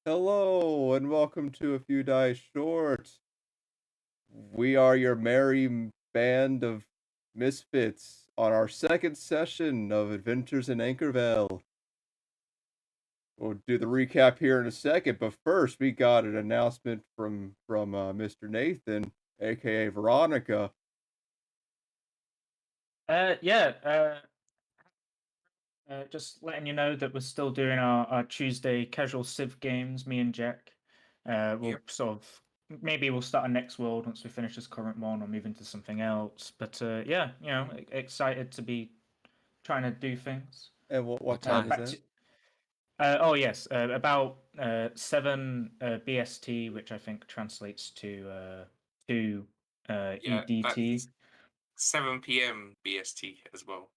Hello and welcome to A Few Dice Short. We are your merry band of misfits on our second session of Adventures in Anqkorveil. We'll do the recap here in a second, but first we got an announcement from Mr. Nathan, aka Veronica. Yeah, just letting you know that we're still doing our Tuesday casual Civ games, me and Jack. We'll Yep. sort of maybe we'll start a next world once we finish this current one or move into something else. But yeah, excited to be trying to do things. And what What time is Back that? to oh yes, about 7 BST, which I think translates to 2 Yeah, EDT. that's 7 p.m. BST as well.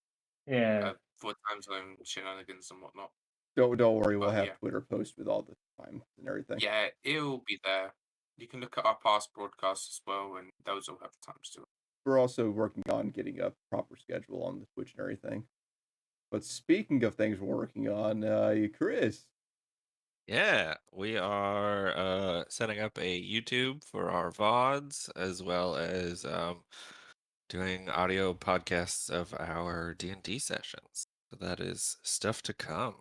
Yeah. For time zone shenanigans and whatnot. Don't worry, we'll But have yeah. Twitter post with all the time and everything. Yeah, it'll be there. You can look at our past broadcasts as well, and those will have times to it. We're also working on getting a proper schedule on the Twitch and everything. But speaking of things we're working on, Chris. Yeah, we are setting up a YouTube for our VODs as well as doing audio podcasts of our D&D sessions. So that is stuff to come.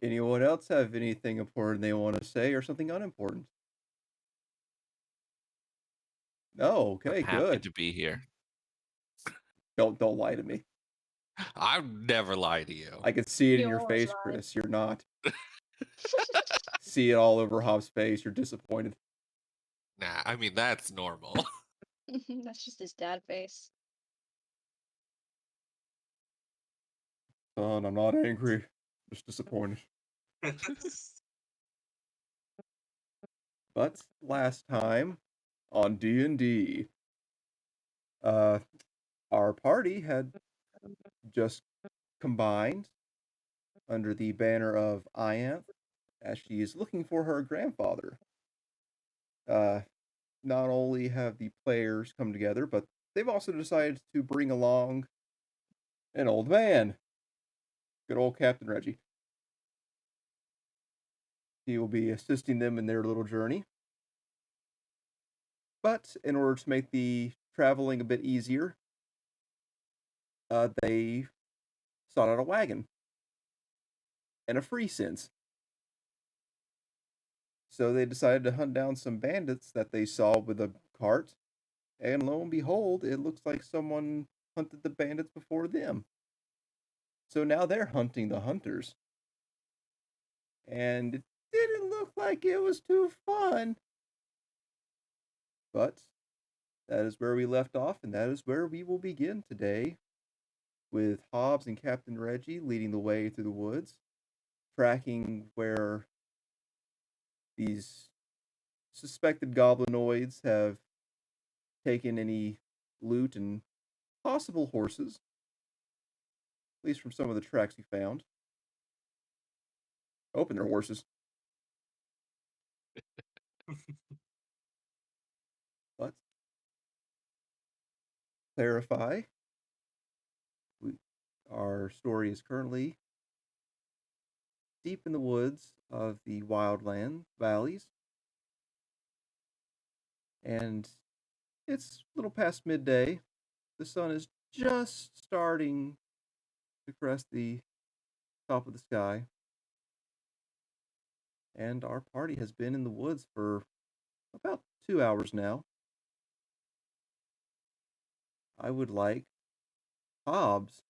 Anyone else have anything important they want to say or something unimportant? No, okay, I'm happy good. to be here. Don't lie to me. I've never lied to you. I can see it in You your always face, lie. Chris. You're not. See it all over Hob's face. You're disappointed. Nah, I mean that's normal. That's just his dad face. Son, I'm not angry. Just disappointed. But last time on D&D, our party had just combined under the banner of Ianth as she is looking for her grandfather. Not only have the players come together, but they've also decided to bring along an old man. Good old Captain Reggie. He will be assisting them in their little journey. But in order to make the traveling a bit easier, they sought out a wagon and a free sense. So they decided to hunt down some bandits that they saw with a cart, and lo and behold, it looks like someone hunted the bandits before them. So now they're hunting the hunters. And it didn't look like it was too fun. But that is where we left off, and that is where we will begin today, with Hobbs and Captain Reggie leading the way through the woods, tracking where these suspected goblinoids have taken any loot and possible horses, at least from some of the tracks we found. Hoping they're horses. But clarify, our story is currently deep in the woods of the wildland valleys, and it's a little past midday. The sun is just starting to crest the top of the sky, and our party has been in the woods for about 2 hours now. I would like Hobbs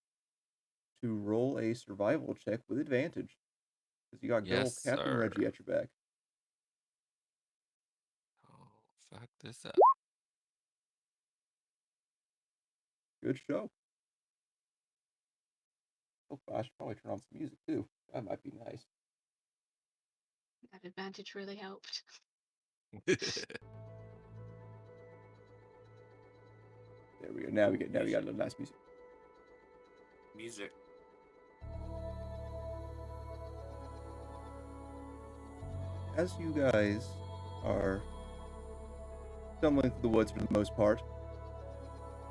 to roll a survival check with advantage, because you got good old Yes, Captain sir. Reggie at your back. Oh, fuck this up. Good show. Oh, I should probably turn on some music too. That might be nice. That advantage really helped. There we go. Now we got the nice music. Music. As you guys are stumbling through the woods for the most part,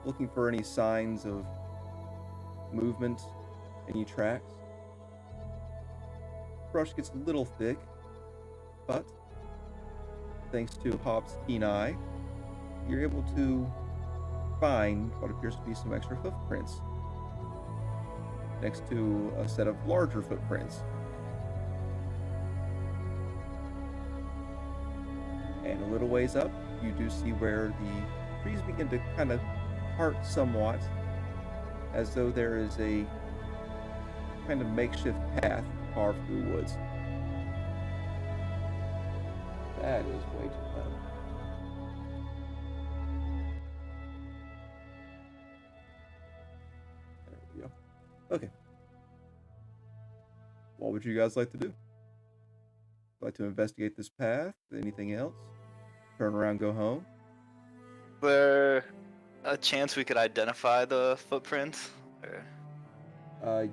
looking for any signs of movement, any tracks, brush gets a little thick, but thanks to Hobbs' keen eye, you're able to find what appears to be some extra hoof prints next to a set of larger footprints. And a little ways up, you do see where the trees begin to kind of part somewhat, as though there is a kind of makeshift path carved through the woods. That is way too loud. There we go. Okay. What would you guys like to do? Like to investigate this path? Anything else? Turn around, go home? There a chance we could identify the footprints? Or...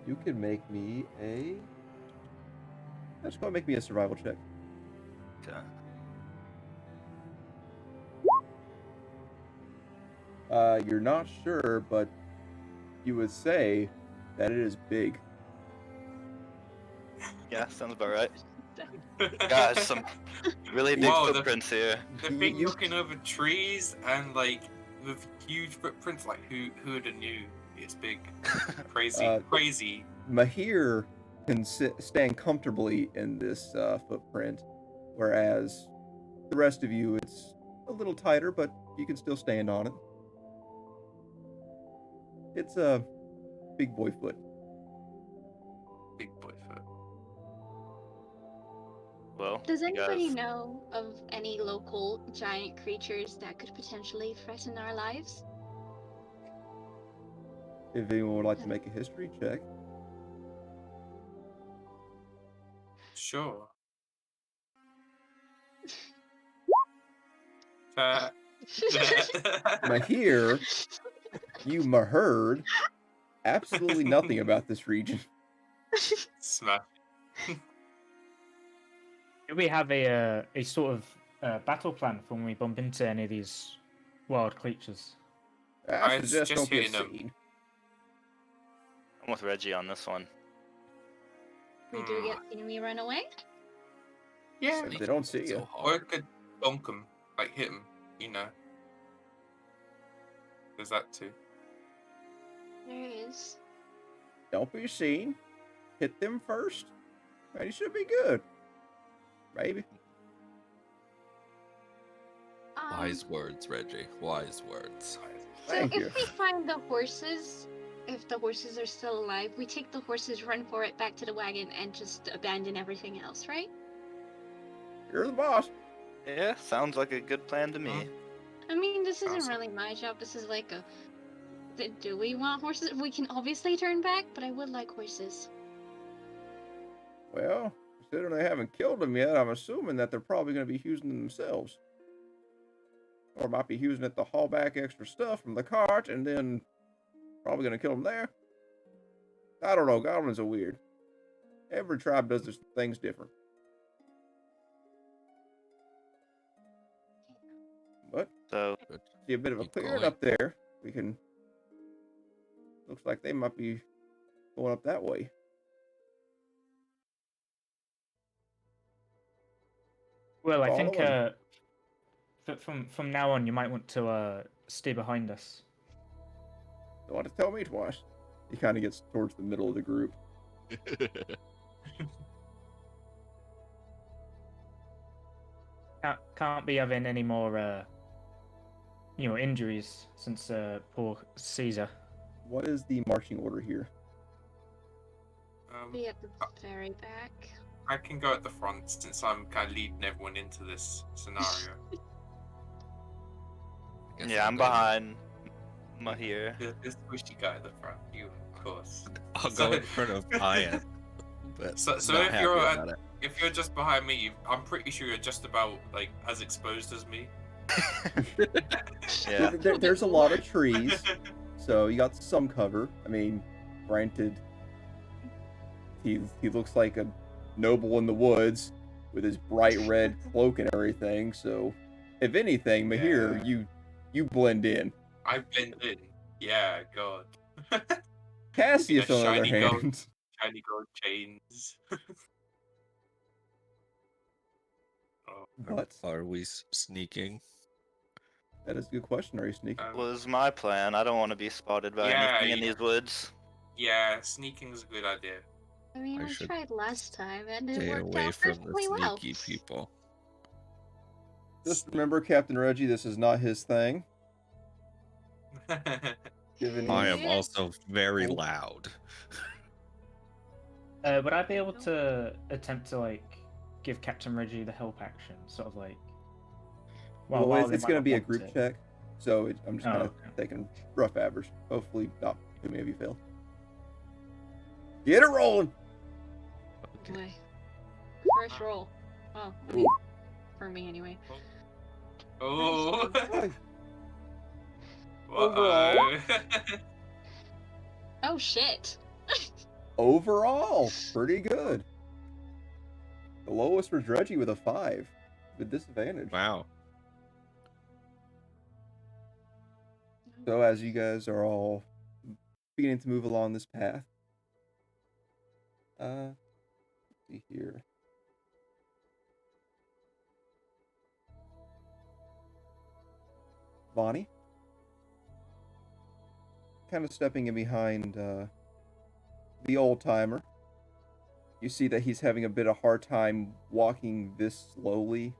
You can make me a... Just go and make me a survival check. Okay. You're not sure, but you would say that it is big. Yeah, sounds about right. Gosh, some really big Whoa, footprints here. The big looking over trees and like with huge footprints. Like who would have knew it's big? Crazy, crazy. Mahir can stand comfortably in this footprint, whereas the rest of you, it's a little tighter, but you can still stand on it. It's a big boy foot. Big boy foot. Well, Does you anybody guys- know of any local giant creatures that could potentially threaten our lives? If anyone would like to make a history check. Sure. Mahir, you heard absolutely nothing about this region. Smash. Do we have a sort of battle plan for when we bump into any of these wild creatures? I I suggest suggest don't get hitting them. seen. I'm with Reggie on this one. We do get seen we run away? Yeah. They don't see So you. Or hard. it could bonk them, like hit them, you know. There's that too. There is. Don't be seen. Hit them first. And you should be good. Maybe. Wise words, Reggie. Wise words. So Thank if you. we find the horses, if the horses are still alive, we take the horses, run for it, back to the wagon, and just abandon everything else, right? You're the boss. Yeah, sounds like a good plan to me. I mean, this isn't Awesome. really my job. This is like a... Do we want horses? We can obviously turn back, but I would like horses. Well, considering they haven't killed them yet, I'm assuming that they're probably going to be using them themselves. Or might be using it to haul back extra stuff from the cart, and then probably going to kill them there. I don't know, goblins are weird. Every tribe does their things different. But, So, see a bit of a Keep clearing going. up there. We can... Looks like they might be going up that way. Well, I think Following. from now on, you might want to stay behind us. Don't want to tell me twice. He kind of gets towards the middle of the group. Can't be having any more injuries since poor Caesar. What is the marching order here? Be at the very back. I can go at the front since I'm kind of leading everyone into this scenario. Guess yeah, I'll I'm go- behind Mahir. This squishy guy at the front, you, of course. I'll go in front of Ian. But So not if happy you're about it. if you're just behind me, I'm pretty sure you're just about like as exposed as me. Yeah. There's a lot of trees, so you got some cover. I mean, granted, he looks like a noble in the woods with his bright red cloak and everything. So, if anything, Mahir, you blend in. I blend in. Yeah, God. Cassius, Yeah, on the other shiny gold. hand, Shiny gold chains. But Are we sneaking? that is a good question. Are you sneaking? Was my plan. I don't want to be spotted by Yeah, anything in yeah. these woods. Yeah, sneaking is a good idea. I mean, I we should tried last time and it Stay worked away out from the perfectly well. sneaky people. Just remember, Captain Reggie, this is not his thing. Given I his am Yeah. also very Oh. loud. Would I be able to attempt to like give Captain Reggie the help action, sort of like? Well, while they it's might going to not be a want group it. check, so I'm just Oh, kind of okay. taking rough average. Hopefully, not too many of you fail. Get it rolling! Oh boy. First roll. Oh, I Ooh. mean, for me anyway. Oh. Hi. Uh-oh. Oh shit. Overall, pretty good. The lowest was Reggie with a 5, with disadvantage. Wow. So as you guys are all beginning to move along this path, let's see here. Bonnie, kind of stepping in behind the old timer. You see that he's having a bit of hard time walking this slowly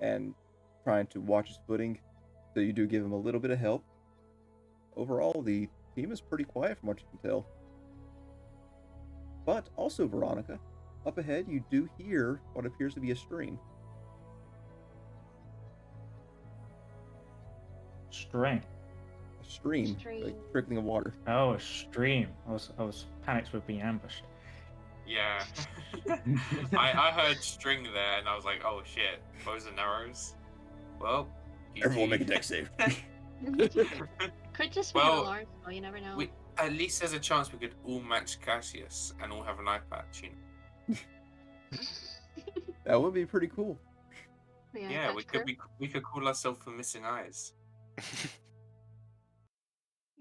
and trying to watch his footing. So you do give him a little bit of help. Overall, the team is pretty quiet from what you can tell. But also, Veronica, up ahead you do hear what appears to be a stream. String. A stream, Stream. like trickling of water. Oh, a stream. I was panicked with being ambushed. Yeah. I heard string there and I was like, oh shit, bows and arrows. Well, Everyone GG. make a deck save. Could just be Well, an alarm, so you never know. At least there's a chance we could all match Cassius and all have an eye patch, you know? That would be pretty cool. Yeah, that's we could true. we could call ourselves the missing eyes.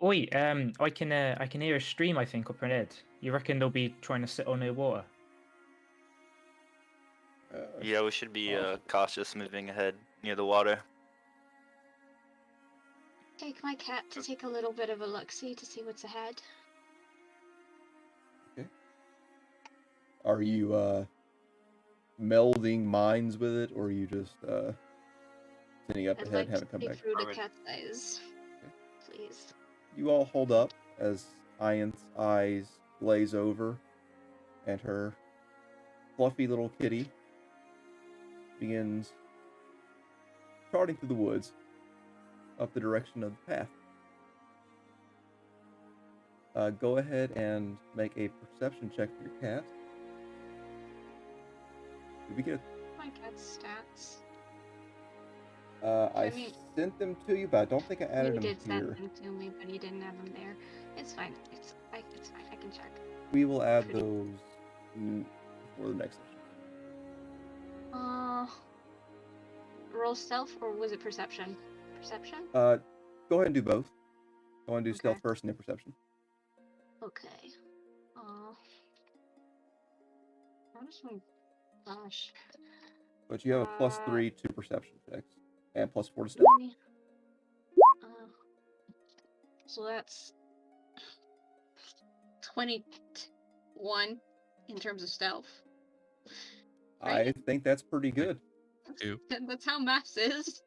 Oi, I can hear a stream. I think up ahead. You reckon they'll be trying to sit on near water? Yeah, we should be Oh. cautious moving ahead near the water. Take my cat to take a little bit of a look-see to see what's ahead. Are you melding minds with it, or are you just sitting up I'd ahead like and to haven't come see back? through the Alright. cat's eyes. Please. You all hold up as Ian's eyes glaze over, and her fluffy little kitty begins charting through the woods up the direction of the path. Go ahead and make a perception check for your cat. Did we get My cat's stats. I mean- sent them to you, but I don't think I added You them did send here. them to me, but you didn't have them there. It's fine. It's fine. I can check. We will add those for the next session. Roll stealth or was it perception? Perception? Go ahead and do both. Go and do Okay. stealth first and then perception. Okay. How does my gosh? But you have a Uh, +3 to perception checks and +4 to stealth. 20. So that's 21 in terms of stealth. I Right? think that's pretty good. That's how maths is.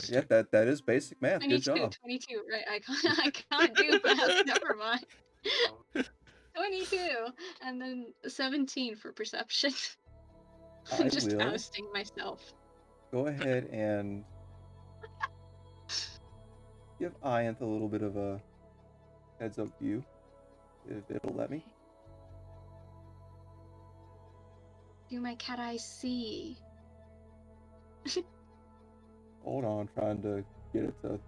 Yeah, that is basic math. Good 22, job. 22, right? I can't do math. Never mind. 22, and then 17 for perception. I I'm just will ousting myself. go ahead and give Ianth a little bit of a heads up view, if it'll let me. Do my cat eyes see? Hold on, trying to get it to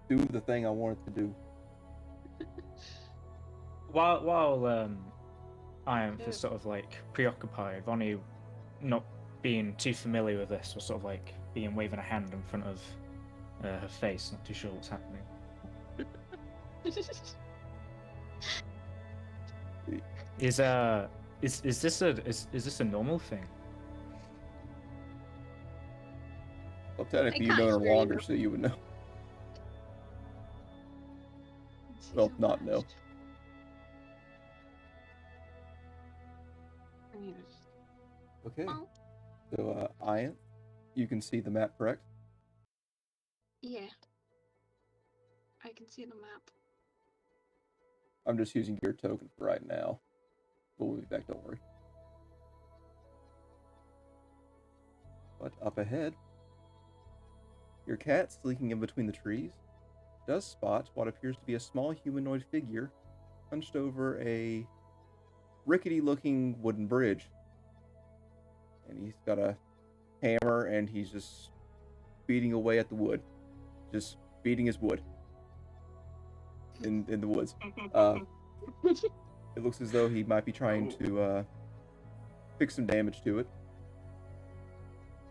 do the thing I want it to do. While I am just sort of like preoccupied, Vonnie, not being too familiar with this, was sort of like being waving a hand in front of her face, not too sure what's happening. Is this a normal thing? technically I you've known her can't hear you. longer, so you would know. Let's see Well, how not know. much. Yes. Okay. Oh, So, Ian, you can see the map, correct? yeah. I can see the map. I'm just using your token for right now. We'll be back, don't worry. But up ahead, your cat, sneaking in between the trees, does spot what appears to be a small humanoid figure hunched over a rickety-looking wooden bridge. And he's got a hammer, and he's just beating away at the wood. Just beating his wood in the woods. It looks as though he might be trying to fix some damage to it.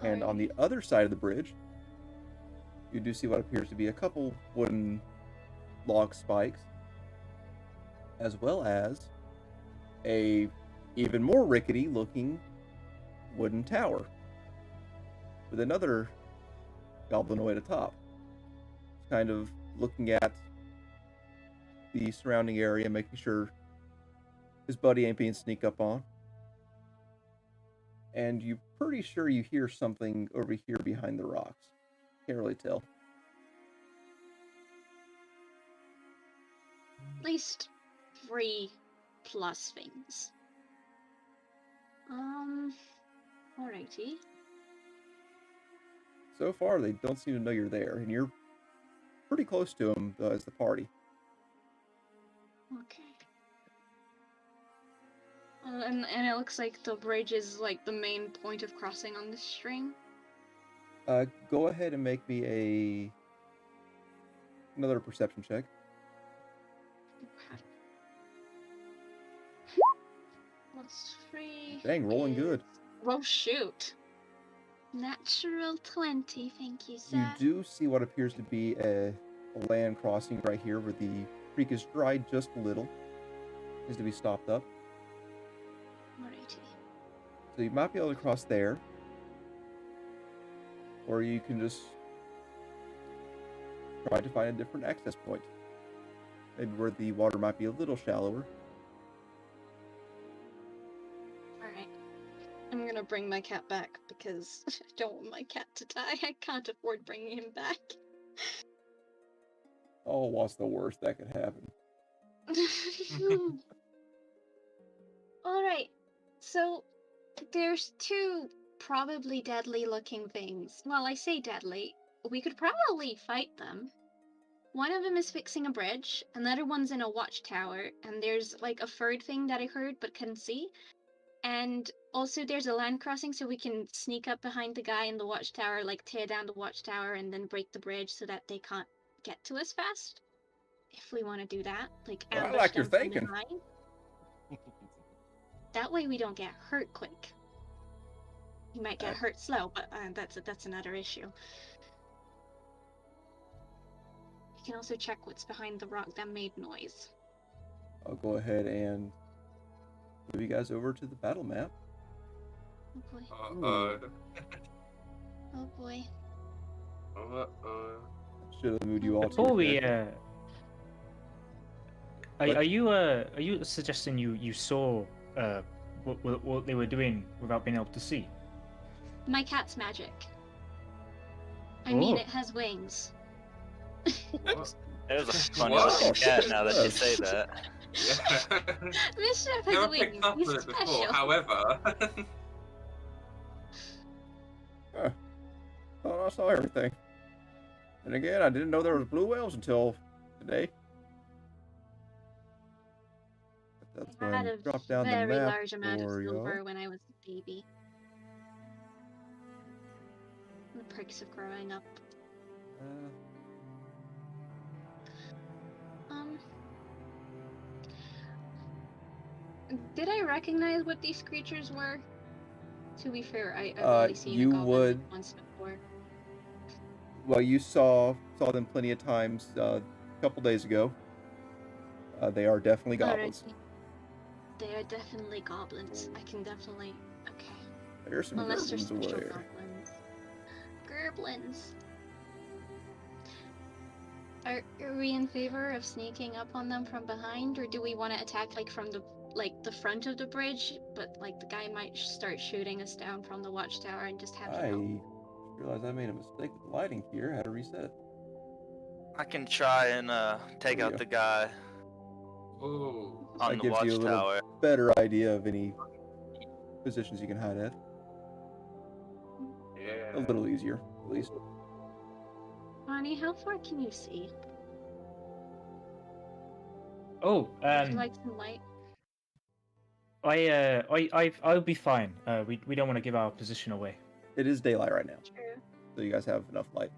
And on the other side of the bridge, you do see what appears to be a couple wooden log spikes, as well as a even more rickety looking wooden tower with another goblinoid atop. Just kind of looking at the surrounding area, making sure his buddy ain't being sneaked up on. And you're pretty sure you hear something over here behind the rocks. Can't really tell. At least 3+ things. Alrighty. So far, they don't seem to know you're there, and you're pretty close to them as the party. Okay. And it looks like the bridge is like the main point of crossing on this string. Go ahead and make me another perception check. Okay. +3. Dang, rolling good. Oh shoot. Natural 20, thank you, You sir. do see what appears to be a land crossing right here where the creek is dried just a little. Needs to be stopped up. Alrighty. So you might be able to cross there. Or you can just try to find a different access point. Maybe where the water might be a little shallower. Alright. I'm gonna bring my cat back because I don't want my cat to die. I can't afford bringing him back. Oh, what's the worst that could happen? Alright, so there's 2 probably deadly looking things. Well, I say deadly. We could probably fight them. One of them is fixing a bridge, another one's in a watchtower, and there's like a third thing that I heard but couldn't see. And also there's a land crossing, so we can sneak up behind the guy in the watchtower, like tear down the watchtower and then break the bridge so that they can't get to us fast. If we want to do that, like Well, I ambush like your them from thinking. behind. That way we don't get hurt quick. You might get hurt slow, but that's another issue. You can also check what's behind the rock that made noise. I'll go ahead and move you guys over to the battle map. Oh boy. Uh-oh. Oh boy. Uh-oh. Should have moved you all to Before your we, character. are you suggesting you saw what they were doing without being able to see? My cat's magic. I mean, Oh. it has wings. What? It was a funny What? looking cat now that you say that. Mischief has Never wings. picked up He's on it before, special. however. Huh. Thought I saw everything. And again, I didn't know there was blue whales until today. But that's I going had to a drop down the very map large amount of for silver y'all. when I was a baby. The perks of growing up. Did I recognize what these creatures were? To be fair, I've only seen You a goblin would. once before. Well, you saw them plenty of times a couple days ago. They are definitely goblins. Alright. They are definitely goblins. I can definitely... Okay. There's some Unless they're gremlins over special there. goblins. Gerblins. Are we in favor of sneaking up on them from behind, or do we want to attack like from the front of the bridge? But like the guy might start shooting us down from the watchtower and just have I realized I made a mistake with the lighting here. How to reset it? I can try and take There you out go. the guy Ooh. on That the gives you a little watchtower. better idea of any positions you can hide at. Yeah. A little easier, at least. Bonnie, how far can you see? Oh, Would you like some light? I'll be fine. We don't want to give our position away. It is daylight right now, True. so you guys have enough light.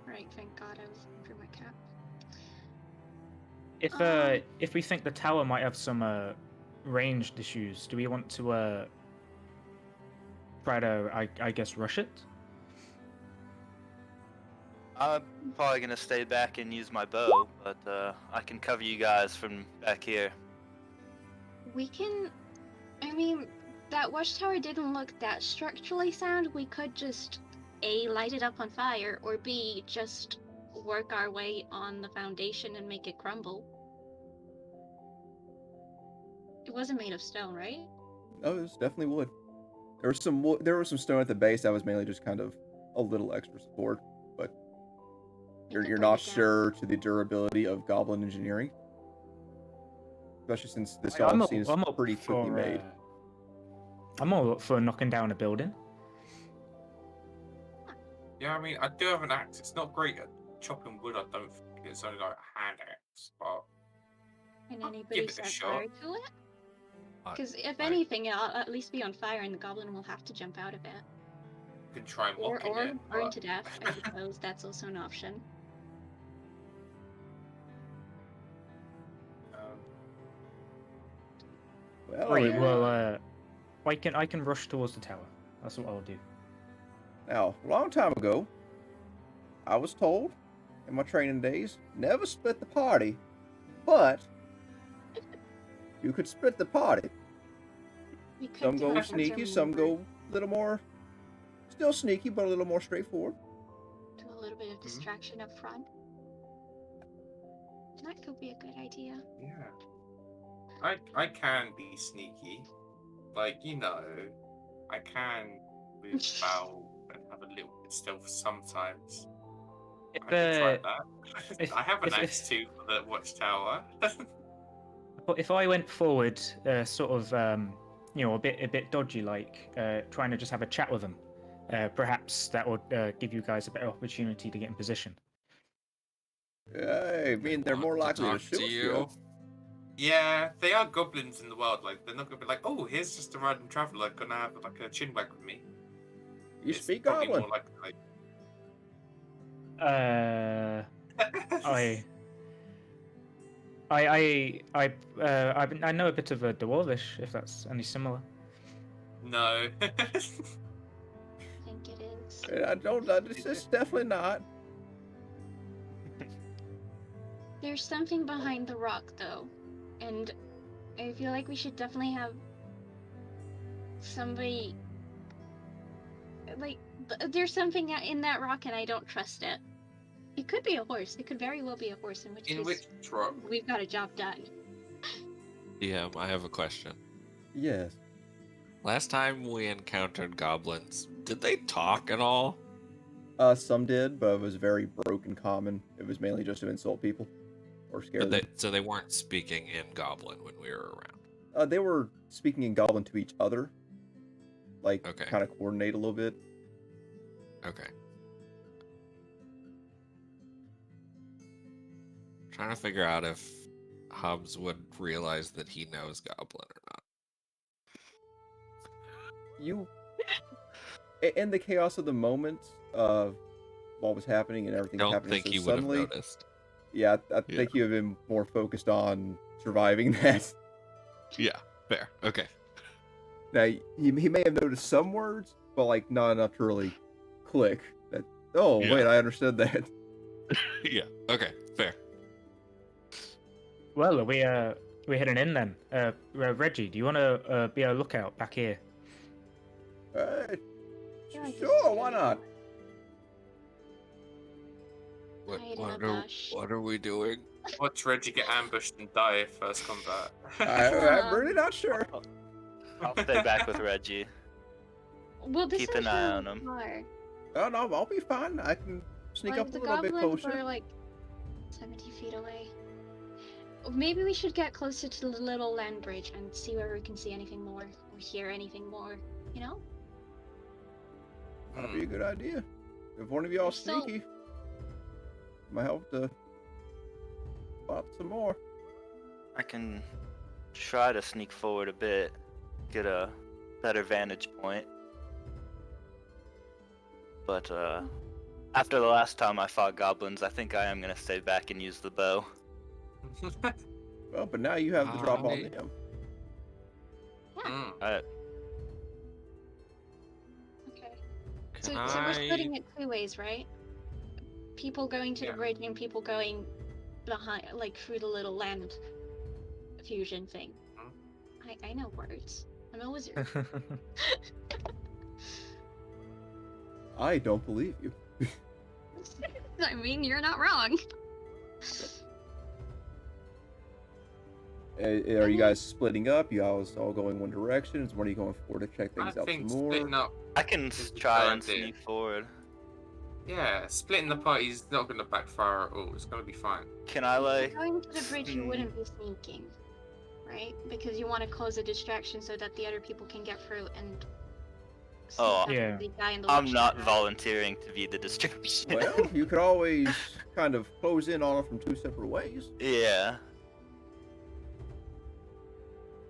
Right, thank God I was looking for my cap. If we think the tower might have some ranged issues, do we want to try to I guess rush it? I'm probably gonna stay back and use my bow, but I can cover you guys from back here. We can. I mean, that watchtower didn't look that structurally sound. We could just A, light it up on fire, or B, just work our way on the foundation and make it crumble. It wasn't made of stone, right? Oh, it was definitely wood. There was some wood, there was some stone at the base that was mainly just kind of a little extra support, but You could you're burn not it down. sure to the durability of goblin engineering, especially since this I'm all up- seems I'm up pretty quickly for, made. I'm all up for knocking down a building. Yeah, I mean, I do have an axe. It's not great at chopping wood, I don't think. It's only like a hand axe, but Can I'll anybody give it a set shot. fire to it? Because if I- anything, it'll at least be on fire and the goblin will have to jump out of it. You can try Or mocking it. burn but- to death, I suppose. That's also an option. Um, Well, Right. yeah. Well, I can rush towards the tower. That's what I'll do. Now, a long time ago, I was told in my training days, never split the party, but you could split the party. We could Some do go a sneaky, some maneuver, go a little more, still sneaky, but a little more straightforward. do a little bit of distraction up front. That could be a good idea. yeah. I can be sneaky. Like, I can move about and have a little bit of stealth sometimes. If, I could try uh, that. if- I have an if- axe too for the watchtower. if I went forward, sort of, a bit dodgy, like trying to just have a chat with them, perhaps that would give you guys a better opportunity to get in position. I mean, they're Want more to likely to talk shoot to you. you. Yeah, they are goblins in the world. Like, they're not gonna be like, oh, here's just a random traveler gonna have like a chinwag with me. You It's speak probably goblin. more like I know a bit of a dwarvish, if that's any similar. No. I think it is. I don't. It's definitely not. There's something behind the rock, though, and I feel like we should definitely have somebody. Like, there's something in that rock, and I don't trust it. It could be a horse. It could very well be a horse, in which In case which rock? we've got a job done. DM, I have a question. Yes. Last time we encountered goblins, did they talk at all? Some did, but it was very broken common. It was mainly just to insult people or scare But them. so they weren't speaking in goblin when we were around. They were speaking in goblin to each other, like Okay. kind of coordinate a little bit. Okay. Trying to figure out if Hobbs would realize that he knows goblin or not. You, in the chaos of the moment of what was happening and everything Don't happening think so he would have suddenly, noticed. yeah, I Yeah. think you have been more focused on surviving that. Yeah, fair. Okay. Now, he may have noticed some words, but like not enough to really click. That oh Yeah. wait, I understood that. Yeah. Okay. Fair. Well, we're heading in then. Reggie, do you want to be a lookout back here? Alright. feel like this is Sure, why gonna not? Hide in a bush. What are we doing? Watch Reggie get ambushed and die first combat. I'm really not sure. I'll stay back with Reggie. Well, this Keep is an eye really on him. far. Oh no, I'll be fine. I can sneak Like, up a the little bit goblins closer. are like 70 feet away. Maybe we should get closer to the little land bridge and see where we can see anything more or hear anything more. You know? That'd be a good idea. If one of y'all We're still- sneaky, might help to spot some more. I can try to sneak forward a bit, get a better vantage point. But after the last time I fought goblins, I think I am gonna stay back and use the bow. Well, but now you have the drop on Alright. them. Yeah. Okay. So we're splitting it two ways, right? People going to the bridge and people going behind, like through the little land fusion thing. I know words. I'm a wizard. I don't believe you. I mean, you're not wrong. Are you guys splitting up? You guys all going one direction? Is one of you going forward to check I things out some think more? splitting up. I can Is a try good and idea. sneak forward. Yeah, splitting the party is not going to backfire at all. It's going to be fine. Can I like? Going to the bridge, you wouldn't be sneaking, right? Because you want to close a distraction so that the other people can get through and. Oh, Yeah. Die in the I'm lush not area. volunteering to be the distraction. Well, you could always kind of close in on it from two separate ways. Yeah.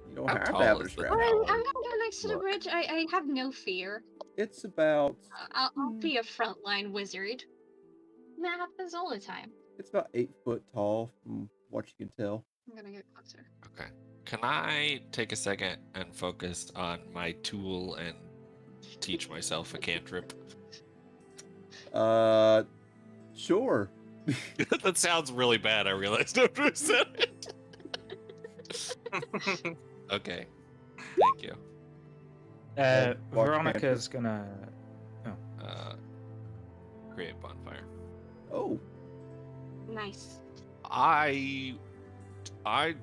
You don't How have to tall have a is the distraction. Well, I'm tower? gonna go next to the Look. bridge. I have no fear. It's about I'll be a frontline wizard. That happens all the time. it's about 8 foot tall from what you can tell. I'm gonna get closer. Okay. Can I take a second and focus on my tool and teach myself a cantrip? Sure. That sounds really bad, I realized after I said it. Okay. Thank you. Walk Veronica's gonna. Create bonfire. Oh, Nice. I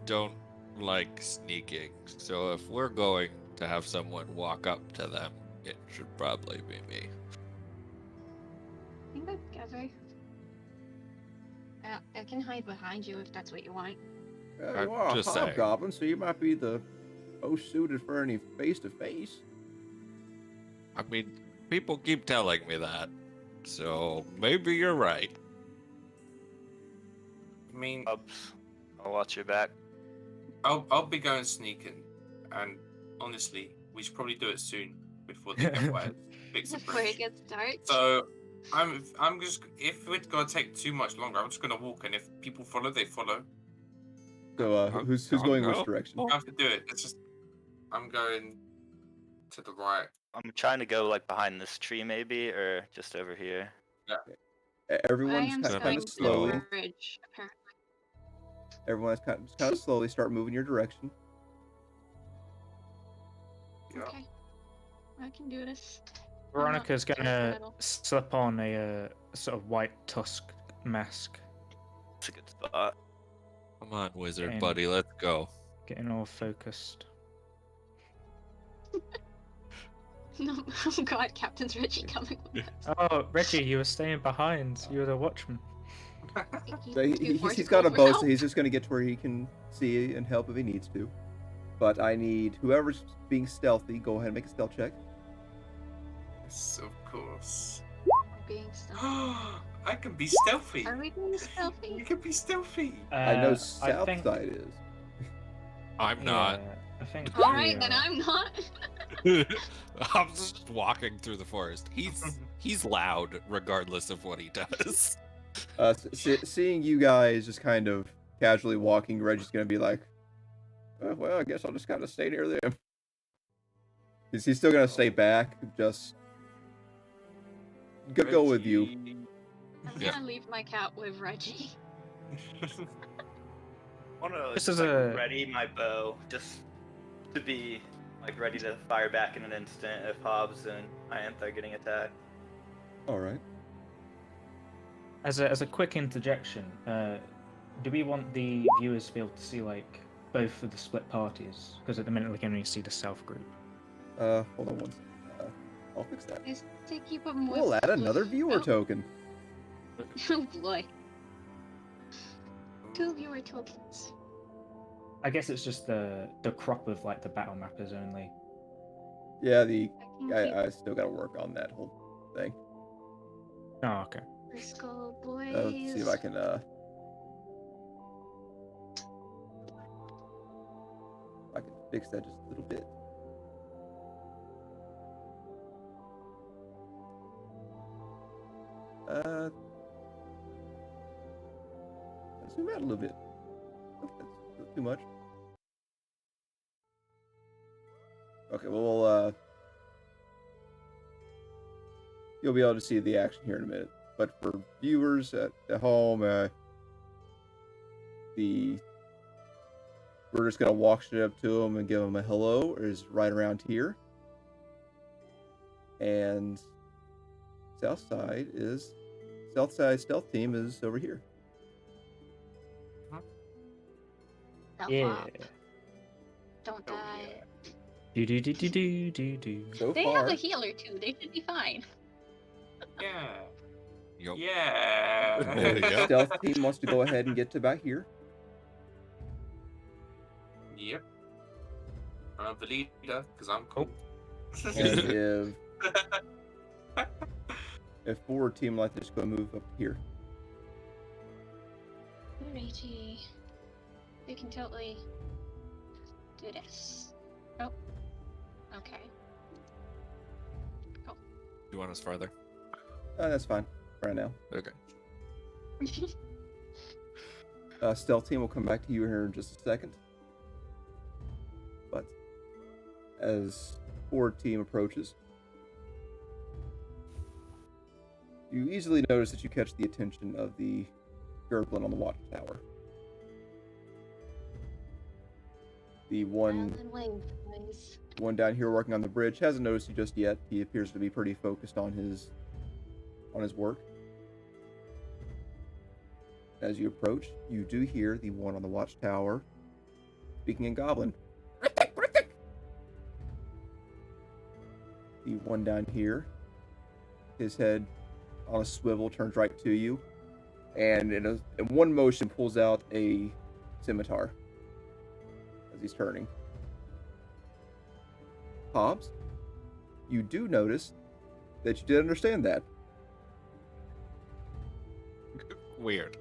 don't like sneaking, so if we're going to have someone walk up to them, it should probably be me. I think that's together. I can hide behind you if that's what you want. you I'm are a just saying. hobgoblin, so you might be the most suited for any face-to-face. I mean, people keep telling me that, so maybe you're right. I mean, I'll watch your back. I'll be going sneaking, and honestly, we should probably do it soon before they get wet. Fix the Before it bridge. gets dark. So I'm just, if it's gonna take too much longer, I'm just gonna walk, and if people follow, they follow. So, who's going which go. direction? I have to do it. It's just I'm going to the right. I'm trying to go like behind this tree maybe, or just over here. I Everyone's am kind going of to slowly. the bridge, apparently. Everyone's kind of slowly start moving your direction. Yeah. Okay. I can do this. Veronica's just gonna metal. slip on a sort of white tusk mask, It's a good spot. Come on, wizard Damn. buddy, let's go. getting all focused. No, oh god, Captain's Reggie coming with us. Oh, Reggie, you were staying behind. You were the watchman. So he's got a bow, so he's just going to get to where he can see and help if he needs to. But I need whoever's being stealthy, go ahead and make a stealth check. Yes, of course. Being stealthy. I can be stealthy. Are we being stealthy? You can be stealthy. I know I south think, side is. I'm not. yeah, I think. Alright, we then are. I'm not. I'm just walking through the forest. He's loud regardless of what he does. Seeing you guys just kind of casually walking, Reggie's going to be like, "Oh, well, I guess I'll just kind of stay near them." He's still going to stay back, just go with you. I'm Yeah. gonna leave my cat with Reggie. I want to This is like, a- ready my bow just to be like ready to fire back in an instant if Hobbs and Ianthe are getting attacked. All right. As a quick interjection, do we want the viewers to be able to see like both of the split parties? Because at the minute we can only see the south group. Hold on one second. I'll fix that. Just to keep up more. We'll add another viewer Oh. token. Oh boy. 2 viewer tokens. I guess it's just the crop of like the battle map is only. Yeah, I can keep I still gotta work on that whole thing. Oh, okay. Briscoe boys. Let's see if I can fix that just a little bit. Let's zoom out a little bit. Oh, that's not too much. Okay, well, you'll be able to see the action here in a minute. But for viewers at home, we're just gonna walk straight up to them and give them a hello. Is right around here, and Southside stealth team is over here. Self Yeah. up. Don't Oh, die. Do. So They far, have a healer too. They should be fine. Yeah. Yup. Yeah. Yep. stealth team wants to go ahead and get to about here. Yep. I'm the leader because I'm cool. And if forward team like this, go move up here. Alrighty. We can totally do this. Oh. Okay. You want us farther? That's fine for right now. Okay. Stealth team will come back to you here in just a second. But as forward team approaches, you easily notice that you catch the attention of the Gerblin on the watchtower. The one down here working on the bridge hasn't noticed you just yet. He appears to be pretty focused on his work. As you approach, you do hear the one on the watchtower speaking in Goblin. The one down here, his head on a swivel, turns right to you, and in one motion pulls out a scimitar as he's turning. Hobbs, you do notice that you did understand that. Weird.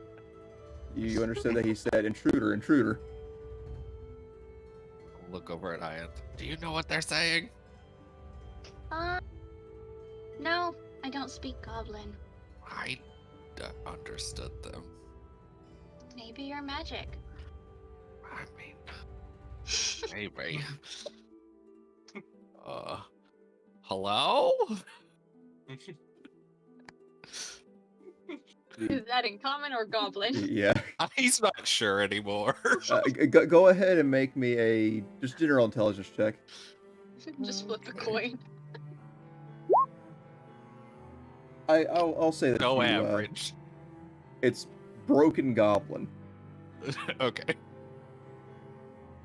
You understood that he said, "Intruder, intruder." Look over at Iant. Do you know what they're saying? No, I don't speak Goblin. I understood them. Maybe you're magic. I mean, maybe. Hello? Is that in common or Goblin? Yeah. He's not sure anymore. Go ahead and make me a just general intelligence check. Just flip a coin. I'll say that No you, average. It's broken Goblin. Okay.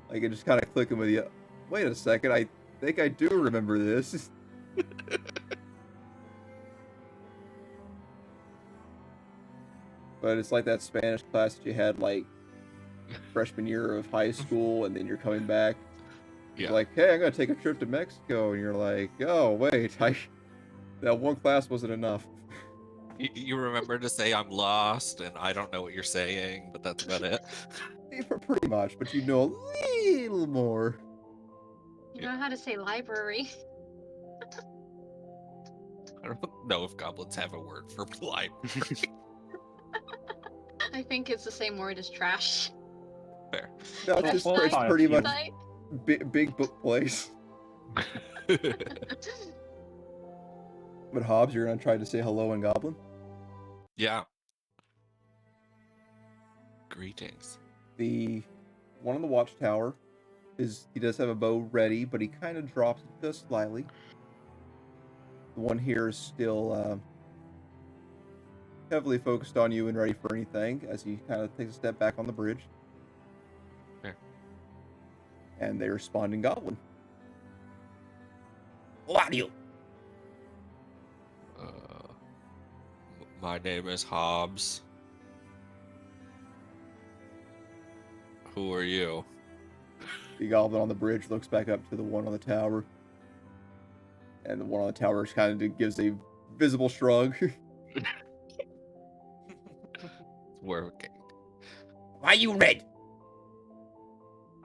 Like it just kind of clicking with you. Wait a second, I think I do remember this. But it's like that Spanish class that you had like freshman year of high school, and then you're coming back. Yeah. You're like, hey, I'm gonna take a trip to Mexico, and you're like, oh wait, that one class wasn't enough. You remember to say I'm lost and I don't know what you're saying, but that's about it. Pretty much, but you know a little more. You know how to say library. I don't know if goblins have a word for library. I think it's the same word as trash. Fair. No, it's Well, it's fine. pretty much Site. big book place. But Hobbs, you're gonna try to say hello in Goblin? Yeah. Greetings. The one on the watchtower he does have a bow ready, but he kind of drops it just slightly. The one here is still heavily focused on you and ready for anything as he kind of takes a step back on the bridge. Okay. And they respond in Goblin. Who are you? My name is Hobbs. Who are you? The Goblin on the bridge looks back up to the one on the tower. And the one on the tower kind of gives a visible shrug. Working. Why you red?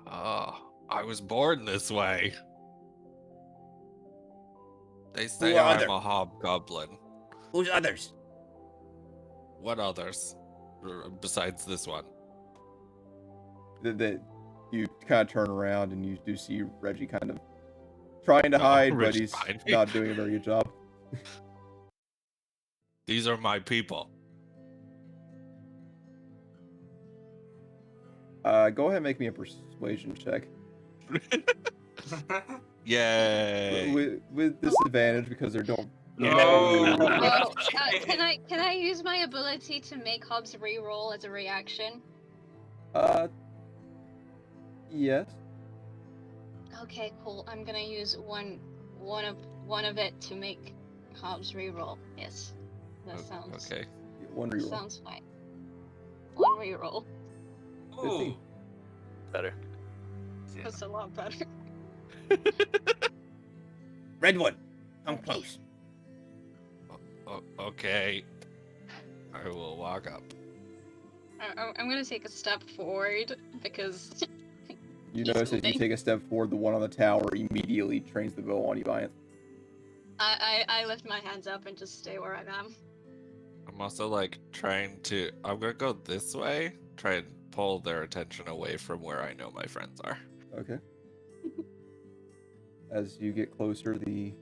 I was born this way. They say Who are I'm other? a hobgoblin. Who's others? What others? Besides this one? that you kind of turn around and you do see Reggie kind of trying to hide, but Reggie he's behind me. not doing a very good job. These are my people. Go ahead and make me a persuasion check. Yay! With disadvantage because they don't. No. Oh, can I use my ability to make Hobbs re-roll as a reaction? Yes. Okay, cool. I'm gonna use one of it to make Hobbs re-roll. Yes, that sounds Okay. One reroll. sounds fine. One re-roll. Ooh. Better. Yeah. That's a lot better. Redwood, come close. Okay. I will walk up. I'm gonna take a step forward because You he's notice as you moving. take a step forward, the one on the tower immediately trains the bow on you, Ian. I lift my hands up and just stay where I am. I'm also like trying to. I'm gonna go this way. Try and pull their attention away from where I know my friends are. Okay. As you get closer, the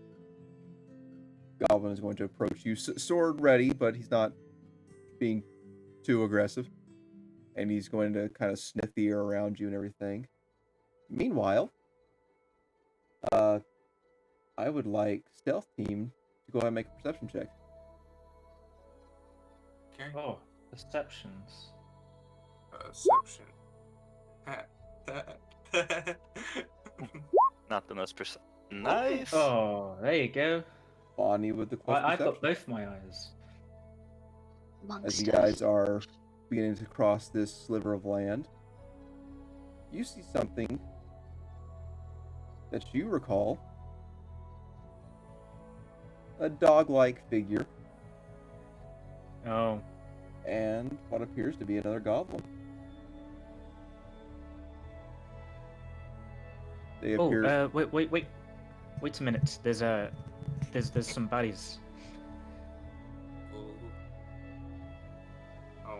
goblin is going to approach you, sword ready, but he's not being too aggressive. And he's going to kind of sniff the air around you and everything. Meanwhile, I would like stealth team to go ahead and make a perception check. Okay. Oh, perceptions. Perception. Not the most precise. Nice. Oh, there you go. Bonnie with the close I've perception. got both my eyes. As you guys are beginning to cross this sliver of land, you see something that you recall. A dog-like figure Oh, and what appears to be another goblin. They appear. wait a minute. There's some baddies. Ooh. Oh.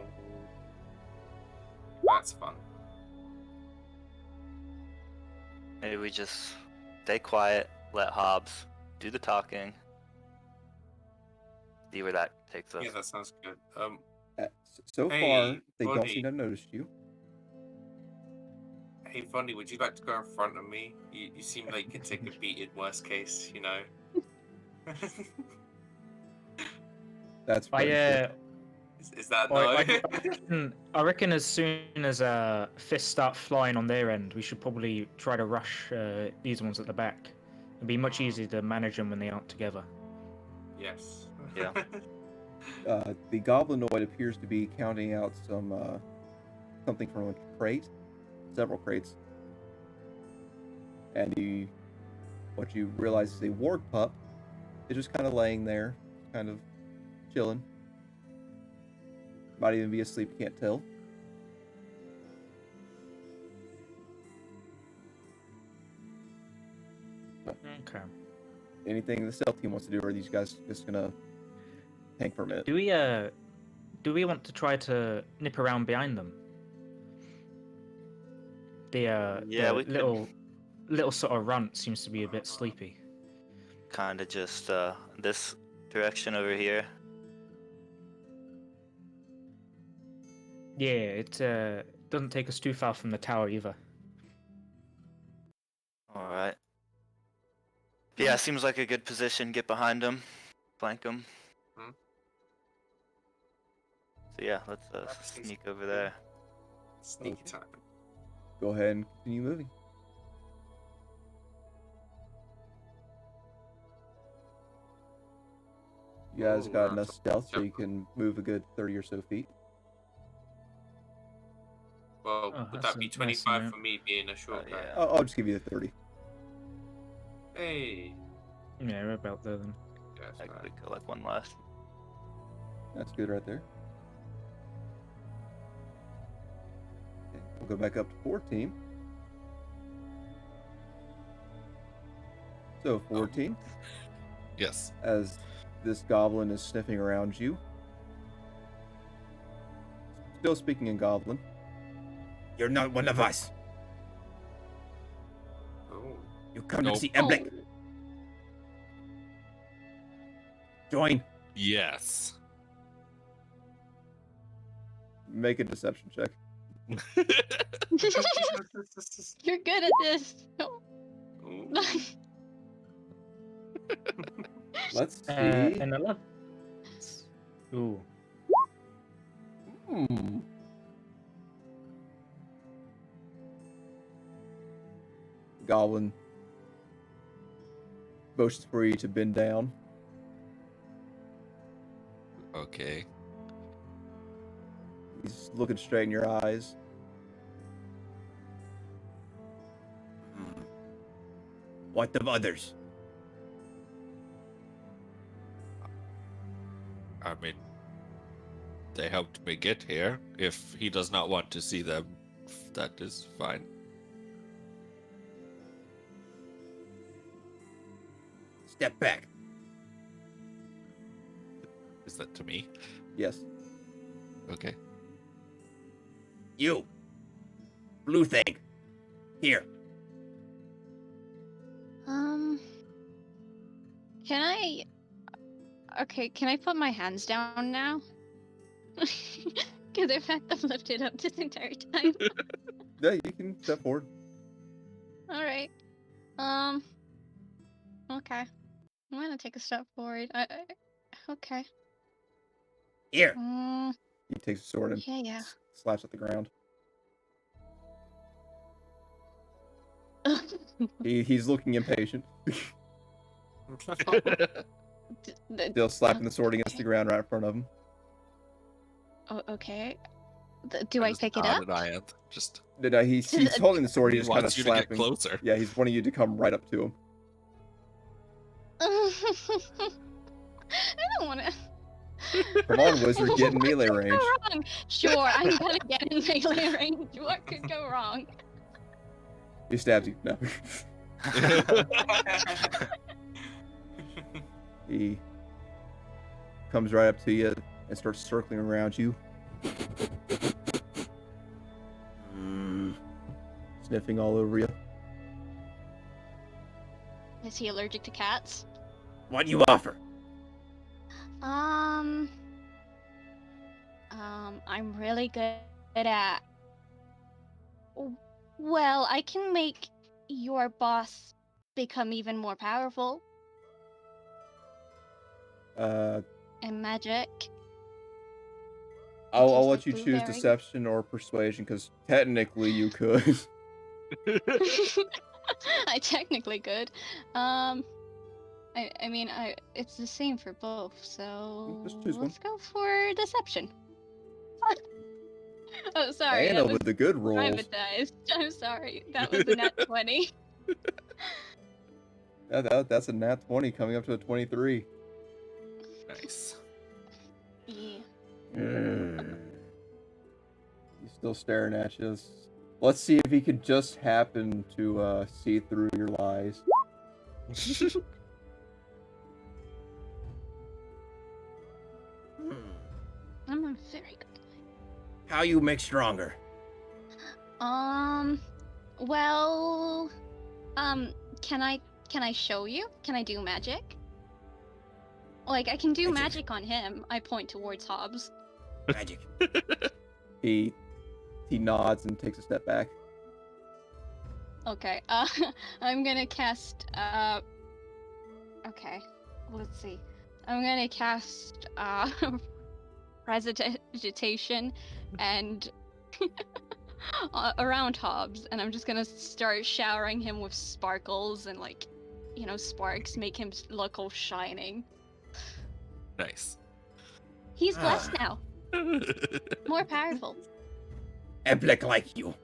That's fun. Maybe we just stay quiet, let Hobbs do the talking. See where that takes us. Yeah, that sounds good. So Hey, far, they don't buddy. seem to have noticed you. Hey, Funny, would you like to go in front of me? You seem like you could take a beat in worst case, you know? That's I friendship. Is that no? I reckon as soon as fists start flying on their end, we should probably try to rush these ones at the back. It'd be much easier to manage them when they aren't together. Yes. Yeah. The goblinoid appears to be counting out something from a crate, several crates, and what you realize is a ward pup is just kind of laying there, kind of chilling. Might even be asleep, can't tell. Okay. Anything the stealth team wants to do, or are these guys just gonna tank for a minute? Do we want to try to nip around behind them? Yeah, The we could. little sort of runt seems to be a bit sleepy. Kind of just this direction over here. Yeah, it doesn't take us too far from the tower either. All right. Yeah, seems like a good position. Get behind him, flank him. Hmm. So yeah, let's sneak over there. Sneaky Okay. time. Go ahead and continue moving. You guys Ooh, got we're enough on stealth so top. you can move a good 30 or so feet. Well, Oh, would that's that be a nice 25 amount. for me being a short guy? yeah. I'll just give you the 30. Hey. Yeah, we're about there then. Yes, I man. could go like one last. That's good right there. Okay, we'll go back up to 14. So 14, Yes. as this goblin is sniffing around you. Still speaking in goblin. You're not one of us. Oh. You come Nope. to see Eblick. Join. Yes. Make a deception check. You're good at this. Ooh. Let's see. An 11. Ooh. Goblin motions for you to bend down. Okay. He's looking straight in your eyes. What of others? I mean, they helped me get here. If he does not want to see them, that is fine. Step back. Is that to me? Yes. Okay. You. Blue thing. Here. Can I? Okay, can I put my hands down now? Because I've had them lifted up this entire time. Yeah, you can step forward. All right. Okay. I'm gonna take a step forward. Okay. Here. He takes a sword and Yeah. slaps at the ground. He's looking impatient. Still slapping the sword against the ground right in front of him. Oh, okay. Do I just pick it up? nodded, I am just No, he's holding the sword. he He's just kind of wants you to get slapping. closer. Yeah, he's wanting you to come right up to him. I don't want to. Come on, wizard, get in What melee could range. go wrong? Sure, I'm gonna get in melee range. What could go wrong? He stabs you. No. He comes right up to you and starts circling around you. Sniffing all over you. Is he allergic to cats? What do you offer? I'm really good at. Well, I can make your boss become even more powerful. And magic. I'll tastes let like you choose blueberry. deception or persuasion, because technically you could. I technically could. I mean, it's the same for both, so Just choose one. let's go for deception. Oh, sorry, Anna that was with the good rolls. privatized. I'm sorry, that was a nat 20. That's a nat 20 coming up to a 23. Nice. Yeah. He's still staring at you. Let's see if he could just happen to see through your lies. I'm a very good. How you make stronger? Well, can I show you? Can I do magic? Like, I can do magic on him. I point towards Hobbs. Magic. He nods and takes a step back. Okay. I'm gonna cast. Okay. Let's see. I'm gonna cast Prestidigitation and around Hobbs, and I'm just gonna start showering him with sparkles and like, sparks, make him look all shining. Nice. He's blessed now. More powerful. Eblick like you.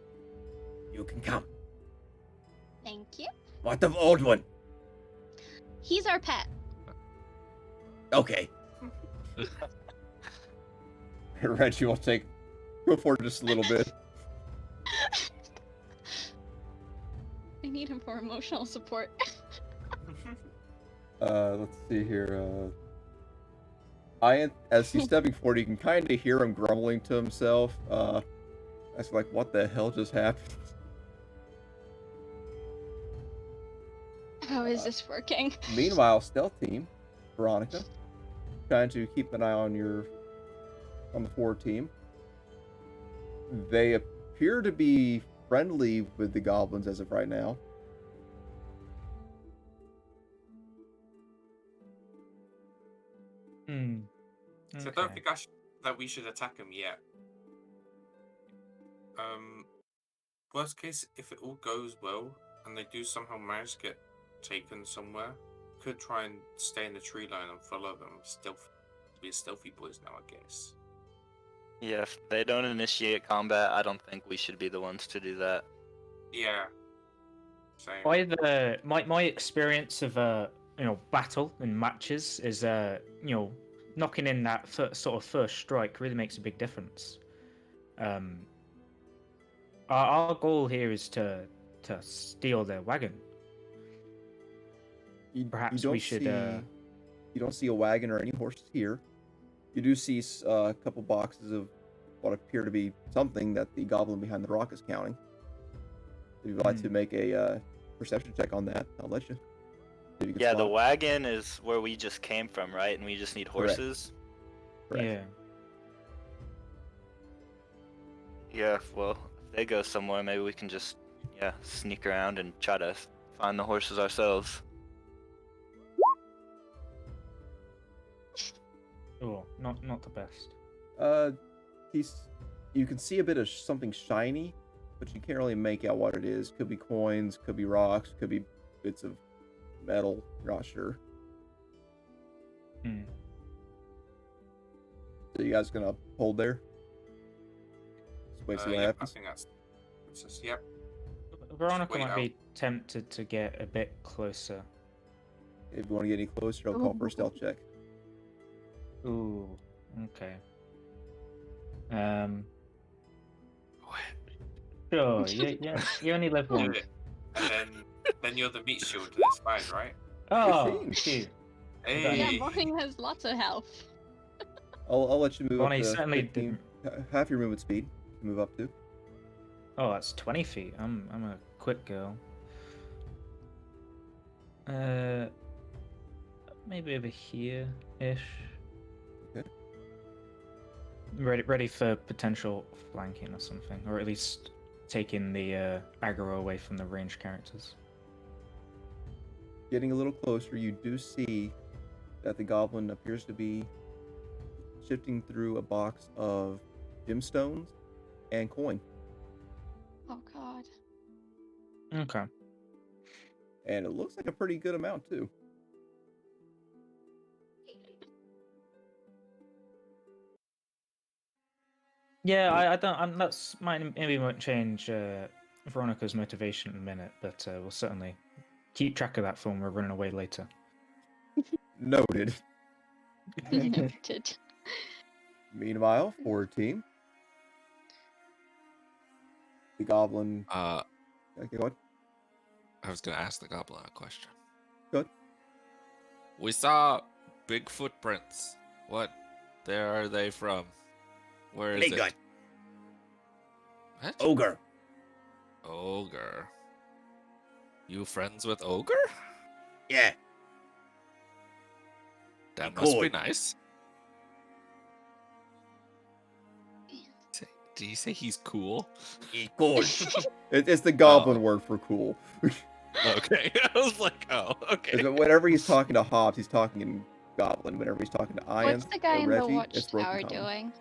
You can come. Thank you. What of old one? He's our pet. Okay. Reggie will go forward just a little bit. I need him for emotional support. Let's see here. As he's stepping forward, you can kind of hear him grumbling to himself. That's like, what the hell just happened? How is this working? Meanwhile, stealth team, Veronica, trying to keep an eye on the forward team. They appear to be friendly with the goblins as of right now. So I don't think that we should attack them yet. Worst case, if it all goes well and they do somehow manage to get taken somewhere, could try and stay in the tree line and follow them. Be stealthy boys now, I guess. Yeah, if they don't initiate combat, I don't think we should be the ones to do that. Yeah. Same. My experience of battle and matches is knocking in that sort of first strike really makes a big difference. Our goal here is to steal their wagon. Perhaps we should. You don't see a wagon or any horses here. You do see a couple boxes of what appear to be something that the goblin behind the rock is counting. If you'd like to make a perception check on that, I'll let you. Yeah, the wagon is where we just came from, right? And we just need horses. Correct. Yeah. Yeah, well, if they go somewhere, maybe we can just, sneak around and try to find the horses ourselves. Oh, not the best. You can see a bit of something shiny, but you can't really make out what it is. Could be coins, could be rocks, could be bits of metal. You're not sure. So you guys gonna hold there? Just wait, see what happens. I think that's just, yep. Veronica wait might out. be tempted to get a bit closer. If you want to get any closer, I'll call for a stealth check. Ooh, okay. Sure. Yeah. You only live Do once. it. And then you're the meat shield. That's fine, right? Oh, 15. cute. Hey. Yeah, Bonnie has lots of health. I'll let you move Bonnie up to certainly 15, half your movement speed. You move up to. Oh, that's 20 feet. I'm a quick girl. Maybe over here-ish. Okay. Ready for potential flanking or something, or at least taking the aggro away from the ranged characters. Getting a little closer, you do see that the goblin appears to be shifting through a box of gemstones and coin. Oh god. Okay. And it looks like a pretty good amount too. Yeah, I don't. Maybe won't change Veronica's motivation in a minute, but we'll certainly keep track of that when we're running away later. Noted. Noted. Meanwhile, forward team. The goblin. Okay, what? I was gonna ask the goblin a question. Good. We saw big footprints. Where are they from? Where is Big guy. it? What? Ogre. Ogre. You friends with Ogre? Yeah. That must be Cool. nice. Did you say he's cool? He cool. It's the goblin Oh. word for cool. Okay. I was like, oh, okay. Whenever he's talking to Hobbs, he's talking in goblin. Whenever he's talking to What's Ian the guy or in the Reggie, it's broken watchtower common. doing?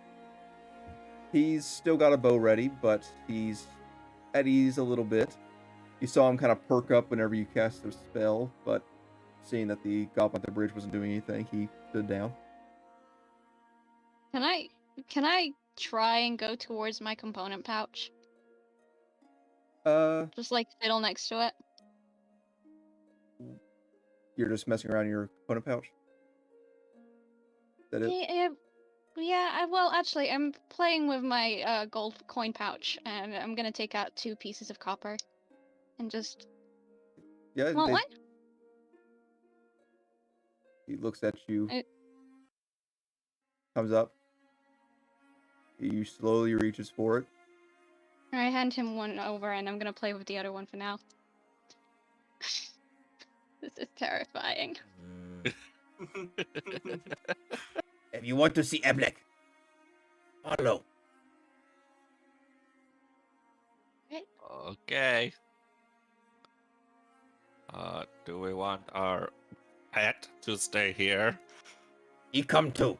He's still got a bow ready, but he's at ease a little bit. You saw him kind of perk up whenever you cast a spell, but seeing that the goblin at the bridge wasn't doing anything, he stood down. Can I try and go towards my component pouch? Just like fiddle next to it. You're just messing around in your component pouch? Is that it? Yeah, well, actually, I'm playing with my gold coin pouch, and I'm gonna take out 2 pieces of copper, and just... Yeah, Want one? he looks at you, I- comes up. He slowly reaches for it. I hand him one over, and I'm gonna play with the other one for now. This is terrifying. If you want to see Eblek, follow. Okay. Do we want our pet to stay here? He come too.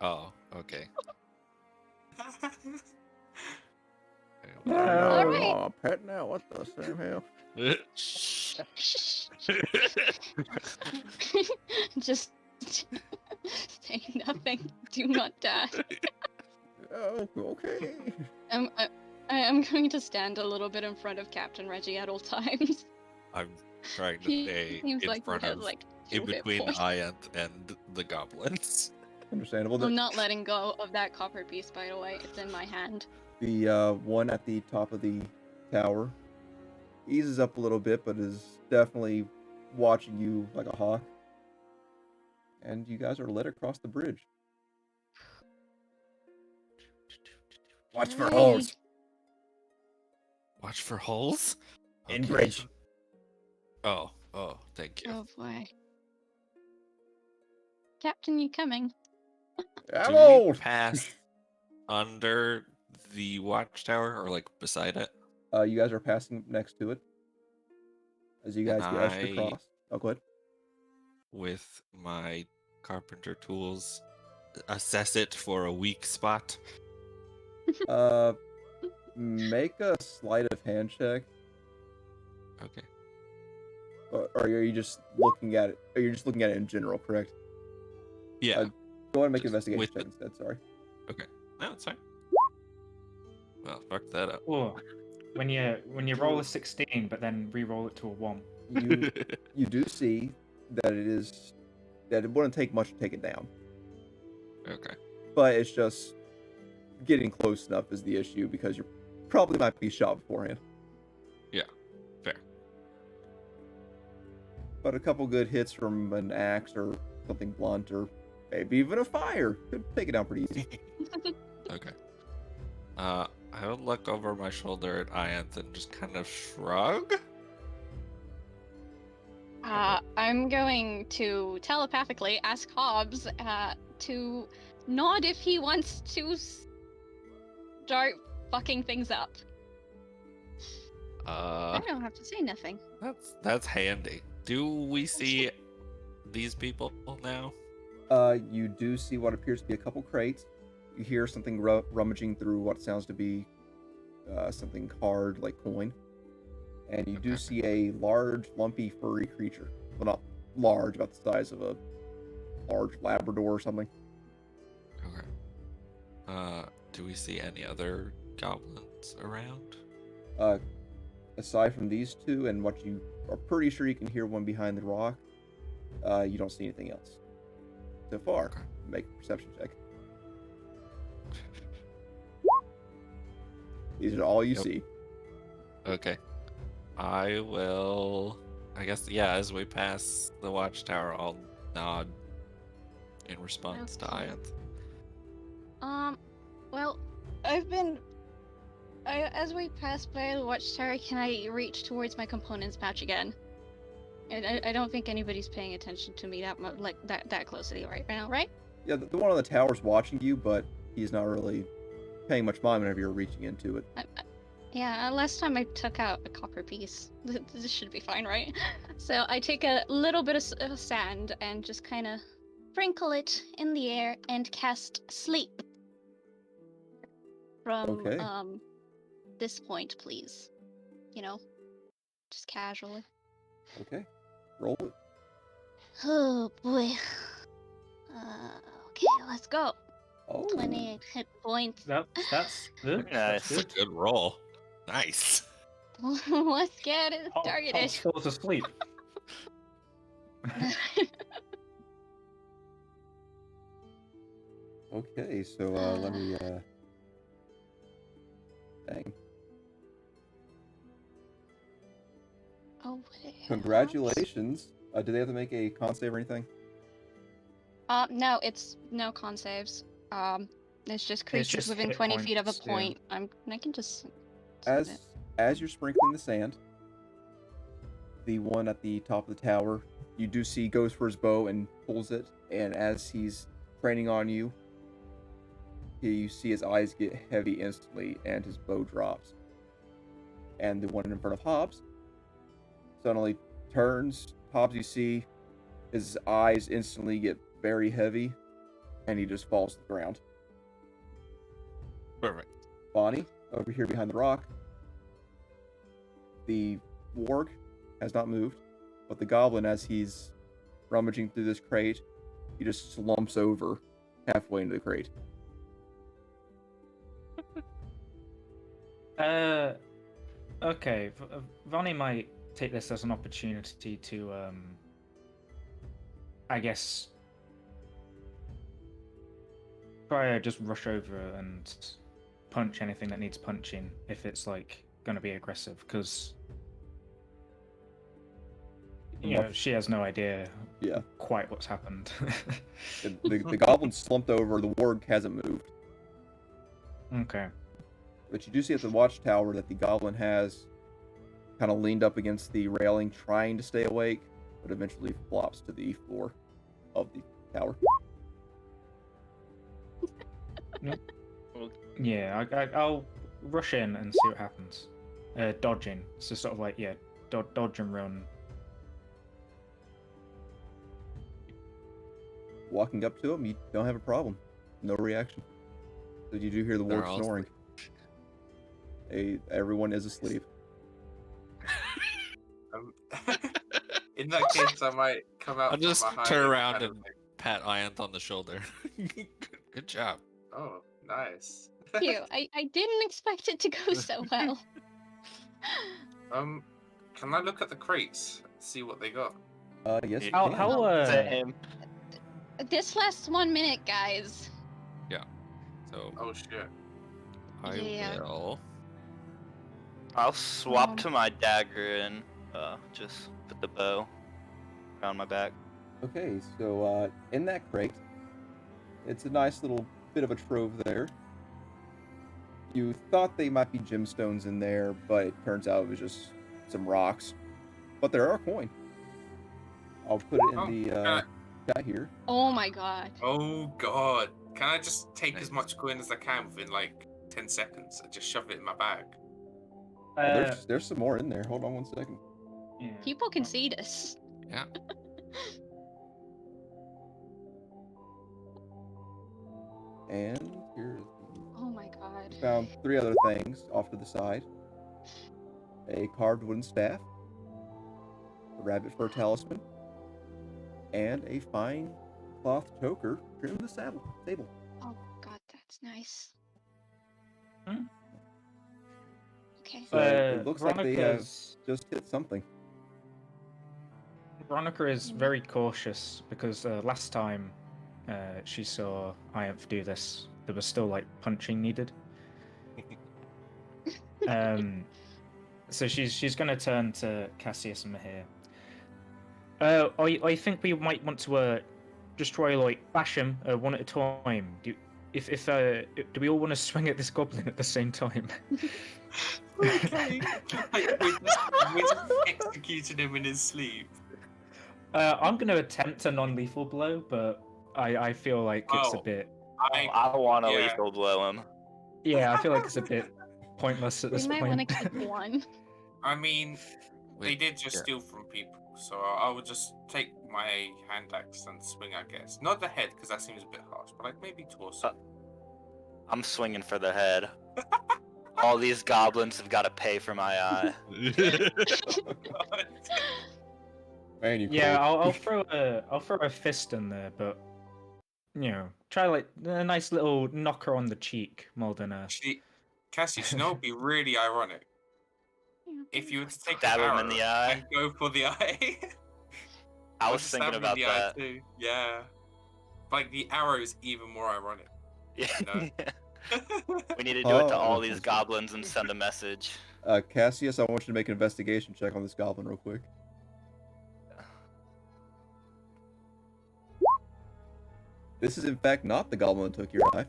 Oh, okay. Alright. Pet now? What the same hell? Just say nothing. Do not die. Oh, okay. I'm going to stand a little bit in front of Captain Reggie at all times. I'm trying to He stay seems in like he front has of, like in 2 hit between points. Ianth and the goblins. Understandable. I'm not letting go of that copper piece, by the way. It's in my hand. The one at the top of the tower eases up a little bit, but is definitely watching you like a hawk. And you guys are led across the bridge. Watch for Alright. holes Watch for holes? in Okay. bridge. Oh, thank you. Oh boy. Captain, you coming? I'm Do we old! pass under the watchtower or like beside it? You guys are passing next to it. As you guys Can get ushered I- across. Oh, go ahead. With my carpenter tools, assess it for a weak spot. Make a sleight of hand check. Okay. Or are you just looking at it? Or you're just looking at it in general, correct? Yeah. Go ahead and make an Just investigation with check the- instead, sorry. Okay. No, it's fine. Well, fuck that up. Oh, when you roll a 16, but then re-roll it to a 1. You do see that it wouldn't take much to take it down. Okay. But it's just getting close enough is the issue because you probably might be shot beforehand. Yeah. Fair. But a couple good hits from an axe or something blunt or maybe even a fire could take it down pretty easy. Okay. I would look over my shoulder at Ianth and just kind of shrug. I'm going to telepathically ask Hobbs to nod if he wants to start fucking things up. I don't have to say nothing. That's handy. Do we see these people now? You do see what appears to be a couple crates. You hear something rummaging through what sounds to be something hard like coin. And you do Okay. see a large, lumpy, furry creature. Well, not large, about the size of a large Labrador or something. Okay. Do we see any other goblins around? Aside from these two and what you are pretty sure you can hear one behind the rock, you don't see anything else. So far, Okay. make a perception check. These are all you Yep. see. Okay. I will. I guess, yeah, as we pass the watchtower, I'll nod in response to Okay. Ianth. Well, as we pass by the watchtower, can I reach towards my components patch again? And I don't think anybody's paying attention to me that closely right now, right? Yeah, the one on the tower's watching you, but he's not really paying much mind whenever you're reaching into it. Yeah, last time I took out a copper piece. This should be fine, right? So I take a little bit of sand and just kind of sprinkle it in the air and cast sleep from Okay. this point, please. You know, just casually. Okay. Roll it. Oh boy. Okay, let's go. Oh. 28 hit points. That's good. Very That's nice. That's a good. good roll. Nice. Let's get it Hobbs started. falls asleep. Okay, so let me dang. Oh, wait. Congratulations. Do they have to make a con save or anything? No, it's no con saves. It's just creatures just within hit 20 feet of a points, yeah. point. I can just save it. As you're sprinkling the sand, the one at the top of the tower, you do see goes for his bow and pulls it, and as he's training on you, you see his eyes get heavy instantly, and his bow drops. And the one in front of Hobbs suddenly turns. Hobbs, you see his eyes instantly get very heavy, and he just falls to the ground. Perfect. Bonnie, over here behind the rock, the warg has not moved, but the goblin, as he's rummaging through this crate, he just slumps over halfway into the crate. Okay. Vonnie might take this as an opportunity to, I guess, try to just rush over and punch anything that needs punching if it's like going to be aggressive, because you know she has no idea quite what's happened. The goblin slumped over. The warg hasn't moved. Okay. But you do see at the watchtower that the goblin has kind of leaned up against the railing, trying to stay awake, but eventually flops to the floor of the tower. Yeah, I'll rush in and see what happens. Dodging. So sort of like, yeah, dodge and run. Walking up to him, you don't have a problem. No reaction. So you do hear the They're warg all snoring. Everyone is asleep. In that case, I might come out I'll from just behind turn and around kind of and like, pat Ianth on the shoulder. Good job. oh, nice. Thank you. I didn't expect it to go so well. Can I look at the crates, see what they got? Yes, you How- can. How Same. This lasts 1 minute, guys. So Oh shit. I Yeah. will. I'll swap Um, to my dagger and just put the bow around my back. Okay, so in that crate, it's a nice little bit of a trove there. You thought they might be gemstones in there, but it turns out it was just some rocks. But there are a coin. I'll put it in the chat here. Oh my god. Oh god. Can I just take as much coin as I can within like 10 seconds and just shove it in my bag? There's some more in there. Hold on 1 second. yeah. People can see this. Yeah. And here's Oh my god. found 3 other things off to the side. A carved wooden staff, a rabbit fur talisman, and a fine cloth choker trimmed the sable. Oh god, that's nice. Hmm? Okay. So it looks like they have Veronica's- just hit something. Veronica is very cautious because last time she saw Ianth do this, there was still like punching needed. So she's going to turn to Cassius and Mahir. I think we might want to just try like bash him one at a time. Do we all want to swing at this goblin at the same time? Okay. we just executed him in his sleep. I'm going to attempt a non-lethal blow, but I feel like it's a Oh. bit. I want to yeah. lethal blow him. Yeah, I feel like it's a bit pointless at We this might point. want to keep one. I mean, they Wait, did just yeah. steal from people, so I would just take my hand axe and swing, I guess. Not the head, because that seems a bit harsh, but like maybe torso. I'm swinging for the head. All these goblins have got to pay for my eye. Man, you Yeah, cold. I'll throw a fist in there, but try like a nice little knocker on the cheek more than a. Actually, Cassius, you know what would be really ironic? If you were to take Stab an him arrow in the eye. and go for the eye. I Or was just thinking stab him in about the eye that. too. Yeah. Like the arrow is even more ironic. Yeah. No. We need to do it to Oh, all okay, these so- goblins and send a message. Cassius, I want you to make an investigation check on this goblin real quick. This is in fact not the goblin that took your eye.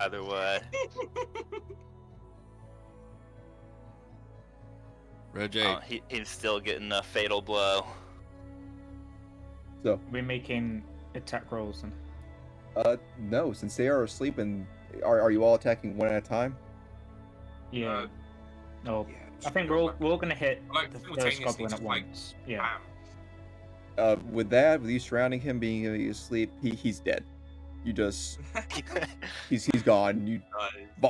Either way. Reggie. He's still getting a fatal blow. So, We're making attack rolls and. no, since they are asleep, and are you all attacking one at a time? Yeah. No, Yeah, I think we're all gonna hit like the first simultaneously, goblin at just like once. Yeah. bam. With you surrounding him, being asleep, he's dead. You just he's gone. You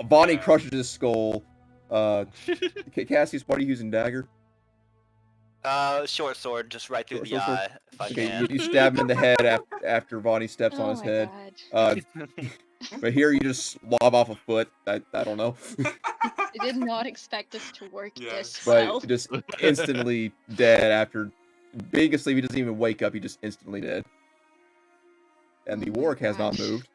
Bonnie Yeah. crushes his skull. Cassius, what are you using, dagger? Short sword, just right through Short the sword? eye, if I Okay, can. you stab him in the head after Bonnie steps on Oh his my head. god. But here you just lob off a foot. I don't know. I did not expect us to work Yeah. this But well. just instantly dead after being asleep. He doesn't even wake up. He just instantly dead. And the Oh my warg has not gosh. moved.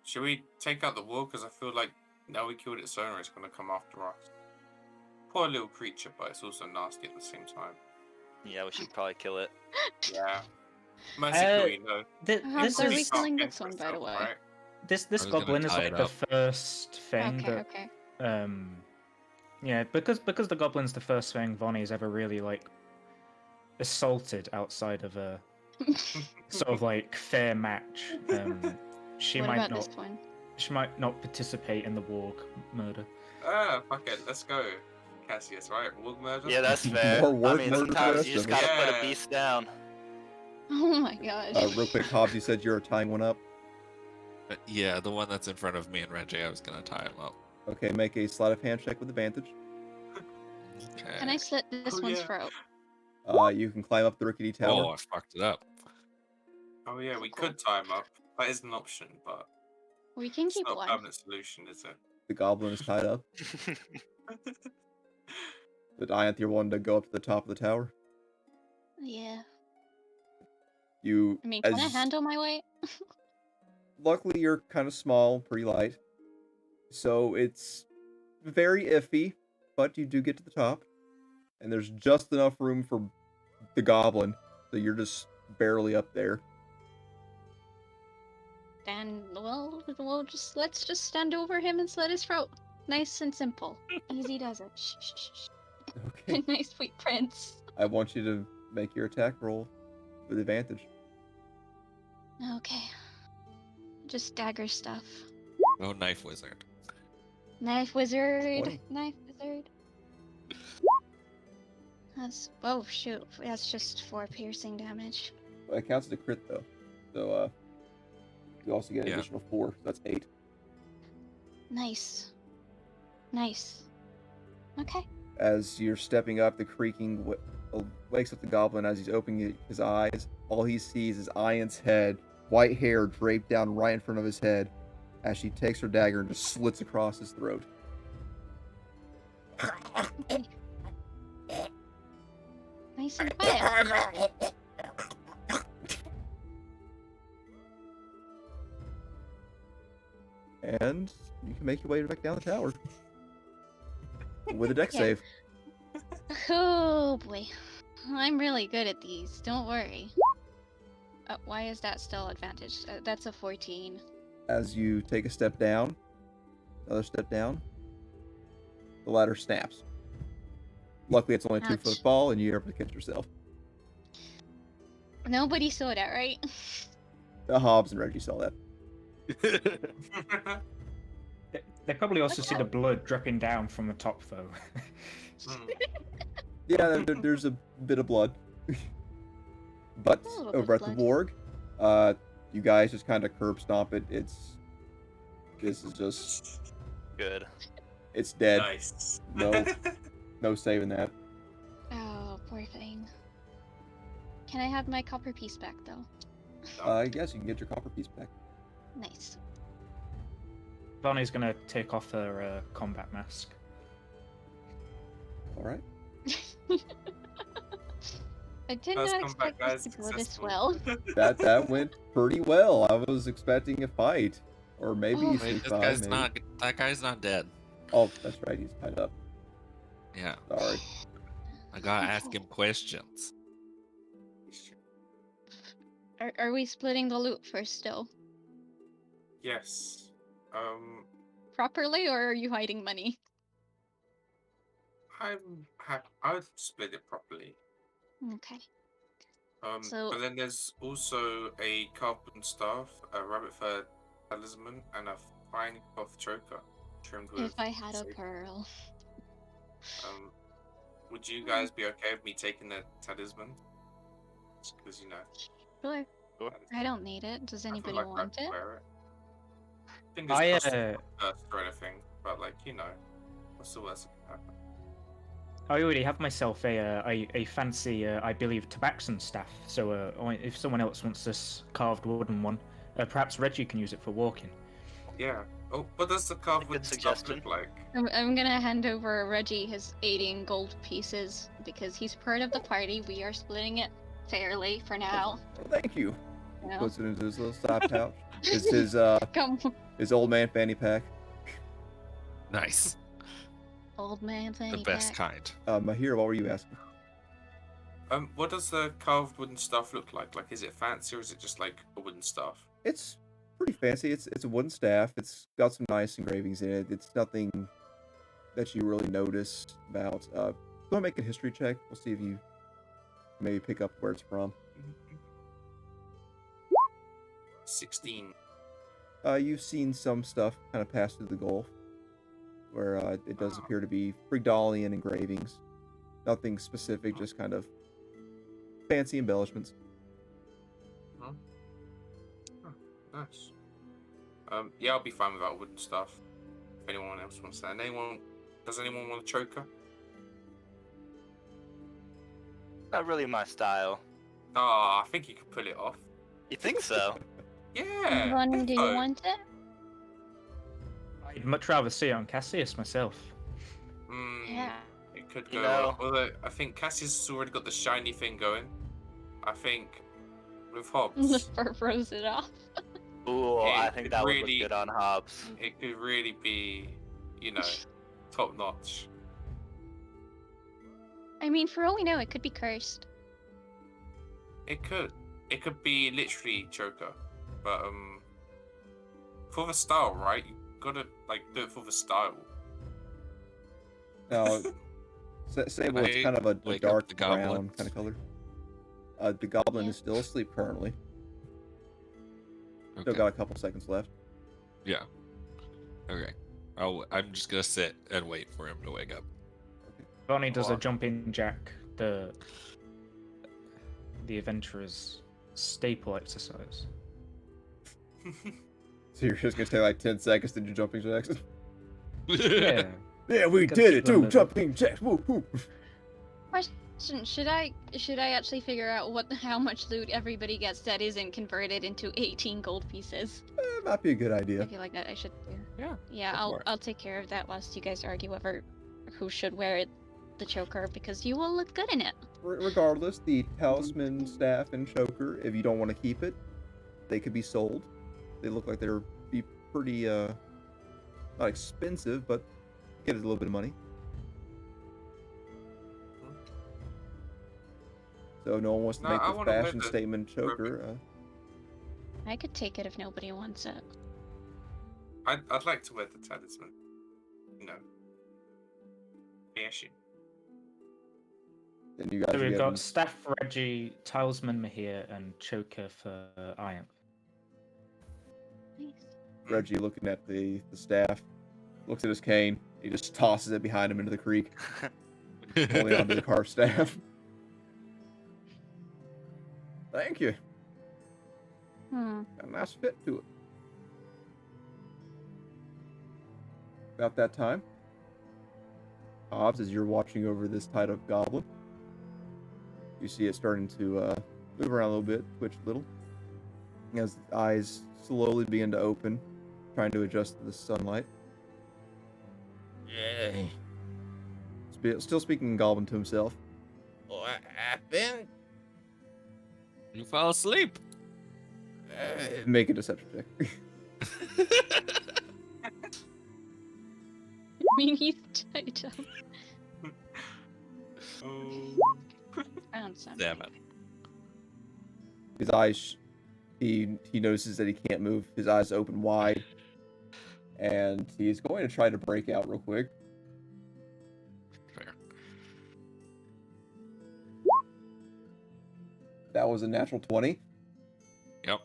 Should we take out the wall? Because I feel like now we killed its owner, it's going to come after us. Poor little creature, but it's also nasty at the same time. Yeah, we should probably kill it. Yeah. Merciful, you know. How This are She we is can't killing fend this for one, by the herself, way? right? this I was gonna goblin is tie like it the up. first thing Okay, that okay. yeah, because the goblin's the first thing Vonnie's ever really like assaulted outside of a sort of like fair match. She What might about not this one? she might not participate in the warg murder. Fuck it, let's go. Cassius, right? Wolf murder? Yeah, that's fair. More I work mean, murder for the sometimes rest you just of us. gotta put a Yeah. beast down. Oh my gosh. Real quick, Hobbs, you said you're tying one up. Yeah, the one that's in front of me and Reggie, I was gonna tie him up. Okay, make a sleight of hand check with advantage. Okay. Can I slit this Oh, one's yeah. throat? You can climb up the rickety Oh, tower. I fucked it up. Oh yeah, we Cool. could tie him up. That is an option, but We can it's keep not a one. permanent solution, is it? The goblin is tied up. But Ianthir wanted to go up to the top of the tower. Yeah. You, I mean, can I handle my weight? luckily you're kind of small, pretty light, so it's very iffy. But you do get to the top, and there's just enough room for the goblin, so you're just barely up there. Then, well, let's just stand over him and slit his throat. Nice and simple. Easy does it. Shh, shh, shh, shh. Okay. Nice, sweet prince. I want you to make your attack roll with advantage. Okay. Just dagger stuff. Oh, knife wizard. Knife wizard. 20. Knife wizard. That's oh shoot. That's just 4 piercing damage. Well, it counts as a crit though, so you also get an Yeah. additional 4. So that's 8. Nice. Nice. Okay. As you're stepping up, the creaking wakes up the goblin as he's opening his eyes. All he sees is Ian's head, white hair draped down right in front of his head, as she takes her dagger and just slits across his throat. Okay. Nice and quiet. And you can make your way back down the tower with a dex Yeah. save. Oh boy. I'm really good at these. Don't worry. Why is that still advantage? That's a 14. As you take a step down, another step down, the ladder snaps. Luckily, it's only a 2-foot Ouch. fall, and you're able to catch yourself. Nobody saw that, right? The Hobbs and Reggie saw that. They probably also see the blood dripping down from the top, though. Yeah, there's a bit of blood. But A little bit over of at the blood. morgue, you guys just kind of curb stomp it. This is just, Good. it's dead. Nice. No saving that. Oh, poor thing. Can I have my copper piece back, though? Yes, you can get your copper piece back. Nice. Vonnie's gonna take off her combat mask. All right. I did First not comeback, expect guys, this to go this successful. well. That went pretty well. I was expecting a fight, or maybe Oh. a Wait, sneak this fight. guy's Maybe. not. That guy's not dead. Oh, that's right. He's tied up. Yeah, Sorry. I gotta ask him questions. Are we splitting the loot first still? Yes. Properly, or are you hiding money? I would split it properly. Okay. But So- then there's also a carpet staff, a rabbit fur talisman, and a fine cloth choker trimmed with. If I had a sage. pearl. Would you guys be okay with me taking the talisman? Because Sure. Sure. I don't need it. Does I feel anybody like want I'd it? wear it. Fingers I crossed first or anything, but what's the worst that can happen? I already have myself a fancy, I believe, tabaxen staff. So if someone else wants this carved wooden one, perhaps Reggie can use it for walking. Yeah. Oh, what does the carved Good wood stuff suggestion. look like? I'm gonna hand over Reggie his 18 gold pieces because he's part of the party. We are splitting it fairly for now. Oh, thank you. You know? Puts it into his little side pouch. It's his Come, his old man fanny pack. Nice. old man fanny The best pack. kind. Mahir, what were you asking? What does the carved wooden stuff look like? Like, is it fancy or is it just like a wooden staff? It's pretty fancy. It's a wooden staff. It's got some nice engravings in it. It's nothing that you really notice about. Go ahead and make a history check. We'll see if you maybe pick up where it's from. 16. You've seen some stuff kind of pass through the Gulf, where it does appear to be Frigdalian engravings. Nothing specific, just kind of fancy embellishments. Nice. Yeah, I'll be fine without wooden stuff. If anyone else wants that. Does anyone want a choker? Not really my style. Ah, I think you could pull it off. You think so? Yeah. Ronnie, do you defo. want it? I'd much rather see it on Cassius myself. Yeah. It could You go. know- Although I think Cassius has already got the shiny thing going. I think with Hobbs, Fur froze it off. Ooh, Yeah, I it think could that would really- look good on Hobbs. it could really be, top notch. I mean, for all we know, it could be cursed. It could. It could be literally choker, but for the style, right? You gotta do it for the style. Now, Sable, it's kind of a wake up dark the brown goblin. kind of color. The goblin Yeah. is still asleep currently. Still Okay. got a couple seconds left. Yeah. Okay. I'm just gonna sit and wait for him to wake up. Vonnie does a Or- jumping jack, the adventurer's staple exercise. So you're just gonna take like 10 seconds to do jumping jacks? Yeah. Yeah, we Gotta did keep it them too! busy. Jumping jacks! Woo, woo. Should I actually figure out how much loot everybody gets that isn't converted into 18 gold pieces? Might be a good I idea. feel like that I should do. Yeah, Yeah, go for it. I'll take care of that whilst you guys argue over who should wear it, the choker, because you will look good in it. Regardless, the talisman, staff, and choker, if you don't want to keep it, they could be sold. They look like they're be pretty, not expensive, but get a little bit of money. So no one wants to No, make I the wanna wear fashion the statement choker. I could take it if nobody wants it. I'd like to wear the talisman. Fashion. And you guys So are we've getting, got staff for Reggie, talisman Mahir, and choker for Ian. Nice. Reggie looking at the staff, looks at his cane. He just tosses it behind him into the creek, holding onto the carved staff. Thank you. Hmm. Got a nice fit to it. About that time, Hobbs, as you're watching over this tied up goblin, you see it starting to move around a little bit, twitch a little, as its eyes slowly begin to open, trying to adjust to the sunlight. Yeah. Still speaking goblin to himself. What happened? You fell asleep. Make a deception check. I mean, he's tied up. Oh. Found something. Damn it. His eyes, he notices that he can't move. His eyes open wide, and he's going to try to break out real quick. Fair. That was a natural 20. Yep.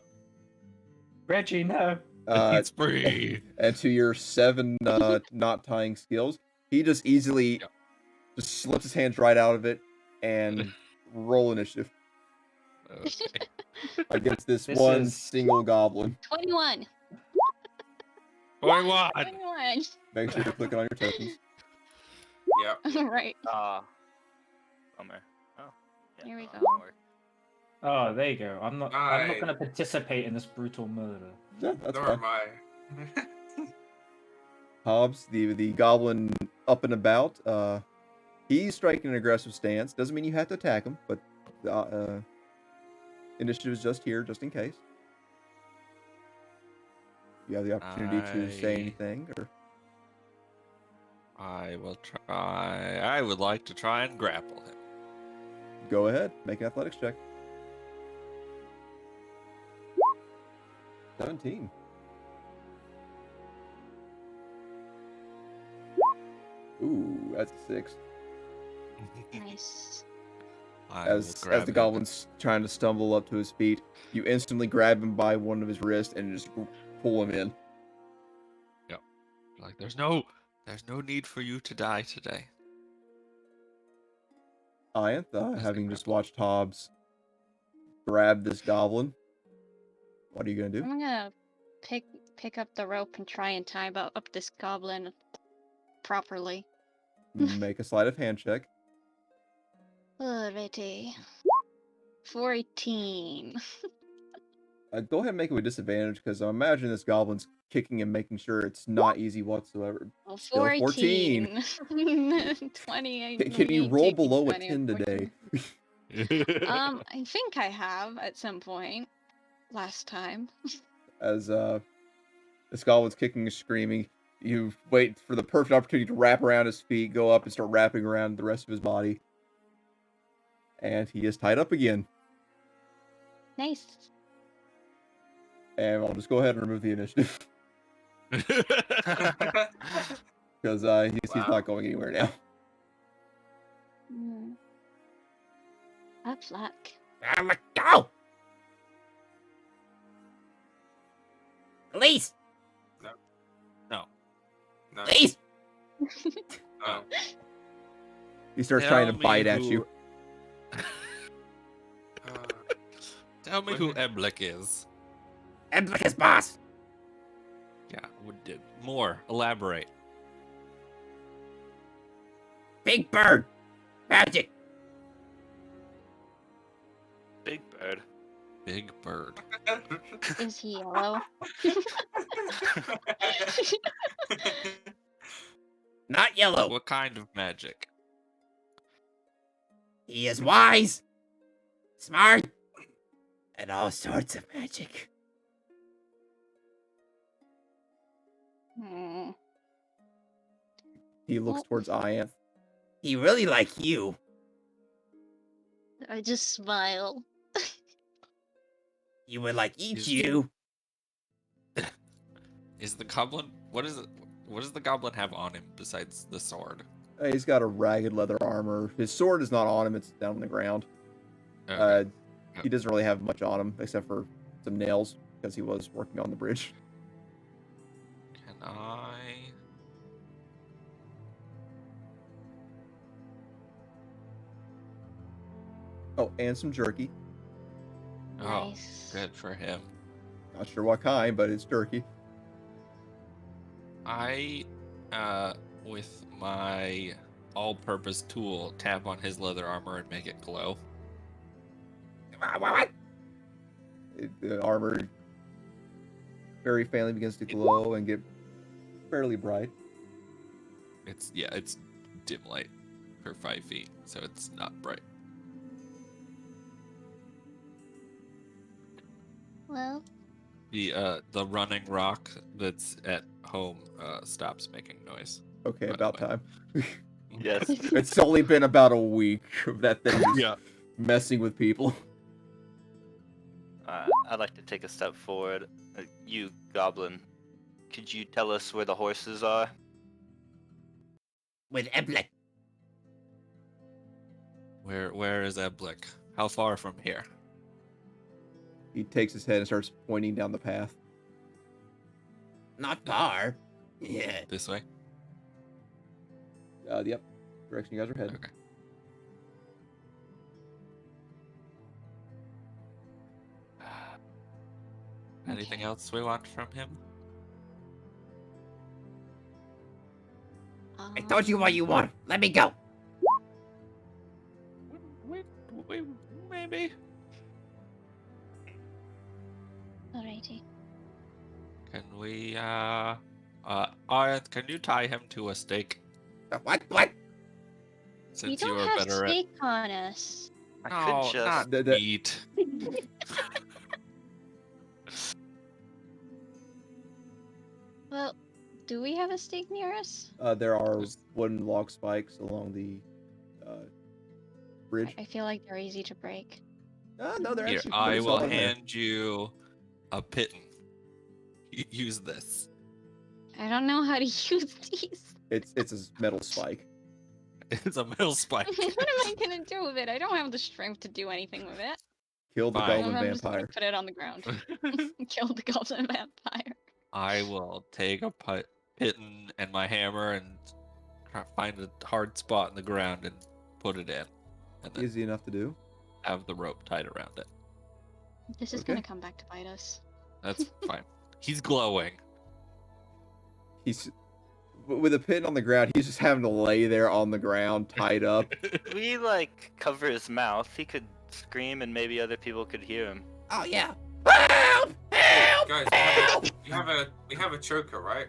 Reggie, no. It's free. And to your 7 knot tying skills, he just easily Yep. just slips his hands right out of it and roll initiative Okay. against this This one is- single goblin. 21. 21. 21. Make sure you're clicking on your tokens. Yeah. Right. Bummer. Oh. Yeah, Here we no, go. don't worry. Oh, there you go. I'm not Aye. going to participate in this brutal murder. Yeah, that's Nor fine. am I. Hobbs, the goblin up and about, he's striking an aggressive stance. Doesn't mean you have to attack him, but initiative is just here, just in case. You have the opportunity to say I- anything, or I will try. I would like to try and grapple him. go ahead, make an athletics check. 17. Ooh, that's a 6. Nice. I will As grab the him. goblin's trying to stumble up to his feet, you instantly grab him by one of his wrists and just pull him in. Like there's no need for you to die today. Ianth, As having they just grapple. watched Hobbs grab this goblin, what are you gonna do? I'm gonna pick up the rope and try and tie up this goblin properly. Make a sleight of hand check. Alrighty. 14. Go ahead and make it with disadvantage, because I imagine this goblin's kicking and making sure it's not easy whatsoever. Well, Still 14. 28. Can you roll 18, below a 20, 10 14. today? I think I have at some point last time. As this goblin's kicking and screaming, you wait for the perfect opportunity to wrap around his feet, go up and start wrapping around the rest of his body. And he is tied up again. Nice. And I'll just go ahead and remove the initiative, because he's Wow. not going anywhere now. That's luck. Let go! Police! No. Police! No. He starts trying to Tell me bite at who- you. Tell me What who did- Eblick is. Eblick is boss! Yeah, would do more. Elaborate. Big bird! Magic! Big bird. Big bird. Is he yellow? Not yellow! What kind of magic? He is wise, smart, and all sorts of magic. Hmm. He looks Well- towards Ianth. He really like you. I just smile. He would like eat Is- you. Is the goblin? What is it? What does the goblin have on him besides the sword? He's got a ragged leather armor. His sword is not on him; it's down on the ground. Okay. He doesn't really have much on him except for some nails, because he was working on the bridge. I... Oh, and some jerky. Oh, Nice. good for him. Not sure what kind, but it's jerky. I, with my all-purpose tool, tap on his leather armor and make it glow. What? The armor very faintly begins to glow and get fairly bright. It's dim light for 5 feet, so it's not bright. Well, The running rock that's at home stops making noise. Okay, By the about way. time. Yes. It's only been about a week of that thing just Yeah. messing with people. I'd like to take a step forward. You, Goblin, could you tell us where the horses are? With Eblick. Where is Eblick? How far from here? He takes his head and starts pointing down the path. Not far. Yeah. This way? Yep. Direction you guys are heading. Okay. Anything Okay. else we want from him? I told you what you want. Let me go. Maybe. Alrighty. Can we, Arth, can you tie him to a stake? What? We Since don't you are have better at... steak on us. I No, could just. not The- meat. Well, do we have a steak near us? There are There's- wooden log spikes along the bridge. I feel like they're easy to break. No, they're Here, actually I pretty will solid there. hand you a pitten. Use this. I don't know how to use these. It's a metal spike. It's a metal spike. What am I gonna do with it? I don't have the strength to do anything with it. Kill the Fine. goblin I'm just gonna vampire. put it on the ground. Kill the goblin vampire. I will take a pitten and my hammer and find a hard spot in the ground and put it in. And then Easy enough to do. have the rope tied around it. This is Okay. gonna come back to bite us. That's fine. He's glowing. He's with a pin on the ground. He's just having to lay there on the ground, tied up. If we like cover his mouth, he could scream and maybe other people could hear him. Oh yeah. Help! Help! Guys, Help! we have a choker, right?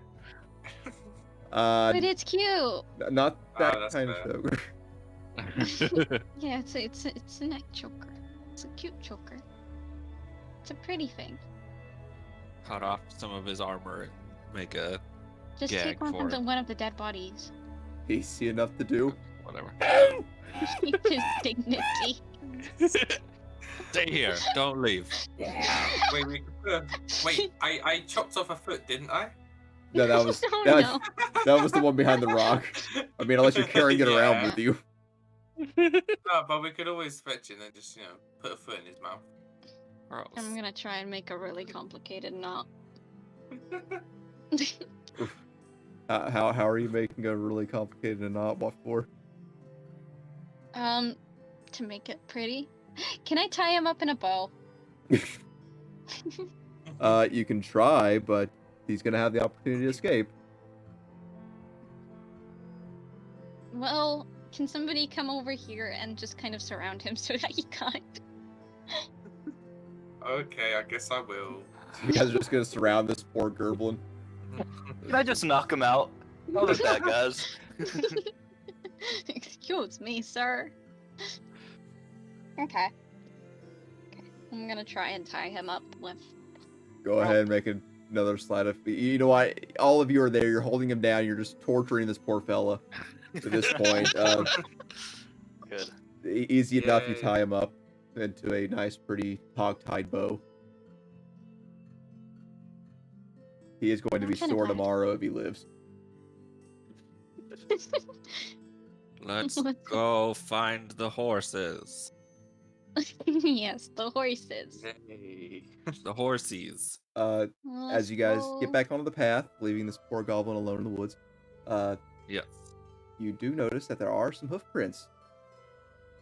But it's cute. Not that that's kind fair. of choker. Yeah, it's a neck choker. It's a cute choker. It's a pretty thing. Cut off some of his armor and make a Just Gag take for it. one of the dead bodies. Easy enough to do. whatever. Keep his dignity. Stay here. Don't leave. Wait, we could put wait, I chopped off a foot, didn't I? No, that was Oh, that, no. that was the one behind the rock. I mean, unless you're carrying it around Yeah. with you. No, but we could always fetch it and just, put a foot in his mouth. Gross. I'm gonna try and make a really complicated knot. How are you making a really complicated knot? What for? To make it pretty. Can I tie him up in a bow? You can try, but he's gonna have the opportunity to escape. Well, can somebody come over here and just kind of surround him so that he can't? Okay, I guess I will. You guys are just gonna surround this poor gerblin. Can I just knock him out? How about that, guys? Excuse me, sir. Okay. I'm gonna try and tie him up with. Go ahead and make another slide of. You know what? All of you are there. You're holding him down. You're just torturing this poor fella. At this point, Good. easy enough. You Yay. tie him up into a nice, pretty hog-tied bow. He is going to be I'm kinda sore glad. tomorrow if he lives. Let's Let's- go find the horses. Yes, the horses. Yay. The horsies. As Let's you guys go. get back onto the path, leaving this poor goblin alone in the woods, Yes. you do notice that there are some hoof prints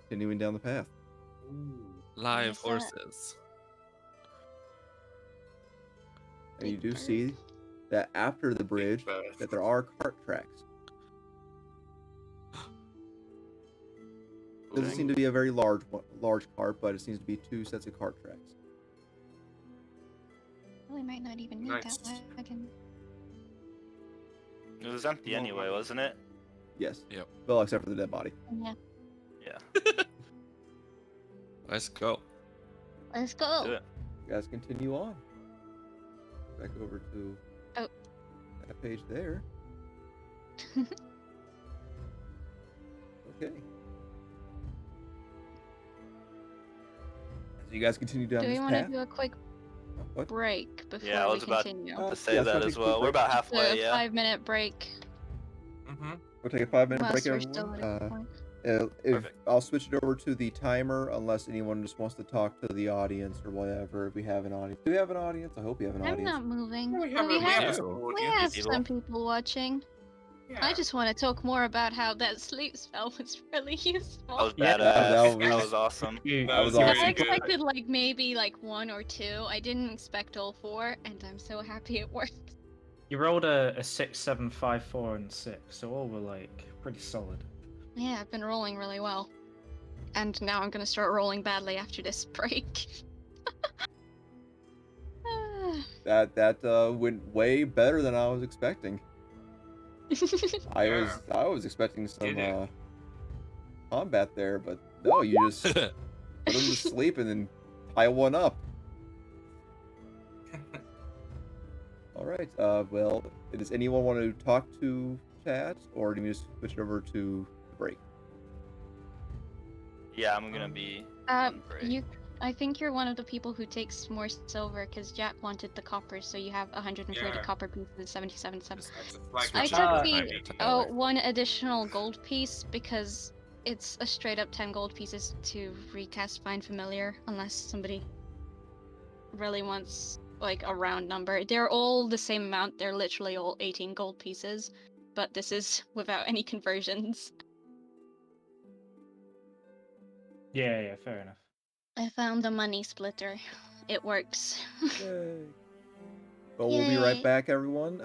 continuing down the path. Ooh. Live Yes, horses. And you Big do bird. see that after the bridge, bird. that there are cart tracks. Doesn't seem to be a very large cart, but it seems to be 2 sets of cart tracks. Well, we might not even need Nice. that wagon. It was empty More anyway, money. wasn't it? Yes. Yep. Well, except for the dead body. Yeah. Yeah. Let's go. Let's Do go. it. You guys continue on. Back over to Oh. that page there. Okay. So you guys continue down Do we this want to path. do a quick What? break before Yeah, I we was about continue? to say Yeah, so that take as a quick well. We're break. about So halfway, a yeah. 5-minute break. Mm-hmm. We'll take a 5-minute Whilst break, we're still everyone. at a point. If Perfect. I'll switch it over to the timer, unless anyone just wants to talk to the audience or whatever. If we have an audience, do we have an audience? I hope we have an I'm audience. not moving. We Well, have we a have, small we audience. have people. some people watching. Yeah. I just want to talk more about how that sleep spell was really useful. That was Yeah, badass. that That was- was awesome. That was was I awesome. really good. expected like maybe like 1 or 2. I didn't expect all 4, and I'm so happy it worked. You rolled a 6, 7, 5, 4, and 6, so all were like pretty solid. Yeah, I've been rolling really well. And now I'm gonna start rolling badly after this break. That went way better than I was expecting. I Yeah. was expecting some Did it. combat there, but no, you just put them to sleep and then tie one up. All right. Well, does anyone want to talk to chat, or do you just switch it over to the break? Yeah, I'm gonna be Uh, on break. I think you're one of the people who takes more silver because Jack wanted the copper, so you have 130 Yeah. copper pieces, 77 cents. Just That's a flag. I switch took over Ah, the timer, Tyler. 1 additional gold piece because it's a straight up 10 gold pieces to recast Find Familiar, unless somebody really wants like a round number. They're all the same amount. They're literally all 18 gold pieces, but this is without any conversions. Yeah, fair enough. I found the money splitter. It works. Yay! Well, we'll be right Yay. back, everyone.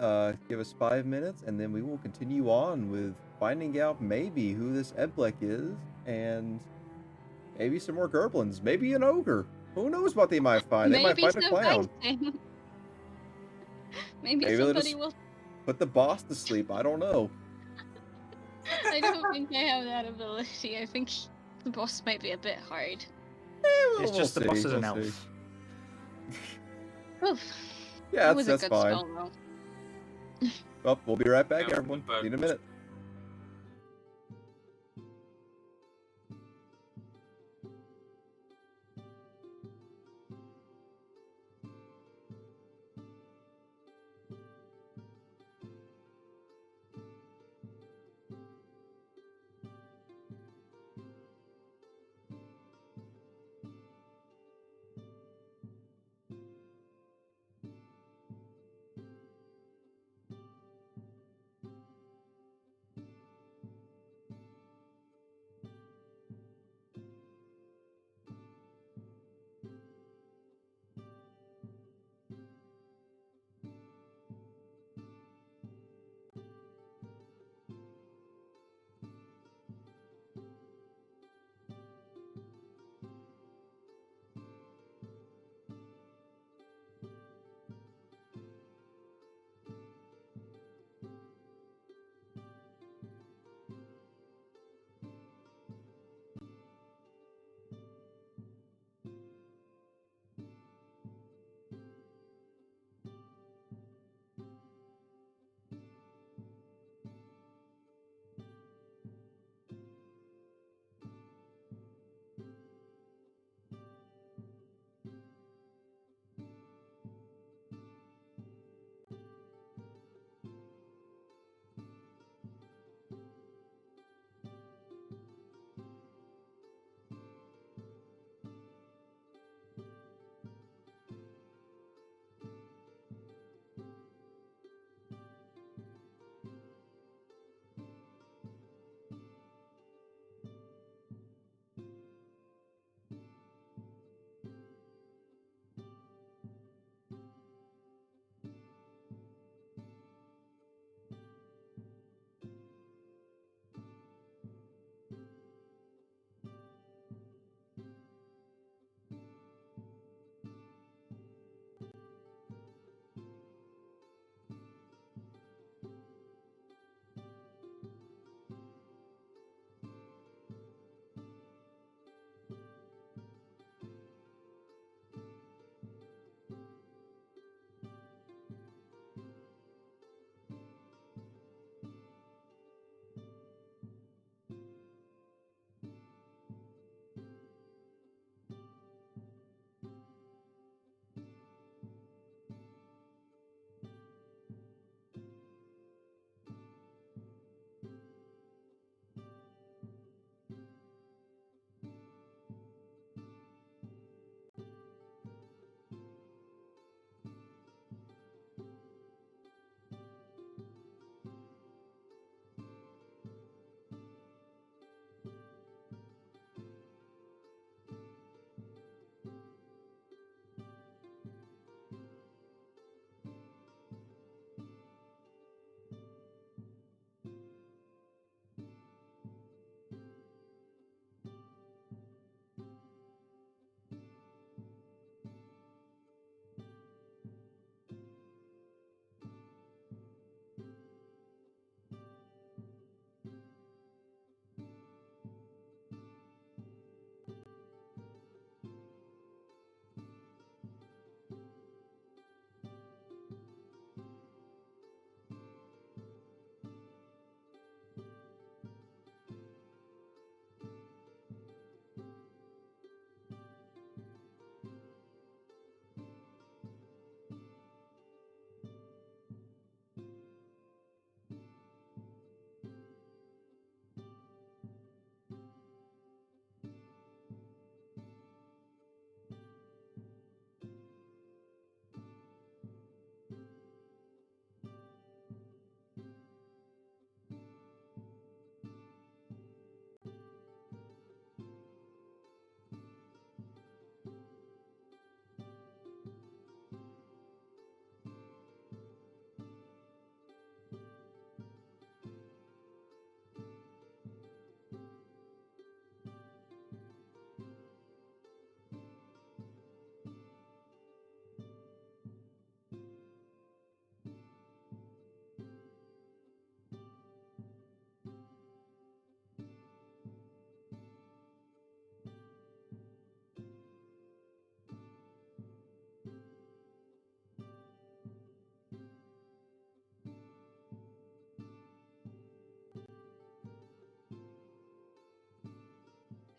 Give us 5 minutes, and then we will continue on with finding out maybe who this Eblek is, and maybe some more Gerblins, maybe an ogre. Who knows what they might find? They might Maybe find a some clown. fighting. Maybe Maybe they'll somebody just will. put the boss to sleep. I don't know. I don't think I have that ability. I think the boss might be a bit hard. It's just the boss is an we'll see. elf. Oof. Yeah, It was that's a good fine. spell though. Well, we'll be right back, Yeah, everyone. but- See you in a minute.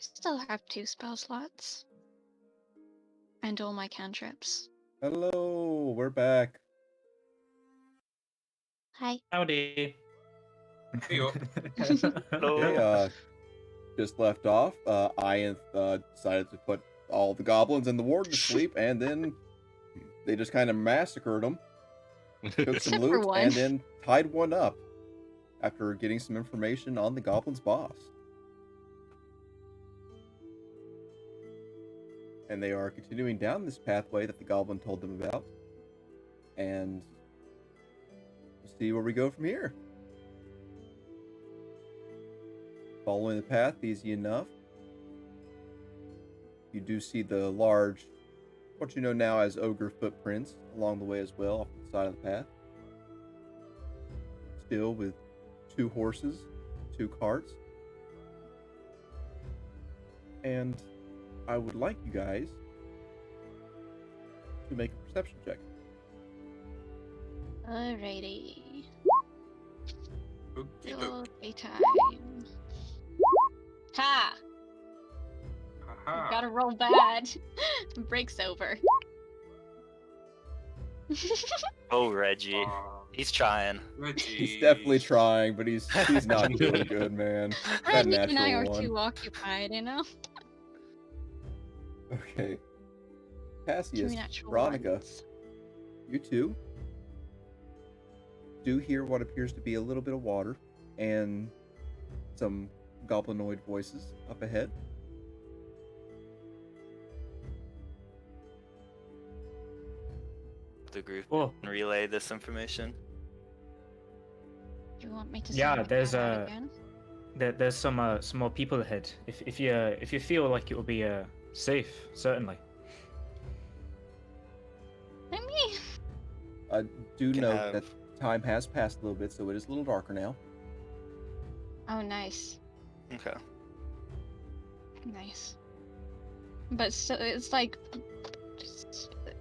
Still have 2 spell slots. And all my cantrips. Hello, we're back. Hi. Howdy. Hey, yo. Okay, just left off. Ianth decided to put all the goblins and the warden to sleep, and then they just kind of massacred them, took some Except for loot, one. and then tied one up after getting some information on the goblin's boss. And they are continuing down this pathway that the goblin told them about. And we'll see where we go from here. Following the path, easy enough. You do see the large, what you know now as ogre footprints along the way as well, off the side of the path. Still with 2 horses, 2 carts. And I would like you guys to make a perception check. Alrighty. Okey-doke. Okay, time. Ha! Haha. Gotta roll bad. Breaks over. Oh, Reggie. Aw, He's trying. Reggie. He's definitely trying, but he's not doing good, man. That Reggie and I are natural one. too occupied, you know? Okay. 2 Cassius, natural Veronica, ones. you two do hear what appears to be a little bit of water and some goblinoid voices up ahead. The group Whoa. can relay this information. Do you want me to Yeah, send the there's cat out a- again? There's some more people ahead. If you feel like it will be safe, certainly. I mean, Do Can note have- that time has passed a little bit, so it is a little darker now. oh, nice. Okay. Nice. But still, it's like,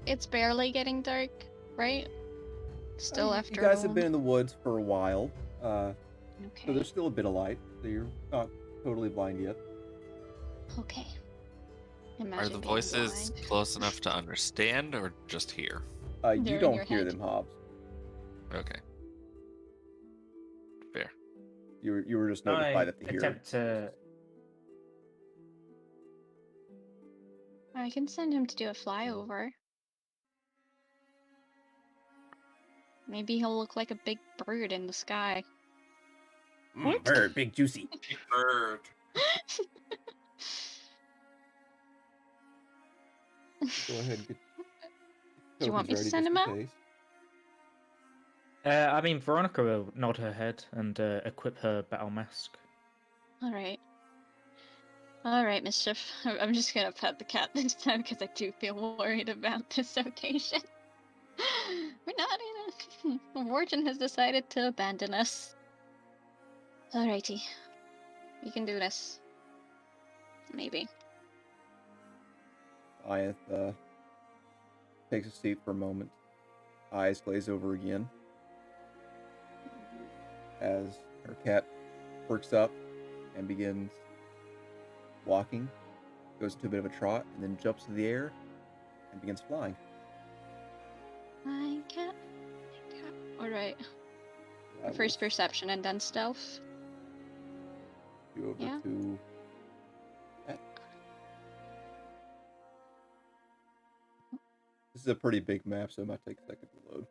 it's barely getting dark, right? Still after You guys have dawn? been in the woods for a while, so Okay. there's still a bit of light, so you're not totally blind yet. Okay. Are Imagine the being voices blind. close enough to understand or just hear? They're You in don't your hear head. them, Hobbs. Okay. Fair. You were just I notified that they hear. attempt to. I can send him to do a flyover. Maybe he'll look like a big bird in the sky. What? Bird, big juicy. Big bird. Go ahead and get Do you want me tokens to ready send just him in out? case. I mean, Veronica will nod her head and equip her battle mask. Alright. Alright, Mischief. I'm just gonna pet the cat this time because I do feel worried about this occasion. We're not in a... Fortune has decided to abandon us. Alrighty. We can do this. Maybe. Iath takes a seat for a moment. Eyes glaze over again as her cat perks up and begins walking, goes into a bit of a trot, and then jumps into the air and begins flying. My cat. My cat. Alright. I First will perception and then stealth. you over Yeah. to that. This is a pretty big map, so it might take a second to load.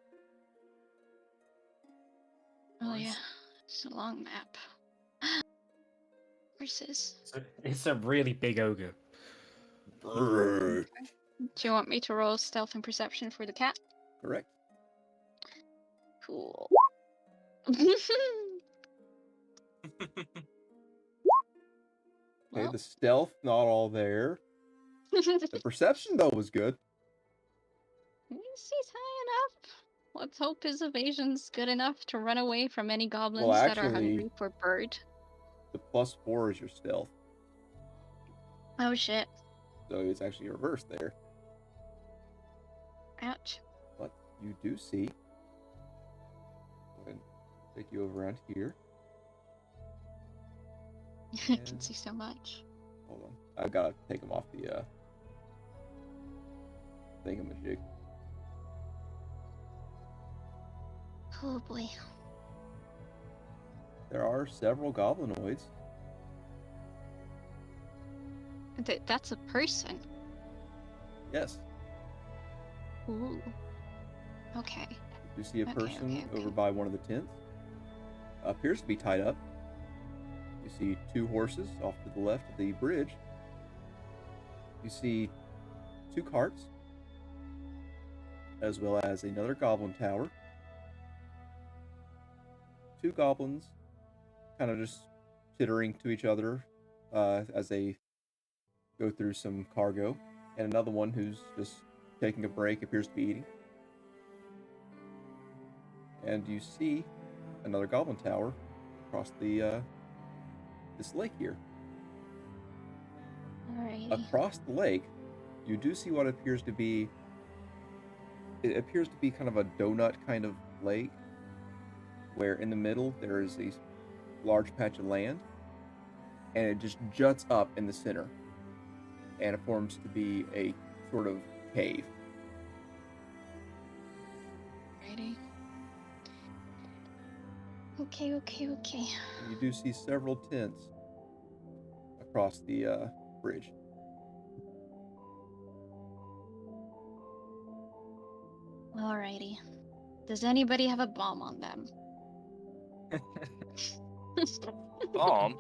Oh yeah. It's a long map. Horses. It's a really big ogre. Brrr. Do you want me to roll stealth and perception for the cat? Correct. Cool. Okay, Well. the stealth not all there. The perception though was good. He's high enough. Let's hope his evasion's good enough to run away from any goblins Well, that are actually- hungry for bird. The +4 is your stealth, Oh shit. so it's actually reversed there. Ouch. But you do see. Go ahead and take you over around here. I can see so much. Hold on. I've got to take them off the thingamajig. Oh boy. There are several goblinoids. That's a person. Yes. Ooh. Okay. You see a Okay, person okay. over by one of the tents. Appears to be tied up. You see 2 horses off to the left of the bridge. You see 2 carts, as well as another goblin tower. 2 goblins kind of just tittering to each other as they go through some cargo, and another one who's just taking a break, appears to be eating. And you see another goblin tower across the this lake here. Alrighty. Across the lake, you do see what appears to be kind of a donut kind of lake, where in the middle there is a large patch of land, and it just juts up in the center, and it forms to be a sort of cave. Alrighty. Okay. And you do see several tents across the bridge. Alrighty. Does anybody have a bomb on them? Bomb?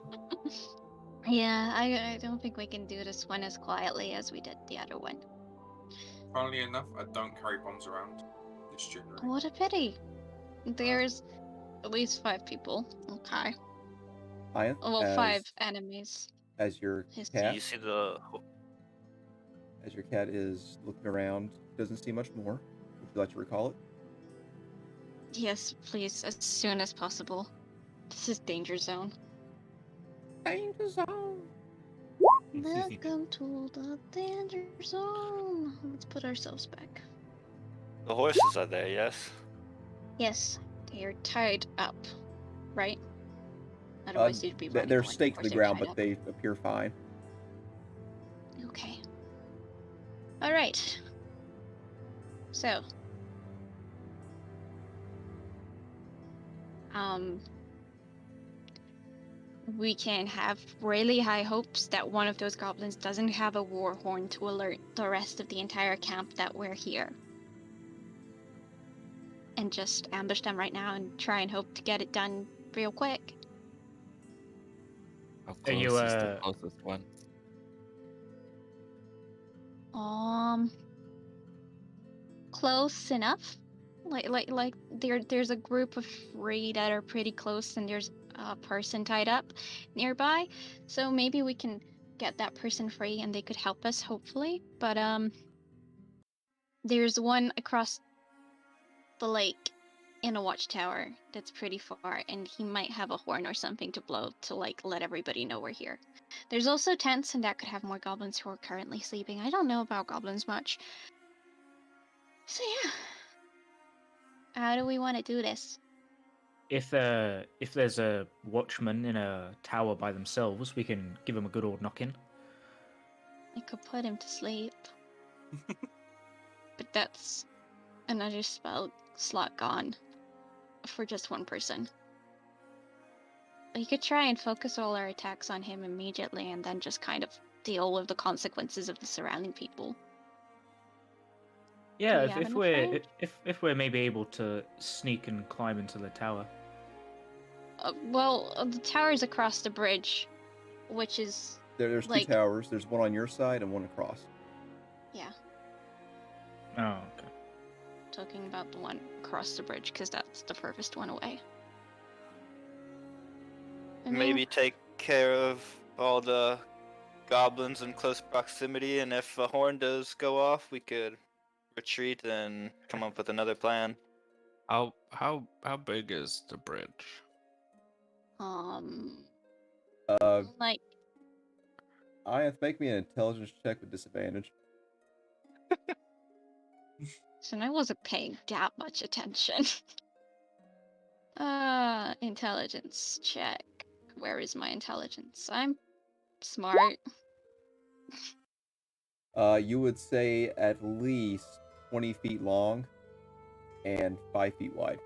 Yeah, I don't think we can do this one as quietly as we did the other one. Funnily enough, I don't carry bombs around. Just generally. What a pity. There's at least 5 people. Okay. Ian, Well, 5 enemies. as your His- Do cat you see the? as your cat is looking around, doesn't see much more. Would you like to recall it? Yes, please, as soon as possible. This is danger zone. Danger zone. Welcome to the danger zone. Let's put ourselves back. The horses are there, yes. Yes, they are tied up, right? Otherwise, you'd be running They're away. staked Of to the course they're ground, tied but up. they appear fine. Okay. All right. So, we can have really high hopes that one of those goblins doesn't have a war horn to alert the rest of the entire camp that we're here. And just ambush them right now and try and hope to get it done real quick. How Are close you, is the closest one? Close enough. Like there's a group of 3 that are pretty close, and there's a person tied up nearby. So maybe we can get that person free, and they could help us, hopefully. But there's one across the lake in a watchtower that's pretty far, and he might have a horn or something to blow to like let everybody know we're here. There's also tents, and that could have more goblins who are currently sleeping. I don't know about goblins much. So yeah. How do we want to do this? If there's a watchman in a tower by themselves, we can give them a good old knock-in. I could put him to sleep. But that's another spell slot gone for just one person. We could try and focus all our attacks on him immediately and then just kind of deal with the consequences of the surrounding people. Yeah, we if, have if enough we're range? if we're maybe able to sneak and climb into the tower. The tower's across the bridge, which is There's like 2 towers. There's one on your side and one across. yeah, Oh, okay. talking about the one across the bridge because that's the furthest one away. I mean, Maybe take care of all the goblins in close proximity, and if a horn does go off, we could retreat and come up with another plan. How big is the bridge? like Ian, make me an intelligence check with disadvantage. so I wasn't paying that much attention. Intelligence check. Where is my intelligence? I'm smart. You would say at least 20 feet long and 5 feet wide.